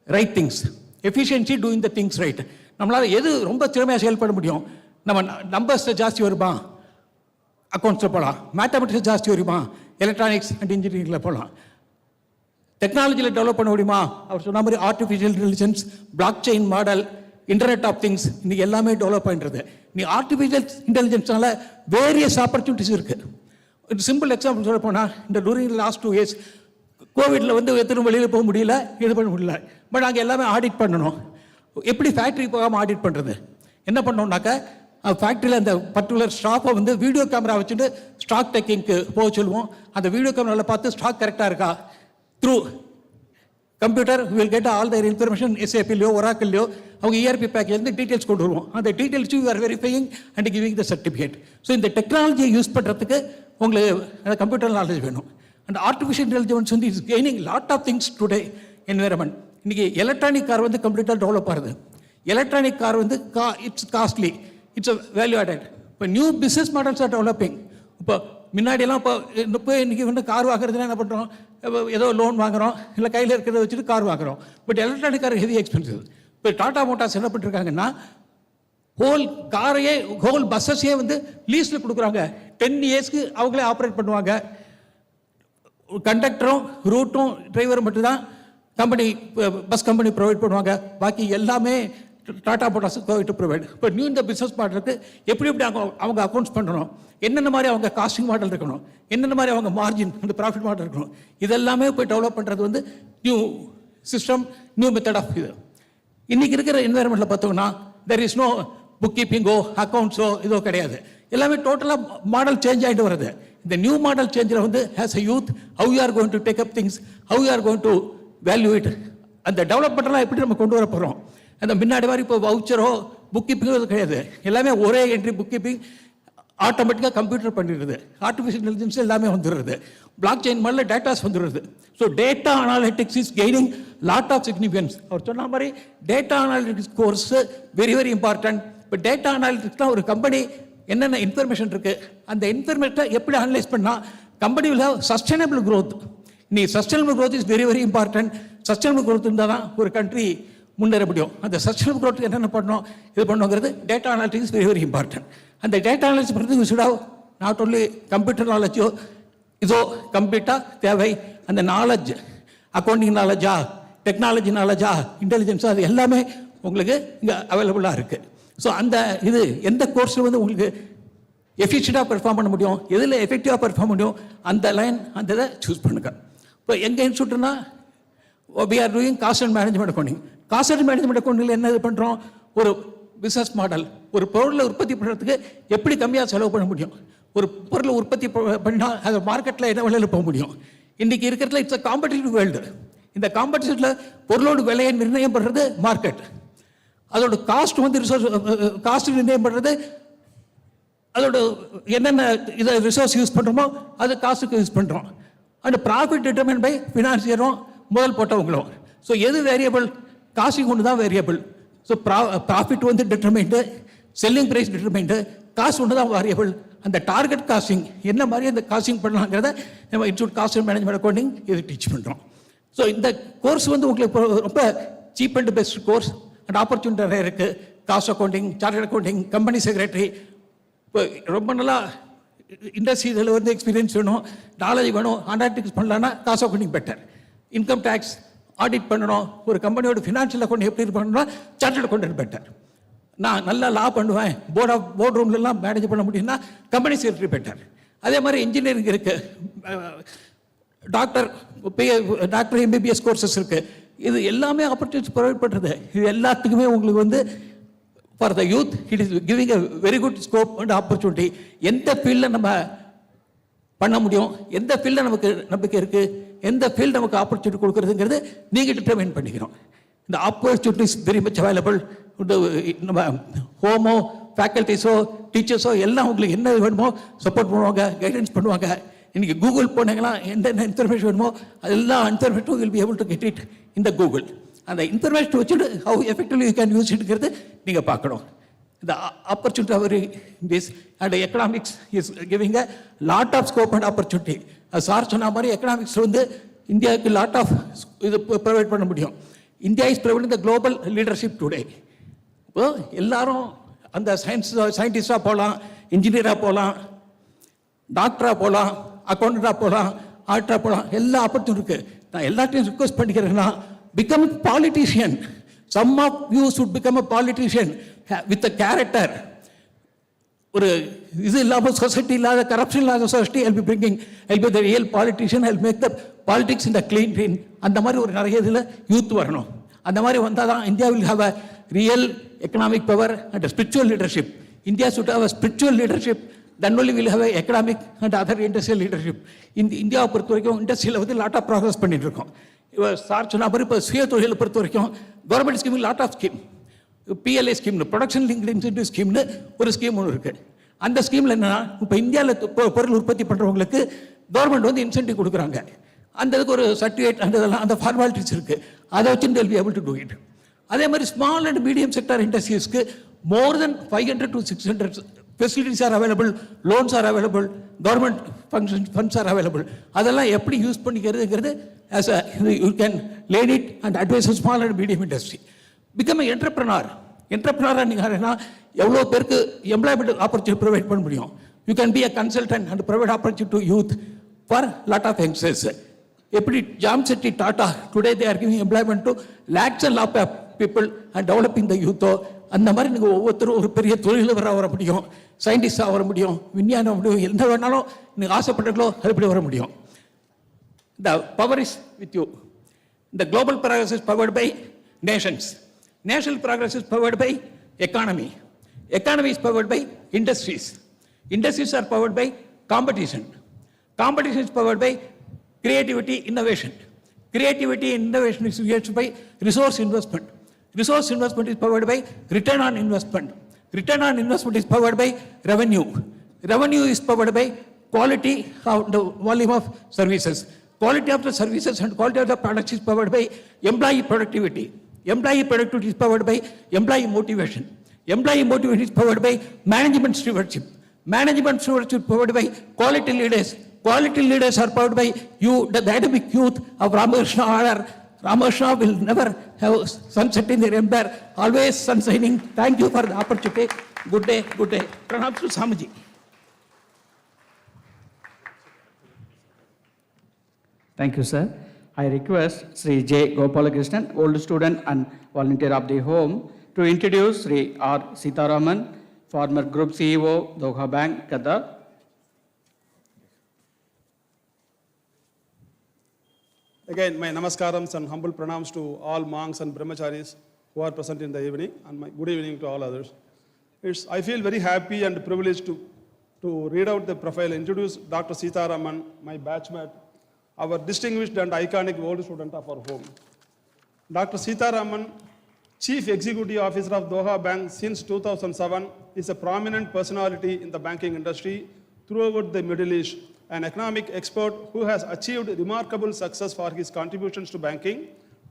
right things, efficiency doing the things right. நம்மளால் எது ரொம்ப திறமையாக செயல்பட முடியும். நம்ம நம்பர்ஸ் ஜாஸ்தி வருமா, அக்கௌண்ட்ஸில் போகலாம். மேத்தமெட்டிக்ஸ் ஜாஸ்தி வருமா, எலக்ட்ரானிக்ஸ் அண்ட் இன்ஜினியரிங்கில் போகலாம். டெக்னாலஜியில் டெவலப் பண்ண முடியுமா, அவர் சொன்ன மாதிரி artificial intelligence, blockchain model, internet of things இன்னைக்கு எல்லாமே டெவலப் பண்ணுறது. நீ ஆர்டிஃபிஷியல் இன்டெலிஜென்ஸ்னால வேரியஸ் ஆப்பர்ச்சுனிட்டிஸ் இருக்குது. ஒரு சிம்பிள் எக்ஸாம்பிள் சொல்ல போனால், இந்த டூரிங் லாஸ்ட் 2 years கோவிடில் வந்து எத்தனை வெளியில் போக முடியல, இது பண்ண முடியல. பட் அங்கே எல்லாமே ஆடிட் பண்ணணும். எப்படி ஃபேக்ட்ரி போகாமல் ஆடிட் பண்ணுறது? என்ன பண்ணோம்னாக்கா, ஃபேக்ட்ரியில் அந்த பர்டிகுலர் ஸ்டாஃபை வந்து வீடியோ கேமரா வச்சுட்டு ஸ்டாக் டேக்கிங்க்கு போக சொல்லுவோம். அந்த வீடியோ கேமராவில் பார்த்து ஸ்டாக் கரெக்டாக இருக்கா, through computer will get all the information. எஸ்ஏபிலையோ ஒராக்கிலையோ அவங்க இஆர்பி பேக்கேஜ்லேருந்து டீட்டெயில்ஸ் கொண்டு வருவோம். அந்த details you are verifying and giving the certificate. So இந்த டெக்னாலஜியை யூஸ் பண்ணுறதுக்கு உங்களுக்கு அந்த கம்ப்யூட்டர் நாலேஜ் வேணும். அண்ட் ஆர்டிஃபிஷியல் இன்டெலிஜென்ஸ் வந்து is gaining lot of things today environment. இன்றைக்கி எலக்ட்ரானிக் கார் வந்து கம்ப்ளீட்டாக டெவலப் ஆகுது. எலக்ட்ரானிக் கார் வந்து it's costly, it's a value added. இப்போ new business models are developing. இப்போ முன்னாடியெல்லாம் இப்போ இன்றைக்கி வந்து கார் வாங்குறதுனா என்ன பண்ணுறோம், ஏதோ லோன் வாங்குகிறோம், இல்லை கையில் இருக்கிறத வச்சுட்டு கார் வாங்குகிறோம். But electronic car heavy expensive. இப்போ டாடா மோட்டார்ஸ் என்ன பண்ணிருக்காங்கன்னா, ஹோல் காரையே ஹோல் பஸ்ஸஸையே வந்து லீஸில் கொடுக்குறாங்க. 10 yearsக்கு அவங்களே ஆப்ரேட் பண்ணுவாங்க. கண்டக்டரும் ரூட்டும் டிரைவரும் மட்டும்தான் கம்பெனி பஸ் கம்பெனி ப்ரொவைட் பண்ணுவாங்க. பாக்கி எல்லாமே டாடா மோட்டார்ஸ் கோவிட் ப்ரொவைட். இப்போ நியூ இந்த பிஸ்னஸ் மாடலுக்கு எப்படி அவங்க அக்கௌண்ட்ஸ் பண்ணணும், என்னென்ன மாதிரி அவங்க காஸ்டிங் மாடல் இருக்கணும், என்னென்ன மாதிரி அவங்க மார்ஜின் அந்த ப்ராஃபிட் மாடல் இருக்கணும், இதெல்லாமே போய் டெவலப் பண்ணுறது வந்து new system, new method of இது. இன்றைக்கி இருக்கிற என்வைரன்மெண்ட்டில் பார்த்தோம்னா தெர் இஸ் நோ புக் கீப்பிங்கோ அக்கௌண்ட்ஸோ இதோ கிடையாது. எல்லாமே டோட்டலாக மாடல் சேஞ்ச் ஆகிட்டு வருது. இந்த நியூ மாடல் சேஞ்சில் வந்து as a youth how you are going to take up things, how you are going to value it, அந்த டெவலப்மெண்ட்லாம் எப்படி நம்ம கொண்டு வர போகிறோம். அந்த முன்னாடி மாதிரி இப்போ வவுச்சரோ புக் கீப்பிங்கோ கிடையாது. எல்லாமே ஒரே என்ட்ரி புக் கீப்பிங் ஆட்டோமேட்டிக்காக கம்ப்யூட்டர் பண்ணிடுறது. ஆர்டிஃபிஷியல் இன்டெலிஜென்ஸ் எல்லாமே வந்துடுறது. பிளாக் செயின் மாதிரில டேட்டாஸ் வந்துடுறது. So data analytics is gaining lot of significance. அவர் சொன்ன மாதிரி data analytics course very very important. இப்போ டேட்டா அனாலிட்டிக்ஸ்லாம் ஒரு கம்பெனி என்னென்ன இன்ஃபர்மேஷன் இருக்குது, அந்த இன்ஃபர்மேஷனை எப்படி அனலைஸ் பண்ணால் company will have sustainable growth. இன்னைக்கு sustainable growth is very very important. Sustainable growth இருந்தால் தான் ஒரு கண்ட்ரி முன்னேற முடியும். அந்த சஸ்டைனபிள் க்ரோத் என்னென்ன பண்ணணும், இது பண்ணுங்கிறது data analytics very very important. அந்த டேட்டா அனாலிசிஸ் பண்ணுறதுக்கு we should have not only computer நாலேஜோ இதோ கம்ப்ளீட்டாக தேவை. அந்த நாலேஜ், அக்கௌண்டிங் நாலேஜா, டெக்னாலஜி நாலேஜா, இன்டெலிஜென்ஸா, அது எல்லாமே உங்களுக்கு இங்கே அவைலபிளாக இருக்குது. ஸோ அந்த இது எந்த கோர்ஸில் வந்து உங்களுக்கு எஃபிஷியண்டாக பெர்ஃபார்ம் பண்ண முடியும், எதில் எஃபெக்டிவாக பெர்ஃபார்ம் முடியும், அந்த லைன் அந்த இதை சூஸ் பண்ணுங்க. இப்போ எங்கள் இன்ஸ்டியூட்னா we are doing cost and management accounting. Cost and management அக்கௌண்டிங்கில் என்ன இது பண்ணுறோம், ஒரு பிஸ்னஸ் மாடல், ஒரு பொருளை உற்பத்தி பண்ணுறதுக்கு எப்படி கம்மியாக செலவு பண்ண முடியும், ஒரு பொருளை உற்பத்தி பண்ணால் அது மார்க்கெட்டில் என்ன விலையில் போக முடியும். இன்றைக்கி இருக்கிறதுல இட்ஸ் அ காம்படிட்டிவ் வேர்ல்டு. இந்த காம்படிஷனில் பொருளோட விலையை நிர்ணயம் பண்ணுறது மார்க்கெட். அதோட காஸ்ட் வந்து காஸ்ட் நிர்ணயம் பண்ணுறது அதோட என்னென்ன இதை ரிசோர்ஸ் யூஸ் பண்ணுறோமோ அது காஸ்ட்டுக்கு யூஸ் பண்ணுறோம். அண்ட் ப்ராஃபிட் டிட்டர்மைன் பை ஃபினான்சியரும் முதல் போட்டவங்களும். ஸோ எது வேரியபிள், காஸ்டிங் ஒன்று தான் வேரியபிள். ஸோ ப்ராஃபிட் வந்து determined, selling price determined, cost ஒன்று தான் வேரியபிள். அந்த டார்கெட் காஸ்டிங் என்ன மாதிரி அந்த காஸ்டிங் பண்ணலாங்கிறத நம்ம institute cost and management accounting இது டீச் பண்ணுறோம். ஸோ இந்த கோர்ஸ் வந்து உங்களுக்கு ரொம்ப cheap and best course. And opportunity நிறைய இருக்குது. Cost accounting, chartered accounting, company secretary. இப்போ ரொம்ப நல்லா இண்டஸ்ட்ரி இதில் வந்து எக்ஸ்பீரியன்ஸ் வேணும், நாலேஜ் வேணும், அனாலிட்டிக்ஸ் பண்ணலான்னா cost accounting better. Income tax audit பண்ணணும், ஒரு கம்பெனியோட ஃபினான்ஷியல் அக்கௌண்ட் எப்படி பண்ணணும்னா சார்ட்டர்ட் அக்கௌண்டன்ட் பெட்டர். நான் நல்லா லா பண்ணுவேன், போர்ட் ரூம்லலாம் மேனேஜ் பண்ண முடியும்னா கம்பெனி செக்ரட்டரி பெட்டர். அதே மாதிரி இன்ஜினியரிங் இருக்குது, டாக்டர் எம்பிபிஎஸ் கோர்சஸ் இருக்குது. இது எல்லாமே ஆப்பர்ச்சுனிட்டிஸ் ப்ரொவைட் பண்ணுறது. இது எல்லாத்துக்குமே உங்களுக்கு வந்து for the youth it is giving a very good scope and opportunity. எந்த ஃபீல்டில் நம்ம பண்ண முடியும், எந்த ஃபீல்டில் நமக்கு நம்பிக்கை இருக்குது, எந்த ஃபீல்டு நமக்கு ஆப்பர்ச்சுனிட்டி கொடுக்குறதுங்கிறது நீங்கள் டிட்டர்மைன் பண்ணிக்கிறோம். இந்த ஆப்பர்ச்சுனிட்டிஸ் வெரி மச் அவைலபிள். நம்ம ஹோமோ, ஃபேக்கல்ட்டிஸோ, டீச்சர்ஸோ எல்லாம் உங்களுக்கு என்ன வேணுமோ சப்போர்ட் பண்ணுவாங்க, கைடன்ஸ் பண்ணுவாங்க. இன்றைக்கி கூகுள் போனீங்கன்னா என்னென்ன இன்ஃபர்மேஷன் வேணுமோ அதெல்லாம் இன்ஃபர்மேஷனும் will be able to get it in the Google. அந்த இன்ஃபர்மேஷன் வச்சுட்டு how effectively you can use இட்ங்கிறது நீங்கள் பார்க்கணும். இந்த ஆப்பர்ச்சுனிட்டி அவரி this and economics is giving a lot of scope and opportunity. Sir சொன்ன மாதிரி எக்கனாமிக்ஸ் வந்து இந்தியாவுக்கு லாட் ஆஃப் இது ப்ரொவைட் பண்ண முடியும். India is providing the global leadership today. இப்போ எல்லாரும் அந்த சயின்டிஸ்டாக போகலாம், இன்ஜினியராக போகலாம், டாக்டராக போகலாம், அக்கௌண்டண்டாக போகலாம், ஆர்டராக போகலாம், எல்லா ஆப்பர்ச்சுனிட்டி இருக்குது. நான் எல்லாத்தையும் ரிக்வெஸ்ட் பண்ணிக்கிறேன்னா become politician. Some of you should become a politician with a character. ஒரு இது இல்லாமல் சொசைட்டி இல்லாத கரப்ஷன் இல்லாத society I'll be the real politician, I'll make the politics in the clean green. அந்த மாதிரி ஒரு நிறைய இதில் யூத் வரணும். அந்த மாதிரி வந்தால் தான் India will have a real economic power and a spiritual leadership. India should have a spiritual leadership, then only will have a economic and other industrial leadership. இந்த இந்தியாவை பொறுத்த வரைக்கும் இண்டஸ்ட்ரியில் வந்து லாட் ஆஃப் ப்ராக்ரஸ் பண்ணிட்டு இருக்கோம். இப்போ சார் சொன்ன மாதிரி இப்போ சுய தொழிலை பொறுத்த வரைக்கும் government scheme lot of scheme, PLA ஸ்கீம்னு ப்ரொடக்ஷன் லிங்க்டு இன்சென்டிவ் ஸ்கீம்னு ஒரு ஸ்கீம் ஒன்று இருக்குது. அந்த ஸ்கீமில் என்னன்னா இப்போ இந்தியாவில் பொருள் உற்பத்தி பண்ணுறவங்களுக்கு கவர்மெண்ட் வந்து இன்சென்டிவ் கொடுக்குறாங்க. அந்த இதுக்கு ஒரு சர்டிஃபிகேட் அந்த இதெல்லாம் அந்த ஃபார்மாலிட்டிஸ் இருக்குது. அதை வச்சு they'll be able to do it. அதே மாதிரி ஸ்மால் அண்ட் மீடியம் செக்டர் இண்டஸ்ட்ரீஸ்க்கு more than 500 to 600 facilities are available, loans are available, government funds are available. அதெல்லாம் எப்படி use பண்ணிக்கிறதுங்கிறது as a you can lead it and advise a small and medium industry. Become an entrepreneur. Entrepreneur நீங்கன்னா எவ்வளோ பேருக்கு employment opportunity provide பண்ண முடியும். You can be a consultant and provide opportunity to youth for lot of youngsters. எப்படி Jamsetji Tata today they are giving employment to lakhs and lakhs of people and developing the youth. அந்த மாதிரி நீங்கள் ஒவ்வொருத்தரும் ஒரு பெரிய தொழிலில் வர முடியும், சயின்டிஸ்டாக வர முடியும், விஞ்ஞானம் முடியும், எந்த வேணாலும் நீங்கள் ஆசைப்பட்டீங்களோ அதுபடி வர முடியும். The power is with you. The global progress is powered by nations. National progress is powered by economy. Economy is powered by industries. Industries are powered by competition. Competition is powered by creativity, innovation. Creativity and innovation is used by resource investment. Resource investment is powered by return on investment. Return on investment is powered by revenue. Revenue is powered by quality of the volume of services. Quality of the services and quality of the products is powered by employee productivity. Employee productivity is powered by employee motivation. Employee motivation is powered by management stewardship. Management stewardship is powered by quality leaders. Quality leaders are powered by you, the dynamic youth of Ramakrishna order. Ramakrishna will never have sunset in their empire, always sun shining. Thank you for the opportunity. Good day, good day. Pranam to Swamiji. Thank you, sir. I request Sri J. Gopalakrishnan, old student and volunteer of the home, to introduce Sri R. Sitaraman, former Group CEO, Doha Bank, Qatar. Again, my namaskarams and humble pranams to all monks and brahmacharis who are present in the evening, and my good evening to all others. I feel very happy and privileged to read out the profile, introduce Dr. Sitaraman, my batchmate, our distinguished and iconic old student of our home. Dr. Sitaraman, Chief Executive Officer of Doha Bank since 2007, is a prominent personality in the banking industry throughout the Middle East, an economic expert who has achieved remarkable success for his contributions to banking,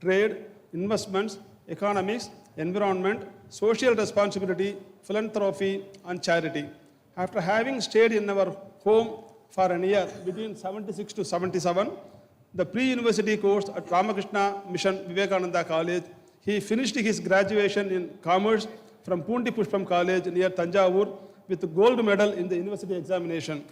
trade, investments, economics, environment, social responsibility, philanthropy, and charity. After having stayed in our home for a year between 76 to 77, the pre-university course at Ramakrishna Mission Vivekananda College, he finished his graduation in commerce from Pundi Pushpam College near Tanjavur with a gold medal in the university examination.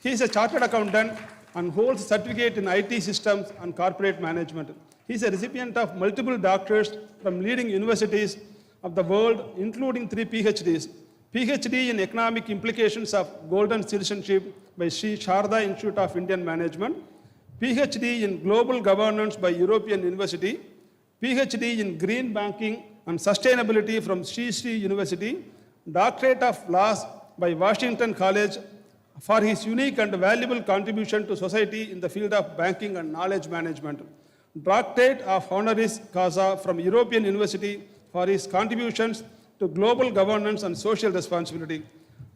He is a chartered accountant and holds certificate in IT systems and corporate management. He is a recipient of multiple doctorates from leading universities of the world, including 3 PhDs. PhD in Economic Implications of Golden Citizenship by Sri Sharda Institute of Indian Management, PhD in Global Governance by European University, PhD in Green Banking and Sustainability from Sri Sri University, Doctorate of Laws by Washington College for his unique and valuable contribution to society in the field of banking and knowledge management, Doctorate of Honoris Causa from European University for his contributions to global governance and social responsibility,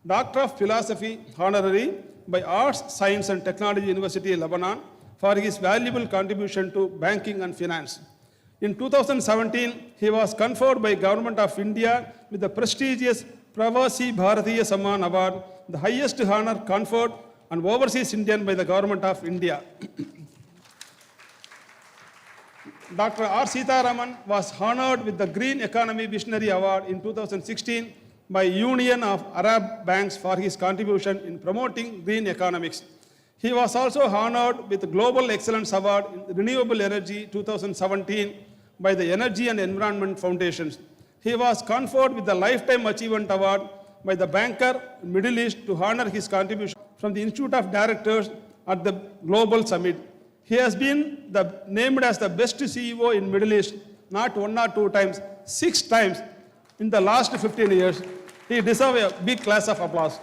Doctor of Philosophy Honorary by Arts, Science and Technology University, Lebanon, for his valuable contribution to banking and finance. In 2017, he was conferred by Government of India with the prestigious Pravasi Bharatiya Samman Award, the highest honor conferred on overseas Indian by the Government of India. Dr. R. Sitaraman was honored with the Green Economy Visionary Award in 2016 by Union of Arab Banks for his contribution in promoting green economics. He was also honored with the Global Excellence Award in Renewable Energy 2017 by the Energy and Environment Foundations. He was conferred with the Lifetime Achievement Award by the Banker Middle East to honor his contribution from the Institute of Directors at the Global Summit. He has been named as the best CEO in Middle East, not 1 or 2 times, 6 times in the last 15 years. He deserves a big class of applause.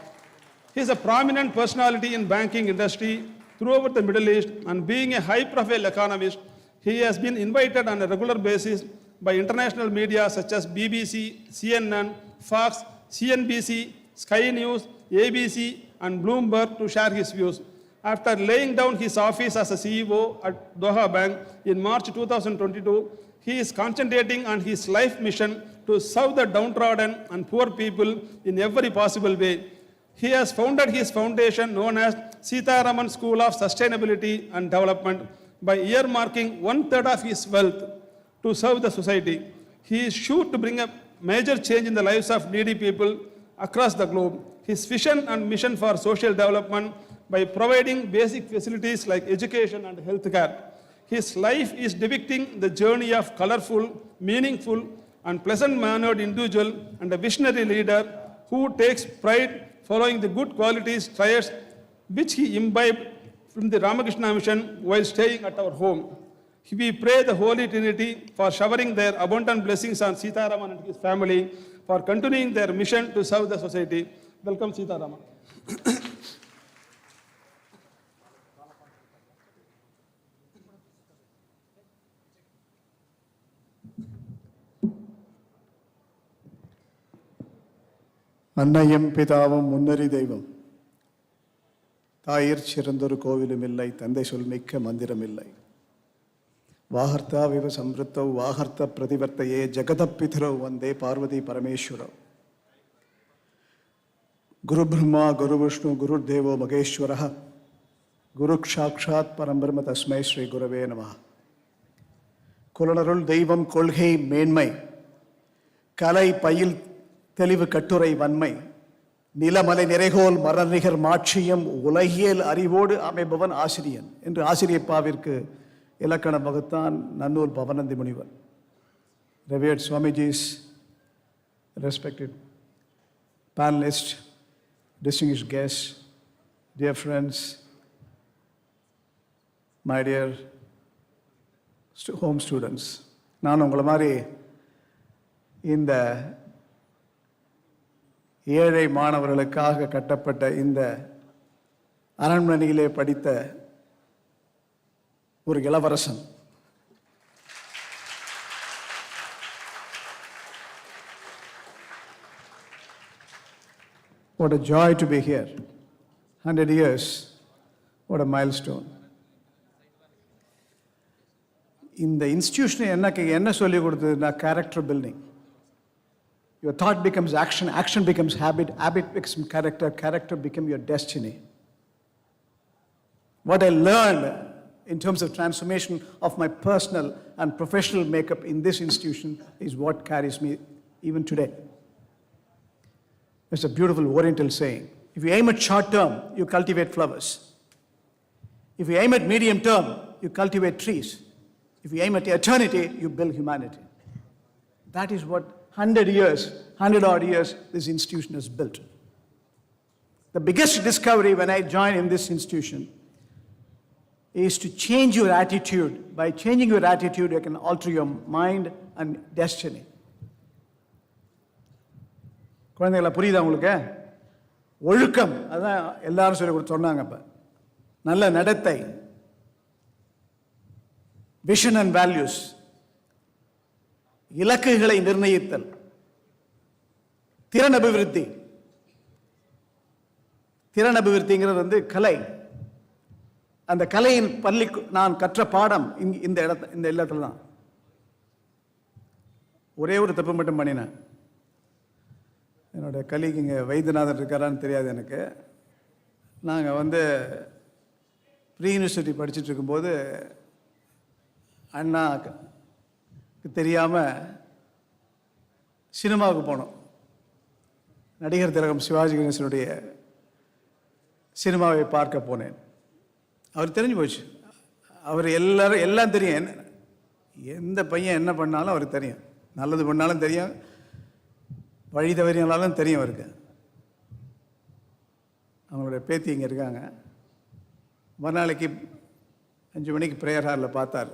He is a prominent personality in banking industry throughout the Middle East, and being a high-profile economist, he has been invited on a regular basis by international media such as BBC, CNN, Fox, CNBC, Sky News, ABC, and Bloomberg to share his views. After laying down his office as a CEO at Doha Bank in March 2022, he is concentrating on his life mission to serve the downtrodden and poor people in every possible way. He has founded his foundation known as Sitaraman School of Sustainability and Development by earmarking 1/3 of his wealth to serve the society. He is sure to bring a major change in the lives of needy people across the globe. His vision and mission for social development by providing basic facilities like education and healthcare. His life is depicting the journey of colorful, meaningful, and pleasant-mannered individual and a visionary leader who takes pride following the good qualities, traits which he imbibed from the Ramakrishna mission while staying at our home. We pray the Holy Trinity for showering their abundant blessings on Sitaraman and his family for continuing their mission to serve the society. Welcome, Sitaraman. அன்னையும் பிதாவும் முன்னறி தெய்வம், தாயிற் சிறந்தொரு கோவிலும் இல்லை, தந்தை சொல் மிக்க மந்திரம் இல்லை. வாகர்த்தா விவ சம்ருத்தௌ வாகர்த்த பிரதிவர்த்தையே ஜெகதப்பிதரௌ வந்தே பார்வதி பரமேஸ்வரௌ. குரு பிரம்மா குரு விஷ்ணு குரு தேவோ மகேஸ்வரः குரு சாக்ஷாத் பரம்பிரம தஸ்மை ஸ்ரீ குரவே நமः. குலனருள் தெய்வம் கொள்கை மேன்மை கலை பயில் தெளிவு கட்டுரை வன்மை நிலமலை நிறைகோல் மரநிகர் மாட்சியம் உலகியல் அறிவோடு அமைபவன் ஆசிரியன் என்று ஆசிரியப்பாவிற்கு இலக்கணம் வகுத்தான் நன்னூல் பவனந்தி முனிவர். Revered Swamiji's, respected panelists, distinguished guests, dear friends, my dear home students, நான் உங்களை மாதிரி இந்த ஏழை மாணவர்களுக்காக கட்டப்பட்ட இந்த அரண்மனையிலே படித்த ஒரு இளவரசன். What a joy to be here. 100 years, what a milestone. இந்த இன்ஸ்டிடியூஷன் என்ன சொல்லி கொடுத்ததுன்னா character building. Your thought becomes action, action becomes habit, habit becomes character, character becomes your destiny. What I learned in terms of transformation of my personal and professional makeup in this institution is what carries me even today. There's a beautiful Oriental saying, if you aim at short term, you cultivate flowers. If you aim at medium term, you cultivate trees. If you aim at eternity, you build humanity. That is what 100 odd years, this institution has built. The biggest discovery when I joined in this institution is to change your attitude. By changing your attitude, you can alter your mind and destiny. குழந்தைகளை புரியுதா உங்களுக்கு? ஒழுக்கம், அதான் எல்லாரும் சொல்லி கொடுத்து சொன்னாங்க. இப்போ நல்ல நடத்தை, விஷன் அண்ட் வேல்யூஸ், இலக்குகளை நிர்ணயித்தல், திறன் அபிவிருத்தி. திறன் அபிவிருத்திங்கிறது கலை. அந்த கலையின் பள்ளி நான் கற்ற பாடம் இந்த இடத்துல தான். ஒரே ஒரு தப்பு மட்டும் பண்ணினேன். என்னோட கலீக் இங்கே வைத்தியநாதன் இருக்காரான்னு தெரியாது எனக்கு. நாங்கள் ப்ரீ யூனிவர்சிட்டி படிச்சுட்டு இருக்கும்போது அண்ணாக்கு தெரியாமல் சினிமாவுக்கு போனோம். நடிகர் திலகம் சிவாஜி கணேசனுடைய சினிமாவை பார்க்க போனேன். அவர் தெரிஞ்சு போச்சு. அவர் எல்லாம் தெரியும். எந்த பையன் என்ன பண்ணாலும் அவருக்கு தெரியும், நல்லது பண்ணாலும் தெரியும், வழி தவறினாலும் தெரியும் அவருக்கு. அவங்களுடைய பேத்தி இங்கே இருக்காங்க. மறுநாளைக்கு 5 மணிக்கு ப்ரேயர் ஹாலில் பார்த்தார்.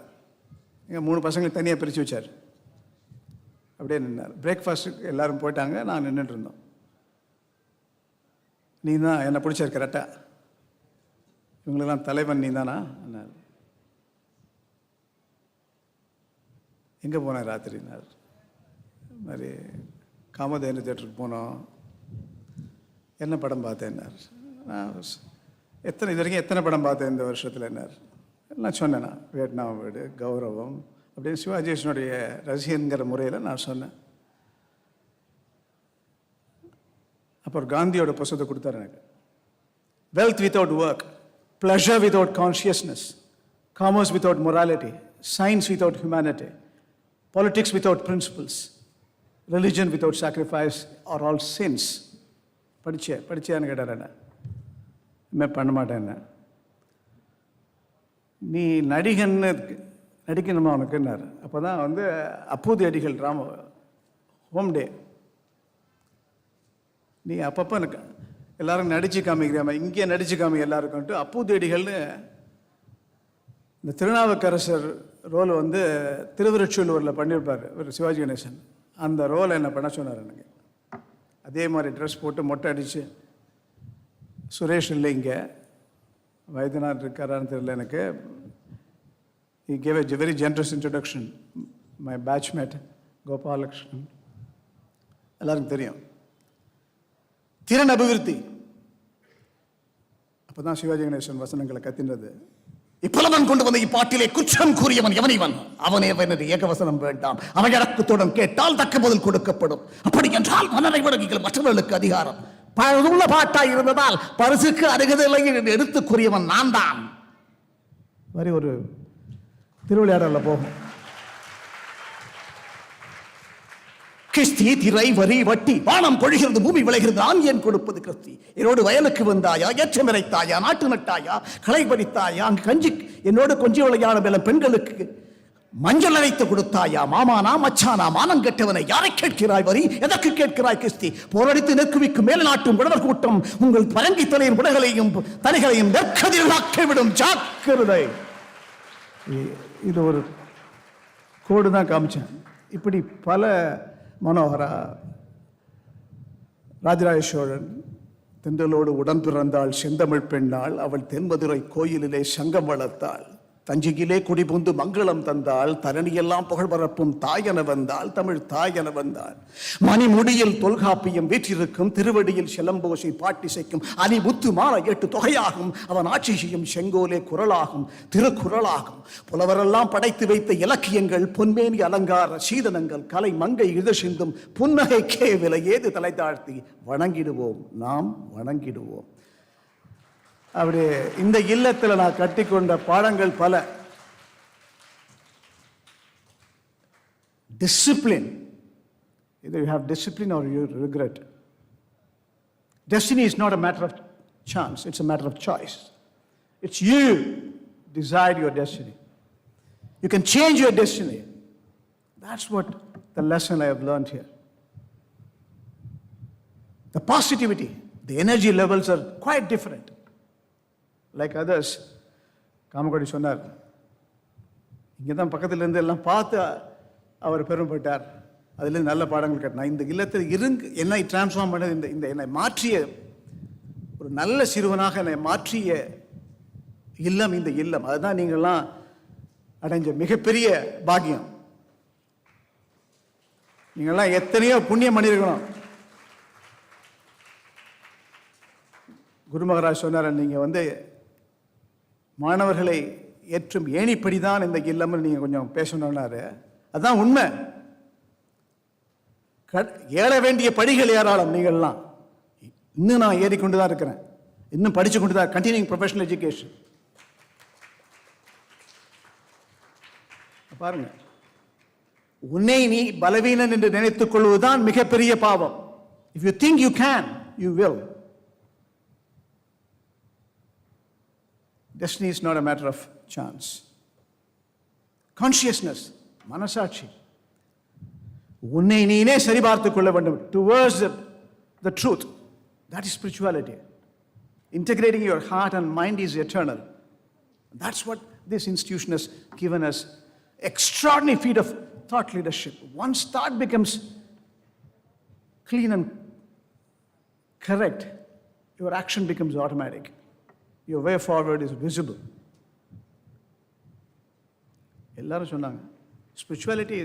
இங்கே 3 பசங்களுக்கு தனியாக பிரித்து வச்சார். அப்படியே நின்னார். பிரேக்ஃபாஸ்ட்டுக்கு எல்லோரும் போயிட்டாங்க, நான் நின்றுட்டு இருந்தோம். நீ தான் என்னை பிடிச்சார் கரெக்டாக, இவங்களெல்லாம் தலைவன் நீ தானா என்னார். எங்கே போனேன் ராத்திரினார். இது மாதிரி காமதேனு தேட்டருக்கு போனோம். என்ன படம் பார்த்தேன்னார். நான் இது வரைக்கும் எத்தனை படம் பார்த்தேன் இந்த வருஷத்தில் என்னார். நான் சொன்னேன்னா வியட்நாம் வீடு, கௌரவம் அப்படின்னு சிவாஜினுடைய ரசிகன்கிற முறையில் நான் சொன்னேன். அப்புறம் காந்தியோட புத்தகத்தை கொடுத்தாரு எனக்கு. Wealth without work, pleasure without consciousness, commerce without morality, science without humanity, politics without principles, religion without sacrifice are all sins. படிச்சியான்னு கேட்டார். என்ன இனிமே பண்ண மாட்டேன். என்ன நீ நடிகன்னு நடிக்கணுமா உனக்குன்னார். அப்போ தான் அப்பூதி அடிகள் ஹோம் டே, நீ அப்பப்போ எனக்கு எல்லாரும் நடிச்சு காமிக்கிறாம இங்கே நடிச்சு காமி எல்லாருக்கும்ட்டு அப்பூதேடிகள்னு இந்த திருநாவுக்கரசர் ரோல் திருவிருச்சூலூரில் பண்ணியிருப்பார் ஒரு சிவாஜி கணேசன். அந்த ரோலை என்ன பண்ண சொன்னார் எனக்கு. அதே மாதிரி ட்ரெஸ் போட்டு மொட்டை அடித்து, சுரேஷ் இல்லை இங்கே, வைத்தியநாத் இருக்காரான்னு தெரியல எனக்கு. he gave a very generous introduction, my batchmate Gopalakrishnan, எல்லாருக்கும் தெரியும். திறன் அபிவிருத்தி. அப்பதான் சிவாஜி கணேசன் வசனங்களை கத்தின்றது. இப்புலவன் கொண்டு வந்த இப்பாட்டிலே குற்றம் கூறியவன் எவனிவன், அவனே எனது ஏகவசனம் வேண்டாம், அவன் இறக்கத்துடன் கேட்டால் தக்க பதில் கொடுக்கப்படும். அப்படி என்றால் மன்னரை விலங்குகள் மற்றவர்களுக்கு அதிகாரம். பழுதுள்ள பாட்டாய் இருந்ததால் பரிசுக்கு அருகதை எடுத்து கூறியவன் நான் தான். மாதிரி ஒரு திருவிளையாடல போகும். கிறிஸ்தி திரை வரி வட்டி வானம் பொழிகிறது, பூமி விளைகிறது, நான் ஏன் கொடுப்பது கிறிஸ்தி. என்னோடு வயலுக்கு வந்தாயா, ஏற்றம் இறைத்தாயா, நாட்டு நட்டாயா, களை பறித்தாயா, அங்கு கஞ்சி என்னோடு கொஞ்சி விளையாட மேல பெண்களுக்கு மஞ்சள் அரைத்து கொடுத்தாயா, மாமானா மச்சானா, மானம் கெட்டவனை யாரை கேட்கிறாய் வரி, எதற்கு கேட்கிறாய் கிறிஸ்தி. போரடித்து நெருக்குவிக்கு மேல நாட்டும் விடவர் கூட்டம் உங்கள் பரங்கி தலையின் உடைகளையும் தலைகளையும் நெற்கதிராக்கிவிடும், ஜாக்கிரதை. இது ஒரு கோடு தான் காமிச்சேன். இப்படி பல மனோகரா, ராஜராஜ சோழன் தென்றலோடு உடன் பிறந்தாள், செந்தமிழ் பெண்ணாள், அவள் தென்மதுரை கோயிலிலே சங்கம் வளர்த்தாள், தஞ்சையிலே குடிபுந்து மங்களம் தந்தாள், தரணியெல்லாம் புகழ் பரப்பும் தாயென வந்தாள், தமிழ் தாயென வந்தாள். மணிமுடியில் தொல்காப்பியம் வீற்றிருக்கும், திருவடியில் சிலம்போசை பாட்டிசைக்கும், அணி முத்து மாலை 8 தொகையாகும், அவன் ஆட்சி செய்யும் செங்கோலே குரலாகும், திருக்குறளாகும். புலவரெல்லாம் படைத்து வைத்த இலக்கியங்கள், பொன்மேனி அலங்கார சீதனங்கள், கலை மங்கை சிந்தும் புன்னகைக்கே விலை ஏது தலை தாழ்த்தி வணங்கிடுவோம், நாம் வணங்கிடுவோம். அப்படி இந்த இல்லத்தில் நான் கட்டிக்கொண்ட பாடங்கள் பல. Discipline, either you have discipline or you regret. Destiny is not a matter of chance, it's a matter of choice. It's you decide your destiny. You can change your destiny. That's what the lesson I have learned here. The positivity, the energy levels are quite different. Like others, Kamakoti சொன்னார், இங்கே தான் பக்கத்தில் இருந்து எல்லாம் பார்த்து அவர் பெருமைப்பட்டார், அதுலேருந்து நல்ல பாடங்கள் கேட்டார். இந்த இல்லத்தில் என்னை டிரான்ஸ்ஃபார்ம் பண்ணது, இந்த என்னை மாற்றிய ஒரு நல்ல சிறுவனாக என்னை மாற்றிய இல்லம் இந்த இல்லம். அதுதான் நீங்கள்லாம் அடைஞ்ச மிகப்பெரிய பாக்கியம். நீங்கள்லாம் எத்தனையோ புண்ணியம் பண்ணியிருக்கணும். குரு மகாராஜ் சொன்னார், நீங்கள் மாணவர்களை ஏற்றும் ஏணிப்படிதான் இந்த இல்லம்னு நீங்கள் கொஞ்சம் பேசணும்னாரு. அதுதான் உண்மை. ஏற வேண்டிய படிகள் ஏராளம். நீங்கள்லாம் இன்னும் நான் ஏறிக்கொண்டு தான் இருக்கிறேன், இன்னும் படிச்சு கொண்டு தான், கண்டினியூங் ப்ரொஃபஷனல் எஜுகேஷன். பாருங்க, உன்னை நீ பலவீனன் என்று நினைத்துக் கொள்வதுதான் மிகப்பெரிய பாவம். If you think you can, you will. Destiny is not a matter of chance. Consciousness, மனசாட்சி. உன்னை நீனே சரிபார்த்துக் கொள்ள வேண்டும். Towards the truth. That is spirituality. Integrating your heart and mind is eternal. That's what this institution has given us. Extraordinary feat of thought leadership. Once thought becomes clean and correct, your action becomes automatic. Your way forward is visible. எல்லாரும் சொன்னாங்க spirituality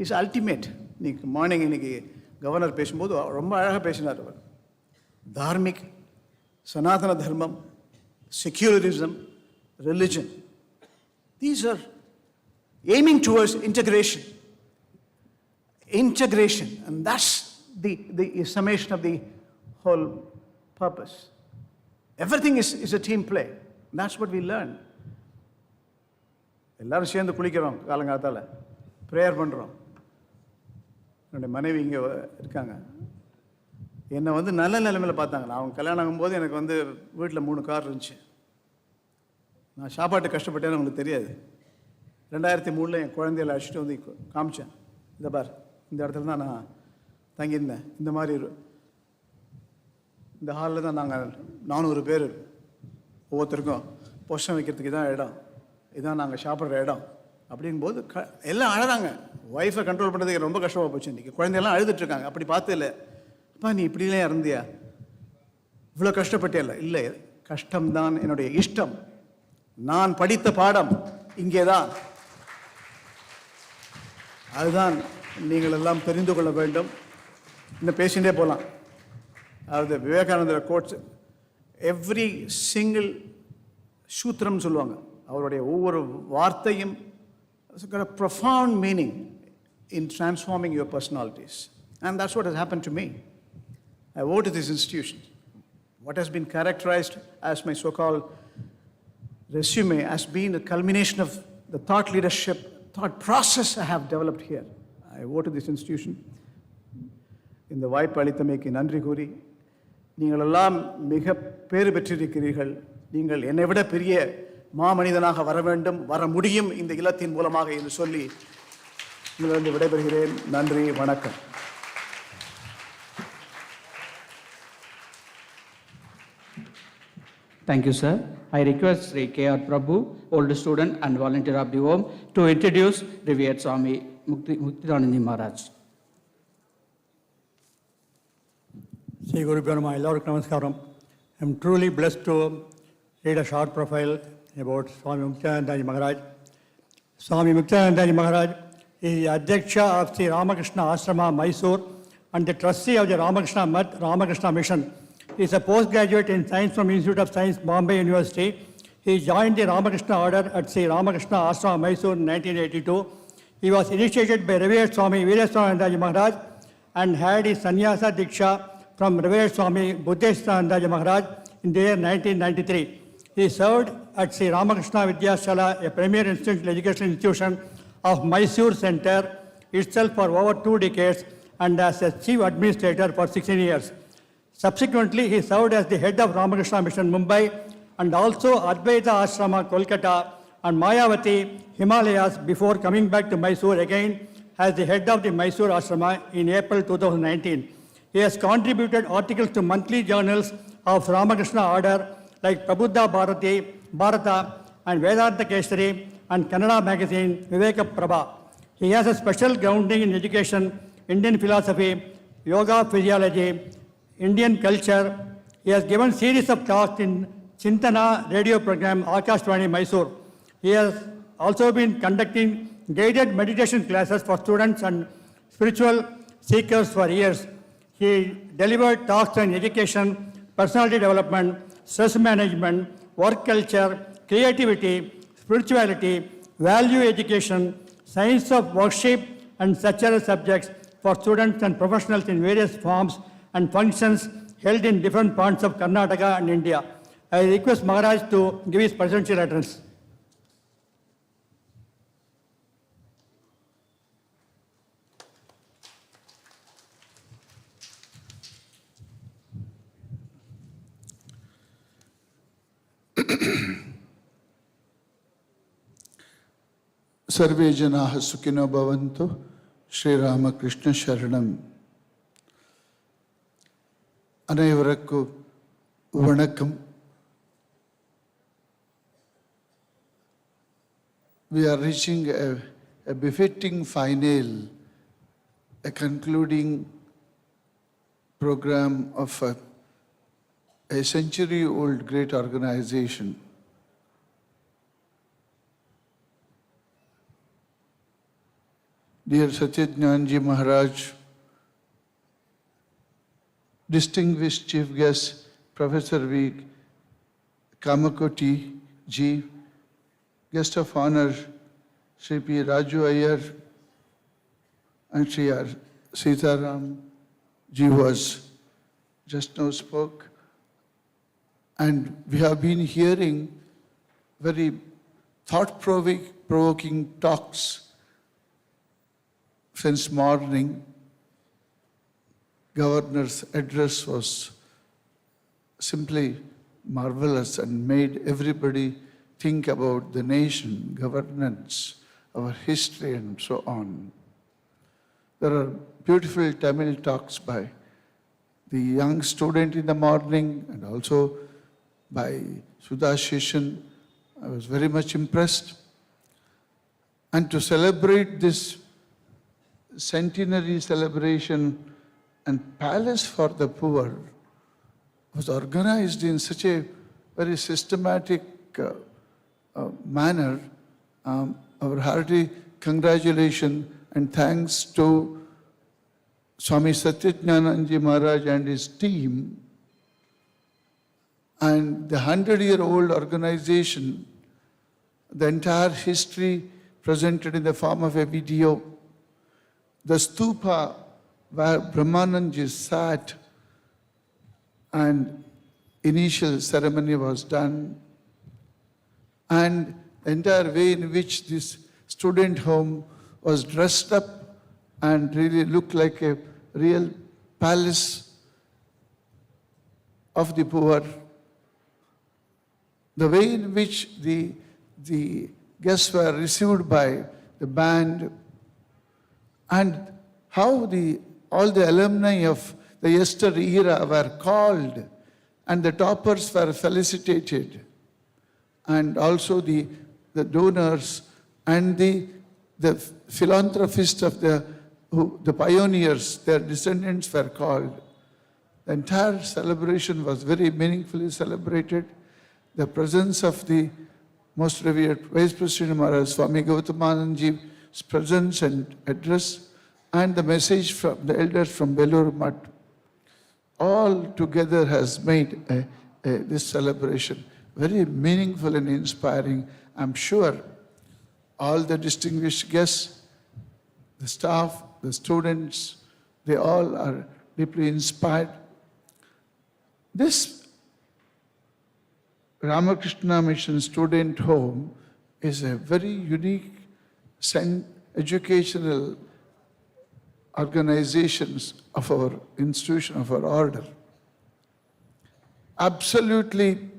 is ultimate. இன்னைக்கு morning இன்னைக்கு governor பேசும்போது ரொம்ப அழகாக பேசினார் அவர். தார்மிக், சனாதன தர்மம், secularism, religion. These are aiming towards integration. Integration, and that's the summation of the whole purpose. Everything is a team play. That's what we learn. எல்லாரும் சேர்ந்து குளிக்கிறோம் காலங்காத்தால், ப்ரேயர் பண்ணுறோம். என்னுடைய மனைவி இங்கே இருக்காங்க. என்னை நல்ல நிலைமையில் பார்த்தாங்க. நான் அவங்க கல்யாணம் ஆகும்போது எனக்கு வீட்டில் 3 கார் இருந்துச்சு. நான் சாப்பாட்டு கஷ்டப்பட்டேன்னு உங்களுக்கு தெரியாது. 2003 என் குழந்தைகளை அழைச்சிட்டு காமிச்சேன். இந்த பார், இந்த இடத்துல தான் நான் தங்கியிருந்தேன். இந்த மாதிரி இந்த ஹாலில் தான் நாங்கள் 400 பேர், ஒவ்வொருத்தருக்கும் பொஷம் வைக்கிறதுக்கு இதான் இடம், இதான் நாங்கள் சாப்பிட்ற இடம் அப்படிங்கும்போது எல்லாம் அழகாங்க. ஒய்ஃபை கண்ட்ரோல் பண்ணுறதுக்கு ரொம்ப கஷ்டமாக போச்சு. இன்றைக்கி குழந்தையெல்லாம் அழுதுட்டுருக்காங்க. அப்படி பார்த்து இல்லை, அப்பா நீ இப்படிலாம் இருந்தியா, இவ்வளோ கஷ்டப்பட்டே இல்லை. இல்லை, கஷ்டம்தான் என்னுடைய இஷ்டம். நான் படித்த பாடம் இங்கே தான். அதுதான் நீங்கள் எல்லாம் தெரிந்து கொள்ள வேண்டும். இன்னும் பேசிகிட்டே போகலாம். அதாவது விவேகானந்தர் கோட்ஸ், எவ்ரி சிங்கிள் சூத்திரம் சொல்லுவாங்க. அவருடைய ஒவ்வொரு வார்த்தையும் profound meaning in transforming your personalities. And that's what has happened to me. I owe to this institution. What has been characterized as my so-called resume has been a culmination of the thought leadership, thought process I have developed here. I owe to this institution. இந்த வாய்ப்பு அளித்தமைக்கு நன்றி கூறி, நீங்கள் எல்லாம் மிக பேறு பெற்றிருக்கிறீர்கள். நீங்கள் என்னை விட பெரிய மாமனிதனாக வர வேண்டும், வர முடியும் இந்த இல்லத்தின் மூலமாக என்று சொல்லி உங்களிடம் விடைபெறுகிறேன். நன்றி, வணக்கம். Thank you, sir. I request Sri K.R. Prabhu, old student and volunteer of the home, to introduce Revered Swami Muktidananji Maharaj. Sri Guru Brahma, Lord Namaskaram. I am truly blessed to read a short profile about Swami Muktidananji Maharaj. Swami Muktidananji Maharaj is the Adhyaksha of Sri Ramakrishna Ashrama, Mysore, and the trustee of the Ramakrishna Math, Ramakrishna Mission. He is a postgraduate in science from Institute of Science, Bombay University. He joined the Ramakrishna order at Sri Ramakrishna Ashrama, Mysore in 1982. He was initiated by Revered Swami Veeraswaminandaji Maharaj and had his sannyasa diksha from Revered Swami Buddheswaminandaji Maharaj in the year 1993. He served at Sri Ramakrishna Vidyashala, a premier institutional educational institution of Mysore Center itself for over 2 decades, and as a chief administrator for 16 years. Subsequently, he served as the head of Ramakrishna Mission Mumbai and also Advaita Ashrama Kolkata and Mayavati Himalayas before coming back to Mysore again as the head of the Mysore Ashrama in April 2019. He has contributed articles to monthly journals of Ramakrishna order like Prabuddha Bharata and Vedanta Keshari and Kannada magazine Viveka Prabha. He has a special grounding in education, Indian philosophy, yoga physiology, Indian culture. He has given series of talks in Chintana radio program Akashvani Mysore. He has also been conducting guided meditation classes for students and spiritual seekers for years. He delivered talks on education, personality development, stress management, work culture, creativity, spirituality, value education, science of worship, and such other subjects for students and professionals in various forms and functions held in different parts of Karnataka and India. I request Maharaj to give his presidential address. सर्वे जनाः सुखिनो भवन्तु श्री रामकृष्ण शरणम अनेवरक्कु वणक्कम we are reaching a befitting final, a concluding program of a century-old great organization. Dear Satyajnanji Maharaj, distinguished chief guest, Professor V. Kamakoti ji, guest of honor, Sri P. Raju Iyer, and Sri R. Sitaram ji was just now spoke. And we have been hearing very thought-provoking talks since morning. Governor's address was simply marvelous and made everybody think about the nation, governance, our history, and so on. There are beautiful Tamil talks by the young student in the morning and also by Sudha Shishan. I was very much impressed. And to celebrate this centenary celebration and Palace for the Poor was organized in such a very systematic manner. Our hearty congratulations and thanks to Swami Satyajnananji Maharaj and his team and the 100-year-old organization, the entire history presented in the form of a video, the stupa where Brahmananji sat and initial ceremony was done, and the entire way in which this student home was dressed up and really looked like a real palace of the poor. The way in which the guests were received by the band, and how all the alumni of the yester era were called and the toppers were felicitated, and also the donors and the philanthropists of the pioneers, their descendants were called. The entire celebration was very meaningfully celebrated. The presence of the most revered Vice President Maharaj, Swami Gautamananji's presence and address, and the message from the elders from Belur Math, all together has made this celebration very meaningful and inspiring. I'm sure all the distinguished guests, the staff, the students, they all are deeply inspired. This Ramakrishna Mission Student Home is a very unique educational organizations of our institution, of our order. Absolutely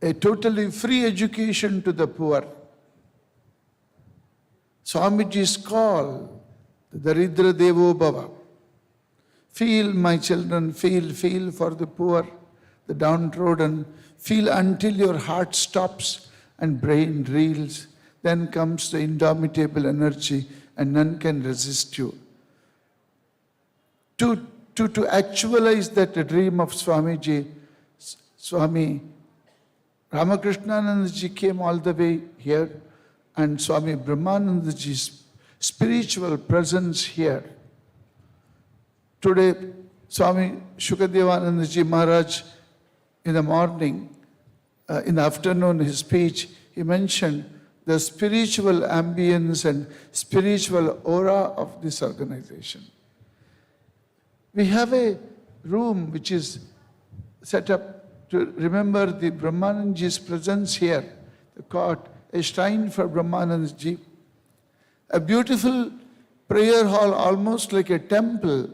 a totally free education to the poor. Swamiji's call, Daridra Devo Bhava. Feel, my children, feel for the poor, the downtrodden. Feel until your heart stops and brain reels. Then comes the indomitable energy and none can resist you. To actualize that dream of Swamiji, Swami Ramakrishnanandaji came all the way here, and Swami Brahmanandaji's spiritual presence here. Today, Swami Shukadevanandaji Maharaj, in the morning, in the afternoon, his speech, he mentioned the spiritual ambience and spiritual aura of this organization. We have a room which is set up to remember the Brahmanandaji's presence here, the court, a shrine for Brahmanandaji, a beautiful prayer hall almost like a temple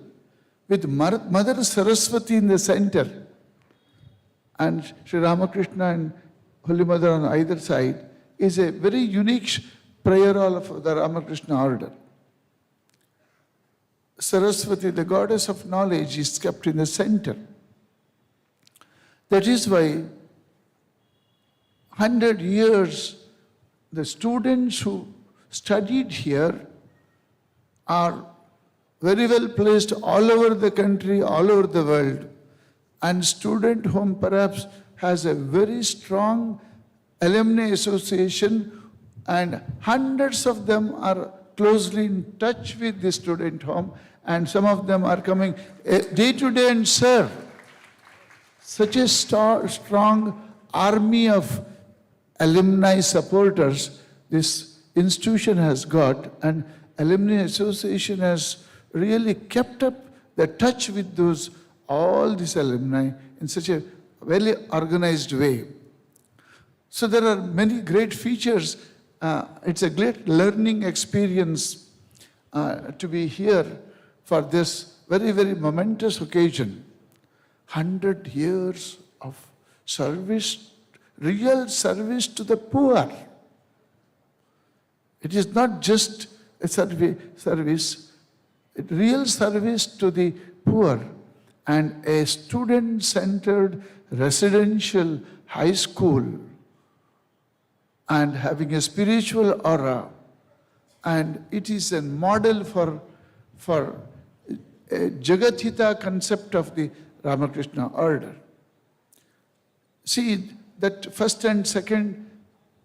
with Mother Saraswati in the center and Sri Ramakrishna and Holy Mother on either side, is a very unique prayer hall of the Ramakrishna order. Saraswati, the goddess of knowledge, is kept in the center. That is why 100 years, the students who studied here are very well placed all over the country, all over the world. And student home perhaps has a very strong alumni association, and hundreds of them are closely in touch with the student home, and some of them are coming day to day and serve. Such a strong army of alumni supporters this institution has got, and alumni association has really kept up the touch with all these alumni in such a very organized way. So there are many great features. It's a great learning experience to be here for this very, very momentous occasion. 100 years of service, real service to the poor. It is not just a service, real service to the poor, and a student-centered residential high school, and having a spiritual aura, and it is a model for a Jagathita concept of the Ramakrishna order. See, that first and second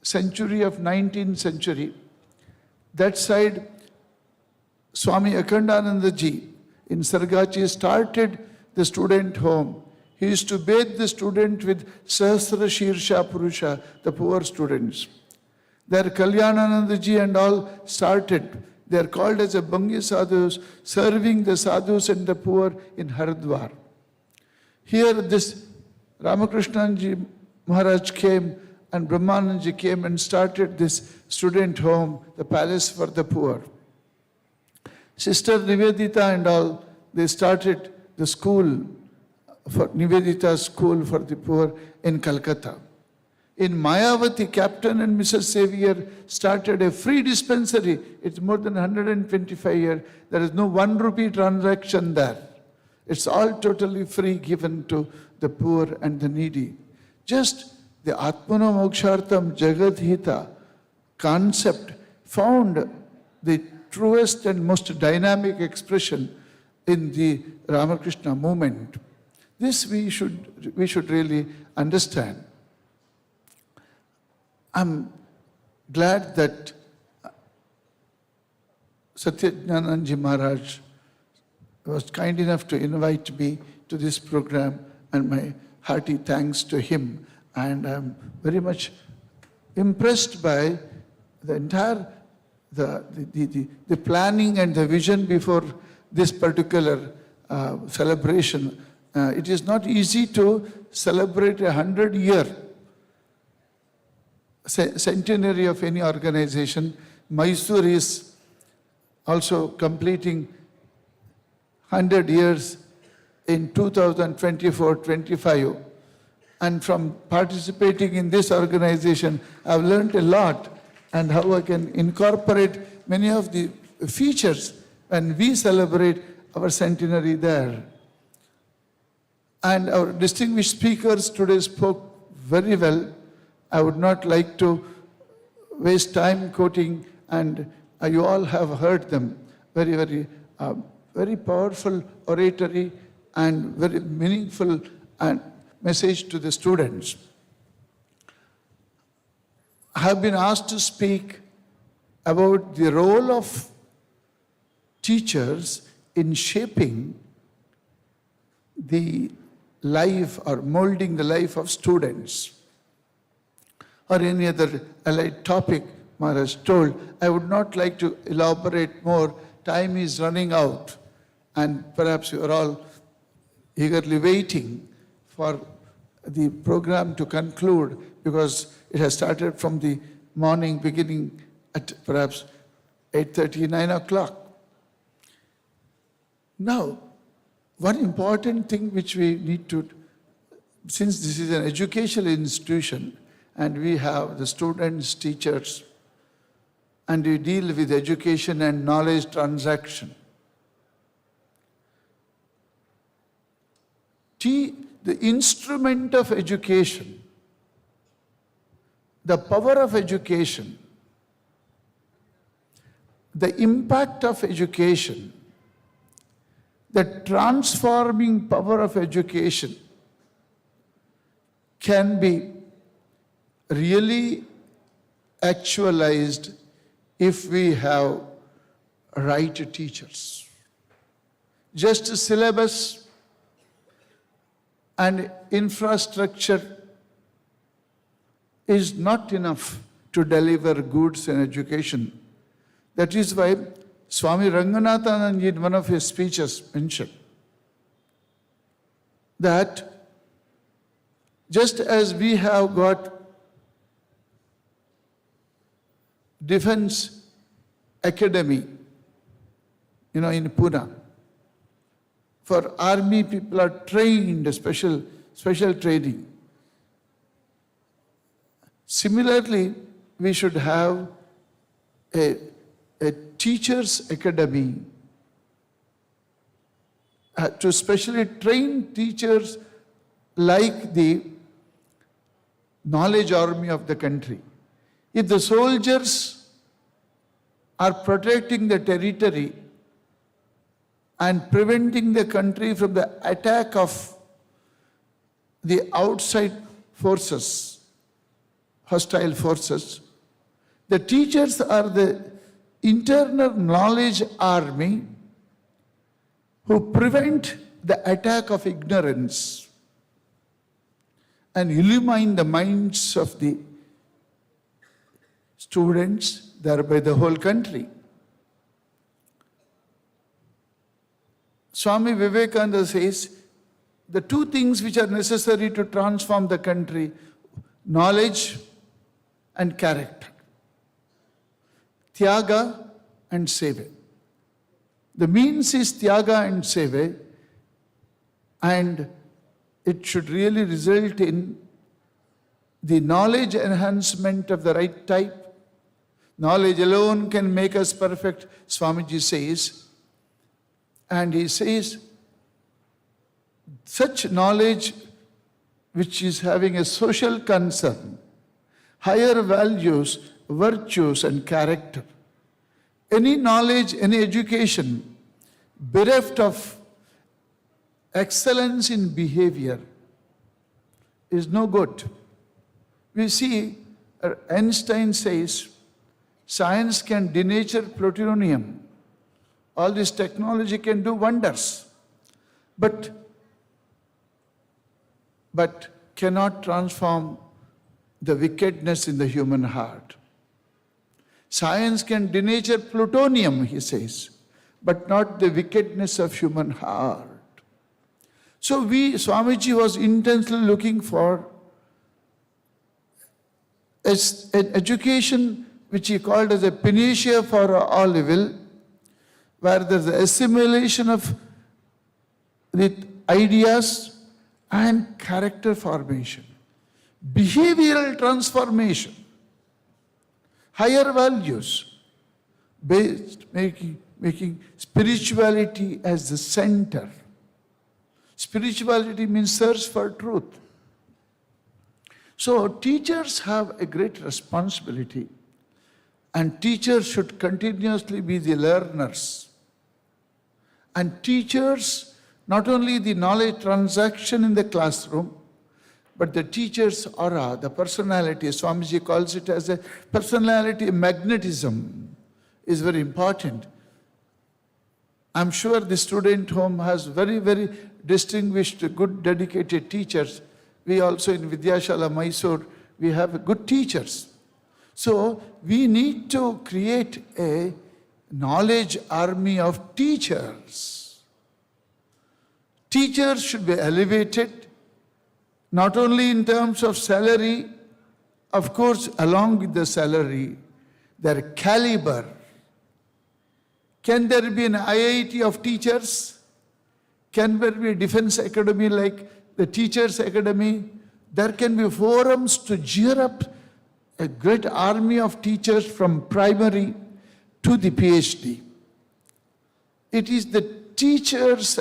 century of 19th century, that side, Swami Akhandanandaji in Sargachi started the student home. He used to bathe the student with Sahasra Shirsha Purusha, the poor students. There Kalyananandaji and all started. They are called as a Bangi Sadhus, serving the sadhus and the poor in Haridwar. Here this Ramakrishnaji Maharaj came and Brahmanandaji came and started this student home, the palace for the poor. Sister Nivedita and all, they started the school, for Nivedita school for the poor in Calcutta. In Mayavati, Captain and Mrs. Xavier started a free dispensary. It's more than 125 years. There is no 1 rupee transaction there. It's all totally free, given to the poor and the needy. Just the Atmano Mokshartam Jagadhita concept found the truest and most dynamic expression in the Ramakrishna movement. This we should really understand. I'm glad that Satyajnananji Maharaj was kind enough to invite me to this program, and my hearty thanks to him. And I'm very much impressed by the entire the planning and the vision before this particular celebration. It is not easy to celebrate 100-year centenary of any organization. Mysore is also completing 100 years in 2024-25. And from participating in this organization, I've learned a lot, and how I can incorporate many of the features when we celebrate our centenary there. And our distinguished speakers today spoke very well. I would not like to waste time quoting, and you all have heard them. Very, very, very powerful oratory and very meaningful message to the students. I have been asked to speak about the role of teachers in shaping the life or molding the life of students, or any other allied topic Maharaj told. I would not like to elaborate more. Time is running out, and perhaps you are all eagerly waiting for the program to conclude, because it has started from the morning, beginning at perhaps 8:30, 9 o'clock. Now, one important thing which we need to, since this is an educational institution and we have the students, teachers, and we deal with education and knowledge transaction. The instrument of education, the power of education, the impact of education, the transforming power of education can be really actualized if we have right teachers. Just syllabus and infrastructure is not enough to deliver goods in education. That is why Swami Ranganathanand in one of his speeches mentioned that just as we have got Defense Academy, in Pune, for army people are trained, special training. Similarly, we should have a teachers' academy to specially train teachers like the knowledge army of the country. If the soldiers are protecting the territory and preventing the country from the attack of the outside forces, hostile forces, the teachers are the internal knowledge army who prevent the attack of ignorance and illumine the minds of the students, thereby the whole country. Swami Vivekananda says, the two things which are necessary to transform the country, knowledge and character. Tyaga and Seva. The means is Tyaga and Seva, and it should really result in the knowledge enhancement of the right type. Knowledge alone can make us perfect, Swamiji says. And he says, such knowledge which is having a social concern, higher values, virtues and character. Any knowledge, any education bereft of excellence in behavior is no good. We see, Einstein says, science can denature plutonium. All this technology can do wonders, but cannot transform the wickedness in the human heart. Science can denature plutonium, he says, but not the wickedness of human heart. So Swamiji was intensely looking for an education which he called as a panacea for all evil, where there's the assimilation of the ideas and character formation, behavioral transformation, higher values, based making spirituality as the center. Spirituality means search for truth. So teachers have a great responsibility, and teachers should continuously be the learners. And teachers, not only the knowledge transaction in the classroom, but the teacher's aura, the personality, Swamiji calls it as a personality magnetism, is very important. I'm sure the student home has very, very distinguished, good, dedicated teachers. We also in Vidyashala, Mysore, we have good teachers. So we need to create a knowledge army of teachers. Teachers should be elevated, not only in terms of salary, of course, along with the salary, their caliber. Can there be an IIT of teachers? Can there be a defense academy like the Teachers Academy? There can be forums to gear up a great army of teachers from primary to the PhD. It is the teachers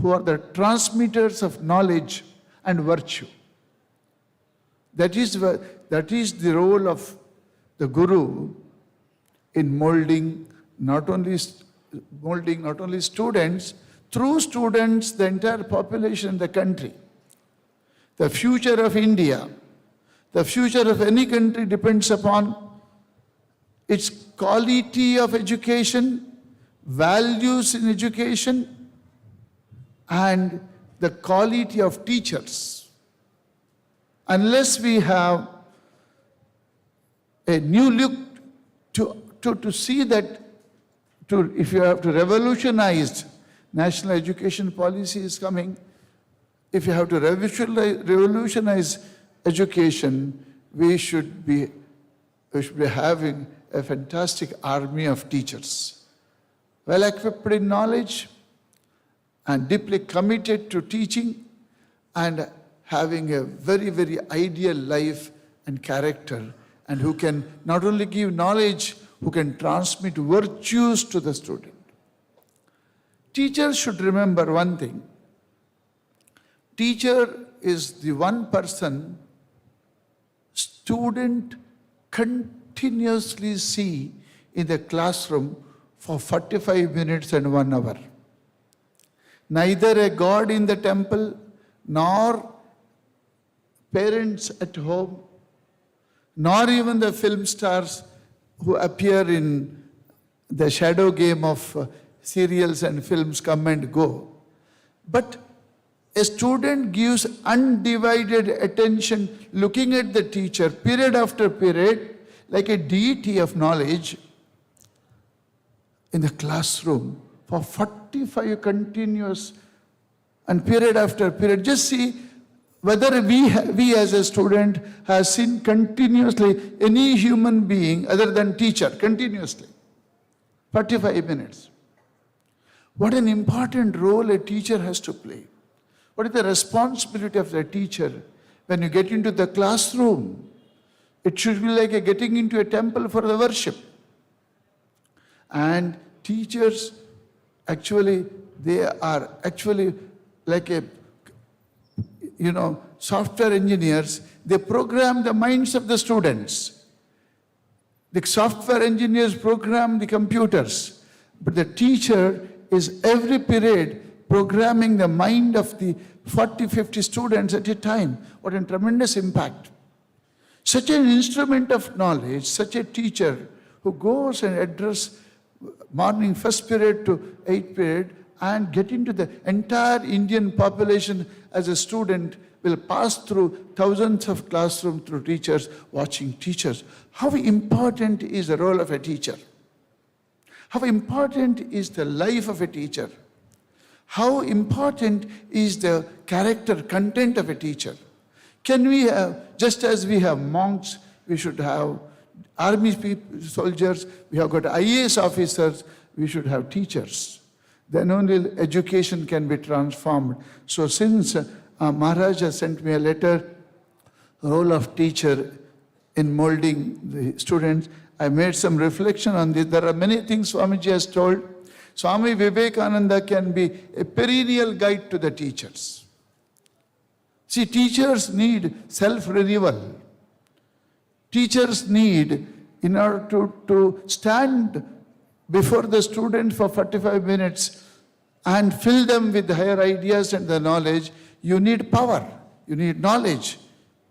who are the transmitters of knowledge and virtue. That is the role of the Guru in molding not only students, through students, the entire population in the country. The future of India, the future of any country depends upon its quality of education, values in education, and the quality of teachers. Unless we have a new look to see that, if you have to revolutionize national education policy is coming, if you have to revolutionize education, we should be having a fantastic army of teachers, well equipped in knowledge and deeply committed to teaching and having a very, very ideal life and character, and who can not only give knowledge, who can transmit virtues to the student. Teachers should remember one thing. Teacher is the one person student continuously see in the classroom for 45 minutes and 1 hour. Neither a god in the temple, nor parents at home, nor even the film stars who appear in the shadow game of serials and films come and go. But a student gives undivided attention looking at the teacher period after period like a deity of knowledge in the classroom for 45 continuous and period after period. Just see whether we as a student has seen continuously any human being other than teacher continuously. 45 minutes. What an important role a teacher has to play. What is the responsibility of the teacher when you get into the classroom? It should be like getting into a temple for the worship. And teachers, actually, they are actually like software engineers. They program the minds of the students. The software engineers program the computers. But the teacher is every period programming the mind of the 40, 50 students at a time. What a tremendous impact. Such an instrument of knowledge, such a teacher who goes and addresses morning first period to 8th period and get into the entire Indian population as a student, will pass through thousands of classrooms through teachers, watching teachers. How important is the role of a teacher? How important is the life of a teacher? How important is the character content of a teacher? Can we have, just as we have monks, we should have army soldiers, we have got IAS officers, we should have teachers. Then only education can be transformed. So since Maharaj has sent me a letter, role of teacher in molding the students, I made some reflection on this. There are many things Swamiji has told. Swami Vivekananda can be a perennial guide to the teachers. See, teachers need self-renewal. Teachers need, in order to stand before the student for 45 minutes and fill them with higher ideas and the knowledge, you need power, you need knowledge,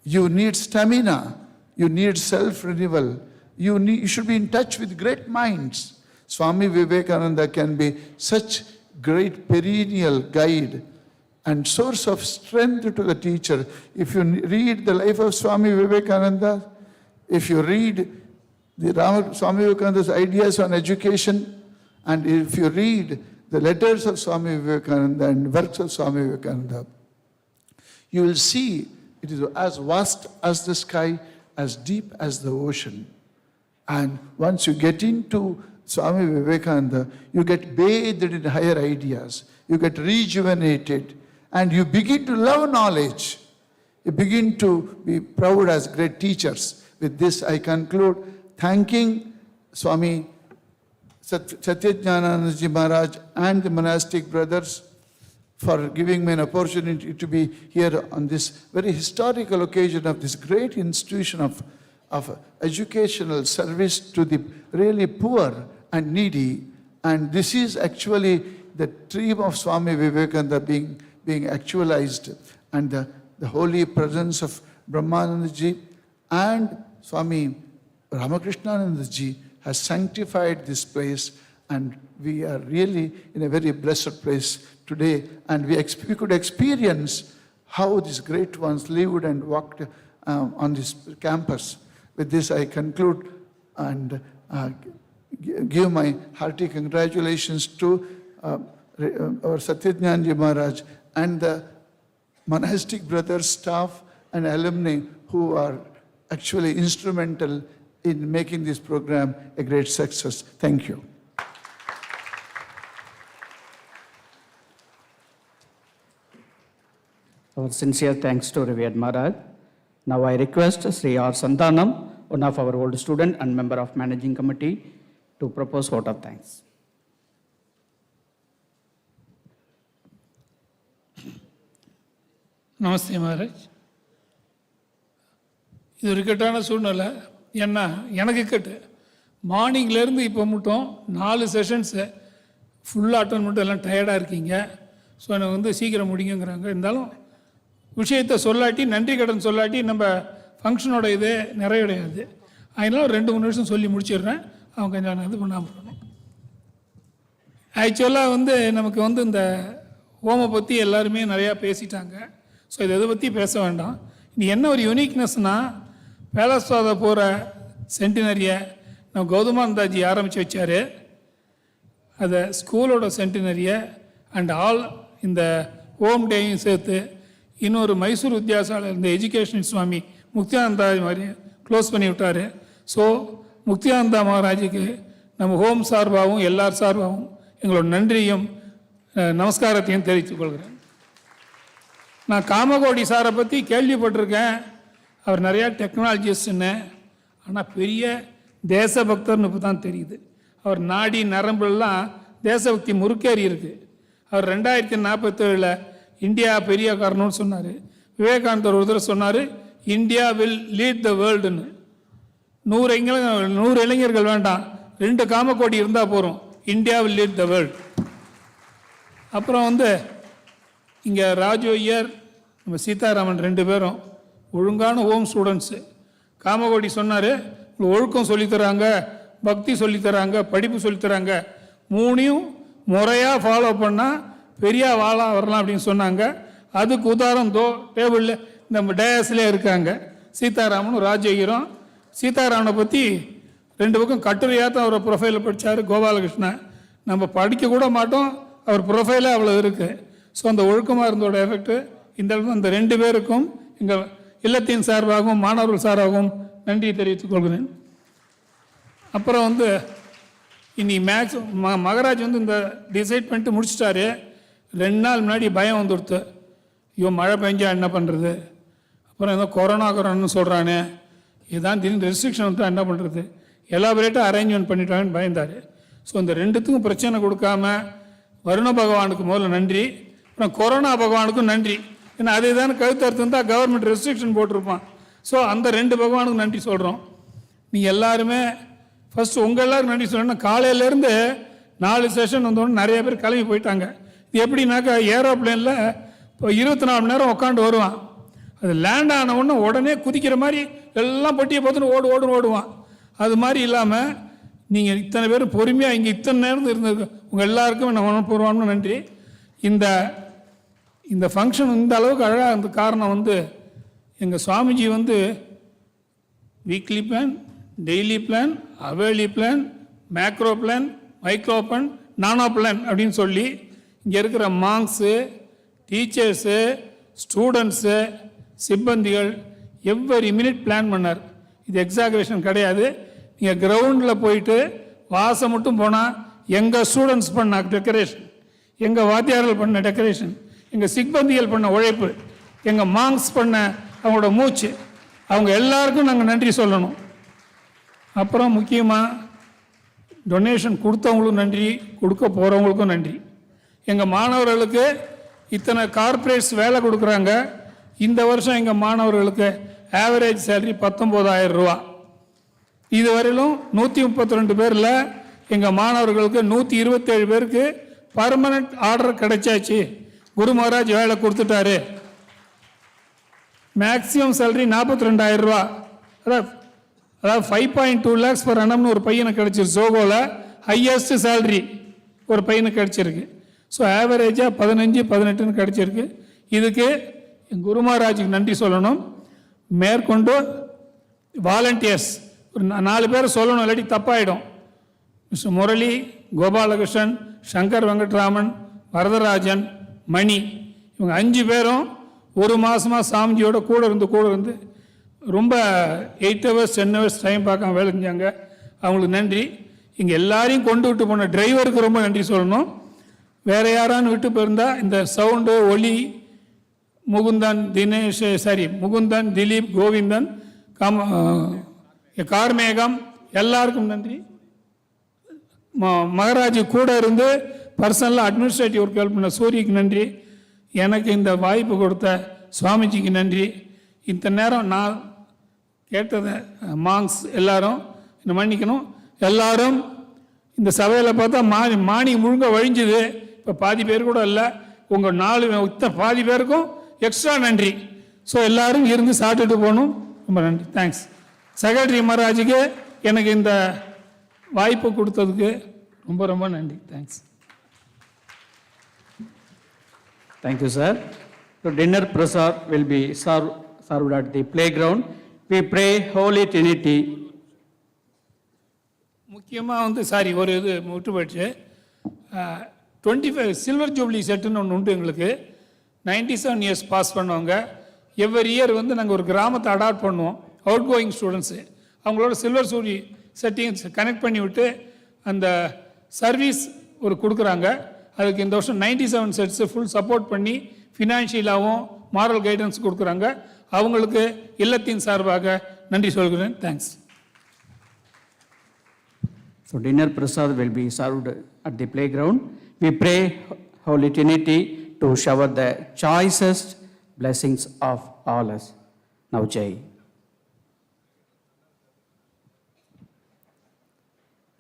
you need stamina, you need self-renewal, you should be in touch with great minds. Swami Vivekananda can be such great perennial guide and source of strength to the teacher. If you read the life of Swami Vivekananda, if you read Swami Vivekananda's ideas on education, and if you read the letters of Swami Vivekananda and works of Swami Vivekananda, you will see it is as vast as the sky, as deep as the ocean. And once you get into Swami Vivekananda, you get bathed in higher ideas, you get rejuvenated, and you begin to love knowledge. You begin to be proud as great teachers. With this, I conclude thanking Swami Satyajnanandaji Maharaj and the monastic brothers for giving me an opportunity to be here on this very historical occasion of this great institution of educational service to the really poor and needy. And this is actually the dream of Swami Vivekananda being actualized, and the holy presence of Brahmanandaji and Swami Ramakrishnanandaji has sanctified this place, and we are really in a very blessed place today, and we could experience how these great ones lived and walked on this campus. With this, I conclude and give my hearty congratulations to our Satyajnanji Maharaj and the monastic brothers, staff and alumni who are actually instrumental in making this program a great success. Thank you. Our sincere thanks to Revered Maharaj. Now I request Sri R. Santanam, one of our old student and member of managing committee, to propose vote of thanks. நமஸ்தே மகாராஜ். இது ஒரு இக்கட்டான சூழ்நிலை. ஏன்னா எனக்கு இக்கட்டு. மார்னிங்லேருந்து இப்போ மட்டும் 4 sessions ஃபுல்லாக அட்டன் மட்டும் எல்லாம் டயர்டாக இருக்கீங்க. ஸோ எனக்கு சீக்கிரம் முடியுங்கிறாங்க. இருந்தாலும் விஷயத்தை சொல்லாட்டி, நன்றி கடன் சொல்லாட்டி நம்ம ஃபங்க்ஷனோட இது நிறைவடையாது. அதனால ஒரு 2-3 நிமிஷம் சொல்லி முடிச்சிடுறேன். அவங்க கொஞ்சம் இது பண்ணாமல் இருக்கணும். ஆக்சுவலாக நமக்கு இந்த ஹோமை பற்றி எல்லாருமே நிறையா பேசிட்டாங்க. ஸோ இதை பற்றி பேச வேண்டாம். இனி என்ன ஒரு யூனிக்னஸ்னால், பேலஸ்வாத போகிற சென்டினரியை நம்ம கௌதமானந்தாஜி ஆரம்பித்து வச்சார். அதை ஸ்கூலோட சென்டினரியை அண்ட் ஆல் இந்த ஹோம் டேயும் சேர்த்து இன்னொரு மைசூர் வித்யாசாலையில் இருந்த எஜுகேஷன் சுவாமி முக்தியானந்தா மாதிரி க்ளோஸ் பண்ணி விட்டார். ஸோ முக்தியானந்தா மகாராஜுக்கு நம்ம ஹோம் சார்பாகவும் எல்லார் சார்பாகவும் எங்களோட நன்றியும் நமஸ்காரத்தையும் தெரிவித்துக் கொள்கிறேன். நான் காமகோடி சாரை பற்றி கேள்விப்பட்டிருக்கேன். அவர் நிறையா டெக்னாலஜிஸ்ட்னு, ஆனால் பெரிய தேசபக்தர்னு இப்போ தான் தெரியுது. அவர் நாடி நரம்புலாம் தேசபக்தி முறுக்கேறி இருக்குது. அவர் 2047 இந்தியா பெரிய காரணம்னு சொன்னார். விவேகானந்தர் ஒரு தடவை சொன்னார், இந்தியா வில் லீட் த வேர்ல்டுன்னு. 100 இளைஞர்கள் வேண்டாம், 2 காமக்கோடி இருந்தால் போகிறோம். India will lead the world. அப்புறம் இங்கே ராஜு ஐயர், நம்ம சீதாராமன் 2 பேரும் ஒழுங்கான ஹோம் ஸ்டூடெண்ட்ஸு. காமகோடி சொன்னார், ஒழுக்கம் சொல்லித்தராங்க, பக்தி சொல்லித்தராங்க, படிப்பு சொல்லித்தராங்க, 3யும் முறையாக ஃபாலோ பண்ணால் பெரிய வாழாக வரலாம் அப்படின்னு சொன்னாங்க. அதுக்கு உதாரணம் டேபிளில் நம்ம டேஸ்லேயே இருக்காங்க சீதாராமனும் ராஜு ஐயரும். சீதாராமனை பற்றி 2 பக்கம் கட்டுரையாக தான் அவர் ப்ரொஃபைலில் படித்தார் கோபாலகிருஷ்ணன். நம்ம படிக்க கூட மாட்டோம், அவர் ப்ரொஃபைலே அவ்வளோ இருக்குது. ஸோ அந்த ஒழுக்கமாக இருந்தோட எஃபெக்ட் இந்த அந்த 2 பேருக்கும் எங்கள் இல்லத்தின் சார்பாகவும் மாணவர்கள் சார்பாகவும் நன்றி தெரிவித்துக் கொள்கிறேன். அப்புறம் இனி மேக்ஸ் மகராஜ் இந்த டிசைட் பண்ணிட்டு முடிச்சிட்டாரு. 2 நாள் முன்னாடி பயம் வந்துடுத்து, ஐயோ மழை பெஞ்சா என்ன பண்ணுறது, அப்புறம் ஏதோ கொரோனான்னு சொல்கிறானே, இதுதான் திடீர்னு ரெஸ்ட்ரிக்ஷன் என்ன பண்ணுறது, எலாபரேட்டாக அரேஞ்ச்மெண்ட் பண்ணிட்டாங்கன்னு பயந்தார். ஸோ இந்த 2த்துக்கும் பிரச்சனை கொடுக்காம வருண பகவானுக்கு முதல்ல நன்றி, அப்புறம் கொரோனா பகவானுக்கும் நன்றி. ஏன்னா அதே தானே கழுத்தறுத்து இருந்தால் கவர்மெண்ட் ரெஸ்ட்ரிக்ஷன் போட்டிருப்பான். ஸோ அந்த 2 பகவானுக்கு நன்றி சொல்கிறோம். நீங்கள் எல்லாருமே ஃபஸ்ட்டு உங்கள் எல்லோரும் நன்றி சொல்லணும். காலையிலேருந்து 4 செஷன் வந்தோடனே நிறைய பேர் கிளம்பி போயிட்டாங்க. இது எப்படின்னாக்கா ஏரோப்ளேனில் இப்போ 24 மணி நேரம் உட்காந்து வருவான். அது லேண்ட் ஆன உடனே குதிக்கிற மாதிரி எல்லாம் பொட்டியை பார்த்துன்னு ஓடுவான். அது மாதிரி இல்லாமல் நீங்கள் இத்தனை பேரும் பொறுமையாக இங்கே இத்தனை நேரம் இருந்தது உங்கள் எல்லாருக்கும் நான் மனப்பூர்வமான நன்றி. இந்த ஃபங்க்ஷன் இந்த அளவுக்கு அழகாக இருந்த காரணம் எங்கள் Swamiji weekly plan, daily plan, hourly plan, macro plan, micro plan, nano plan அப்படின்னு சொல்லி இங்கே இருக்கிற மாங்ஸு, டீச்சர்ஸு, ஸ்டூடெண்ட்ஸு, சிப்பந்திகள் எவ்வரி மினிட் பிளான் பண்ணார். இது எக்ஸாகரேஷன் கிடையாது. நீங்கள் கிரவுண்டில் போயிட்டு வாசம் மட்டும் போனால் எங்கள் ஸ்டூடெண்ட்ஸ் பண்ண டெக்கரேஷன், எங்கள் வாத்தியார்கள் பண்ண டெக்கரேஷன், எங்கள் சிப்பந்திகள் பண்ண உழைப்பு, எங்கள் மாங்ஸ் பண்ண அவங்களோட மூச்சு, அவங்க எல்லாருக்கும் நாங்கள் நன்றி சொல்லணும். அப்புறம் முக்கியமாக டொனேஷன் கொடுத்தவங்களுக்கும் நன்றி, கொடுக்க போகிறவங்களுக்கும் நன்றி. எங்கள் மாணவர்களுக்கு இத்தனை கார்ப்பரேட்ஸ் வேலை கொடுக்குறாங்க. இந்த வருஷம் எங்கள் மாணவர்களுக்கு ஆவரேஜ் சேலரி 19,000 ரூபா. இதுவரையிலும் 132 பேரில் எங்கள் மாணவர்களுக்கு 127 பேருக்கு பர்மனண்ட் ஆர்டர் கிடைச்சாச்சு. குரு மகாராஜ் வேலை கொடுத்துட்டாரு. மேக்ஸிமம் சேலரி 42,000 ரூபா. அதாவது 5.2 lakhs per annum ஒரு பையனுக்கு கிடைச்சிருக்கு. ஜோகோவில் ஹையஸ்ட் சேலரி ஒரு பையனுக்கு கிடைச்சிருக்கு. ஸோ ஆவரேஜாக 15-18 கிடைச்சிருக்கு. இதுக்கு குரு மகாராஜுக்கு நன்றி சொல்லணும். மேற்கொண்டு வாலண்டியர்ஸ் ஒரு 4 பேர் சொல்லணும், இல்லாட்டி தப்பாயிடும். மிஸ்டர் முரளி, கோபாலகிருஷ்ணன், சங்கர் வெங்கட்ராமன், வரதராஜன், மணி, இவங்க 5 பேரும் ஒரு மாதமாக சாமிஜியோட கூட இருந்து ரொம்ப 8 hours 10 hours டைம் பார்க்காம வேலை செஞ்சாங்க. அவங்களுக்கு நன்றி. இங்கே எல்லாரையும் கொண்டு விட்டு போன டிரைவருக்கு ரொம்ப நன்றி சொல்லணும். வேறு யாரான்னு விட்டு போயிருந்தால் இந்த சவுண்டு ஒலி முகுந்தன், முகுந்தன், திலீப், கோவிந்தன், கார்மேகம் எல்லாருக்கும் நன்றி. மகாராஜ் கூட இருந்து பர்சனலாக அட்மினிஸ்ட்ரேட்டிவ் ஒர்க் ஹெல்ப் பண்ண சூரியக்கு நன்றி. எனக்கு இந்த வாய்ப்பு கொடுத்த சுவாமிஜிக்கு நன்றி. இந்த நேரம் நான் கேட்டதை மாங்ஸ் எல்லாரும் என்ன மன்னிக்கணும். எல்லாரும் இந்த சபையில் பார்த்தா மானி முழுங்க வழிஞ்சுது. இப்போ பாதி பேர் கூட இல்லை. உங்கள் 4 பாதி பேருக்கும் எக்ஸ்ட்ரா நன்றி. ஸோ எல்லாரும் இருந்து சாப்பிட்டுட்டு போகணும். ரொம்ப நன்றி. தேங்க்ஸ். செக்ரட்டரி மகாராஜுக்கு எனக்கு இந்த வாய்ப்பு கொடுத்ததுக்கு ரொம்ப ரொம்ப நன்றி. Thanks. Thank you, sir. So dinner prasad will be served at the playground. We pray Holy Trinity. முக்கியமாக ஒரு இது விட்டு போயிடுச்சு. 25 சில்வர் ஜூப்ளி செட்டுன்னு ஒன்று உண்டு எங்களுக்கு. 97 years பாஸ் பண்ணவங்க எவ்ரி இயர் நாங்கள் ஒரு கிராமத்தை அடாப்ட் பண்ணுவோம். அவுட் கோயிங் ஸ்டூடெண்ட்ஸு அவங்களோட சில்வர் ஜூப்ளி செட்டிங்ஸ் கனெக்ட் பண்ணி விட்டு அந்த சர்வீஸ் கொடுக்குறாங்க. அதுக்கு இந்த வருஷம் 97 செட்ஸு ஃபுல் சப்போர்ட் பண்ணி ஃபினான்ஷியலாகவும் மாரல் கைடன்ஸ் கொடுக்குறாங்க. அவங்களுக்கு இல்லத்தின் சார்பாக நன்றி சொல்கிறேன். Thanks. So dinner prasad will be served at the playground. We pray Holy Trinity to shower the choicest blessings of all us. Now Jai.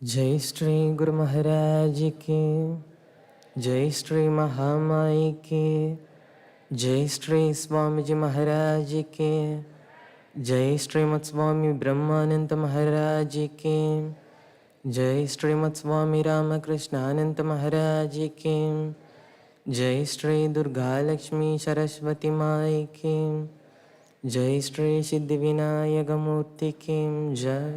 जय श्री गुरु महाराज की, जय श्री महामाई की, जय श्री स्वामी जी महाराज की, जय श्रीमत् स्वामी ब्रह्मानंद महाराज की, जय श्रीमत् स्वामी रामकृष्णानंद महाराज की, जय श्री दुर्गा लक्ष्मी सरस्वती माई की, जय श्री सिद्धि विनायक मूर्ति की जय.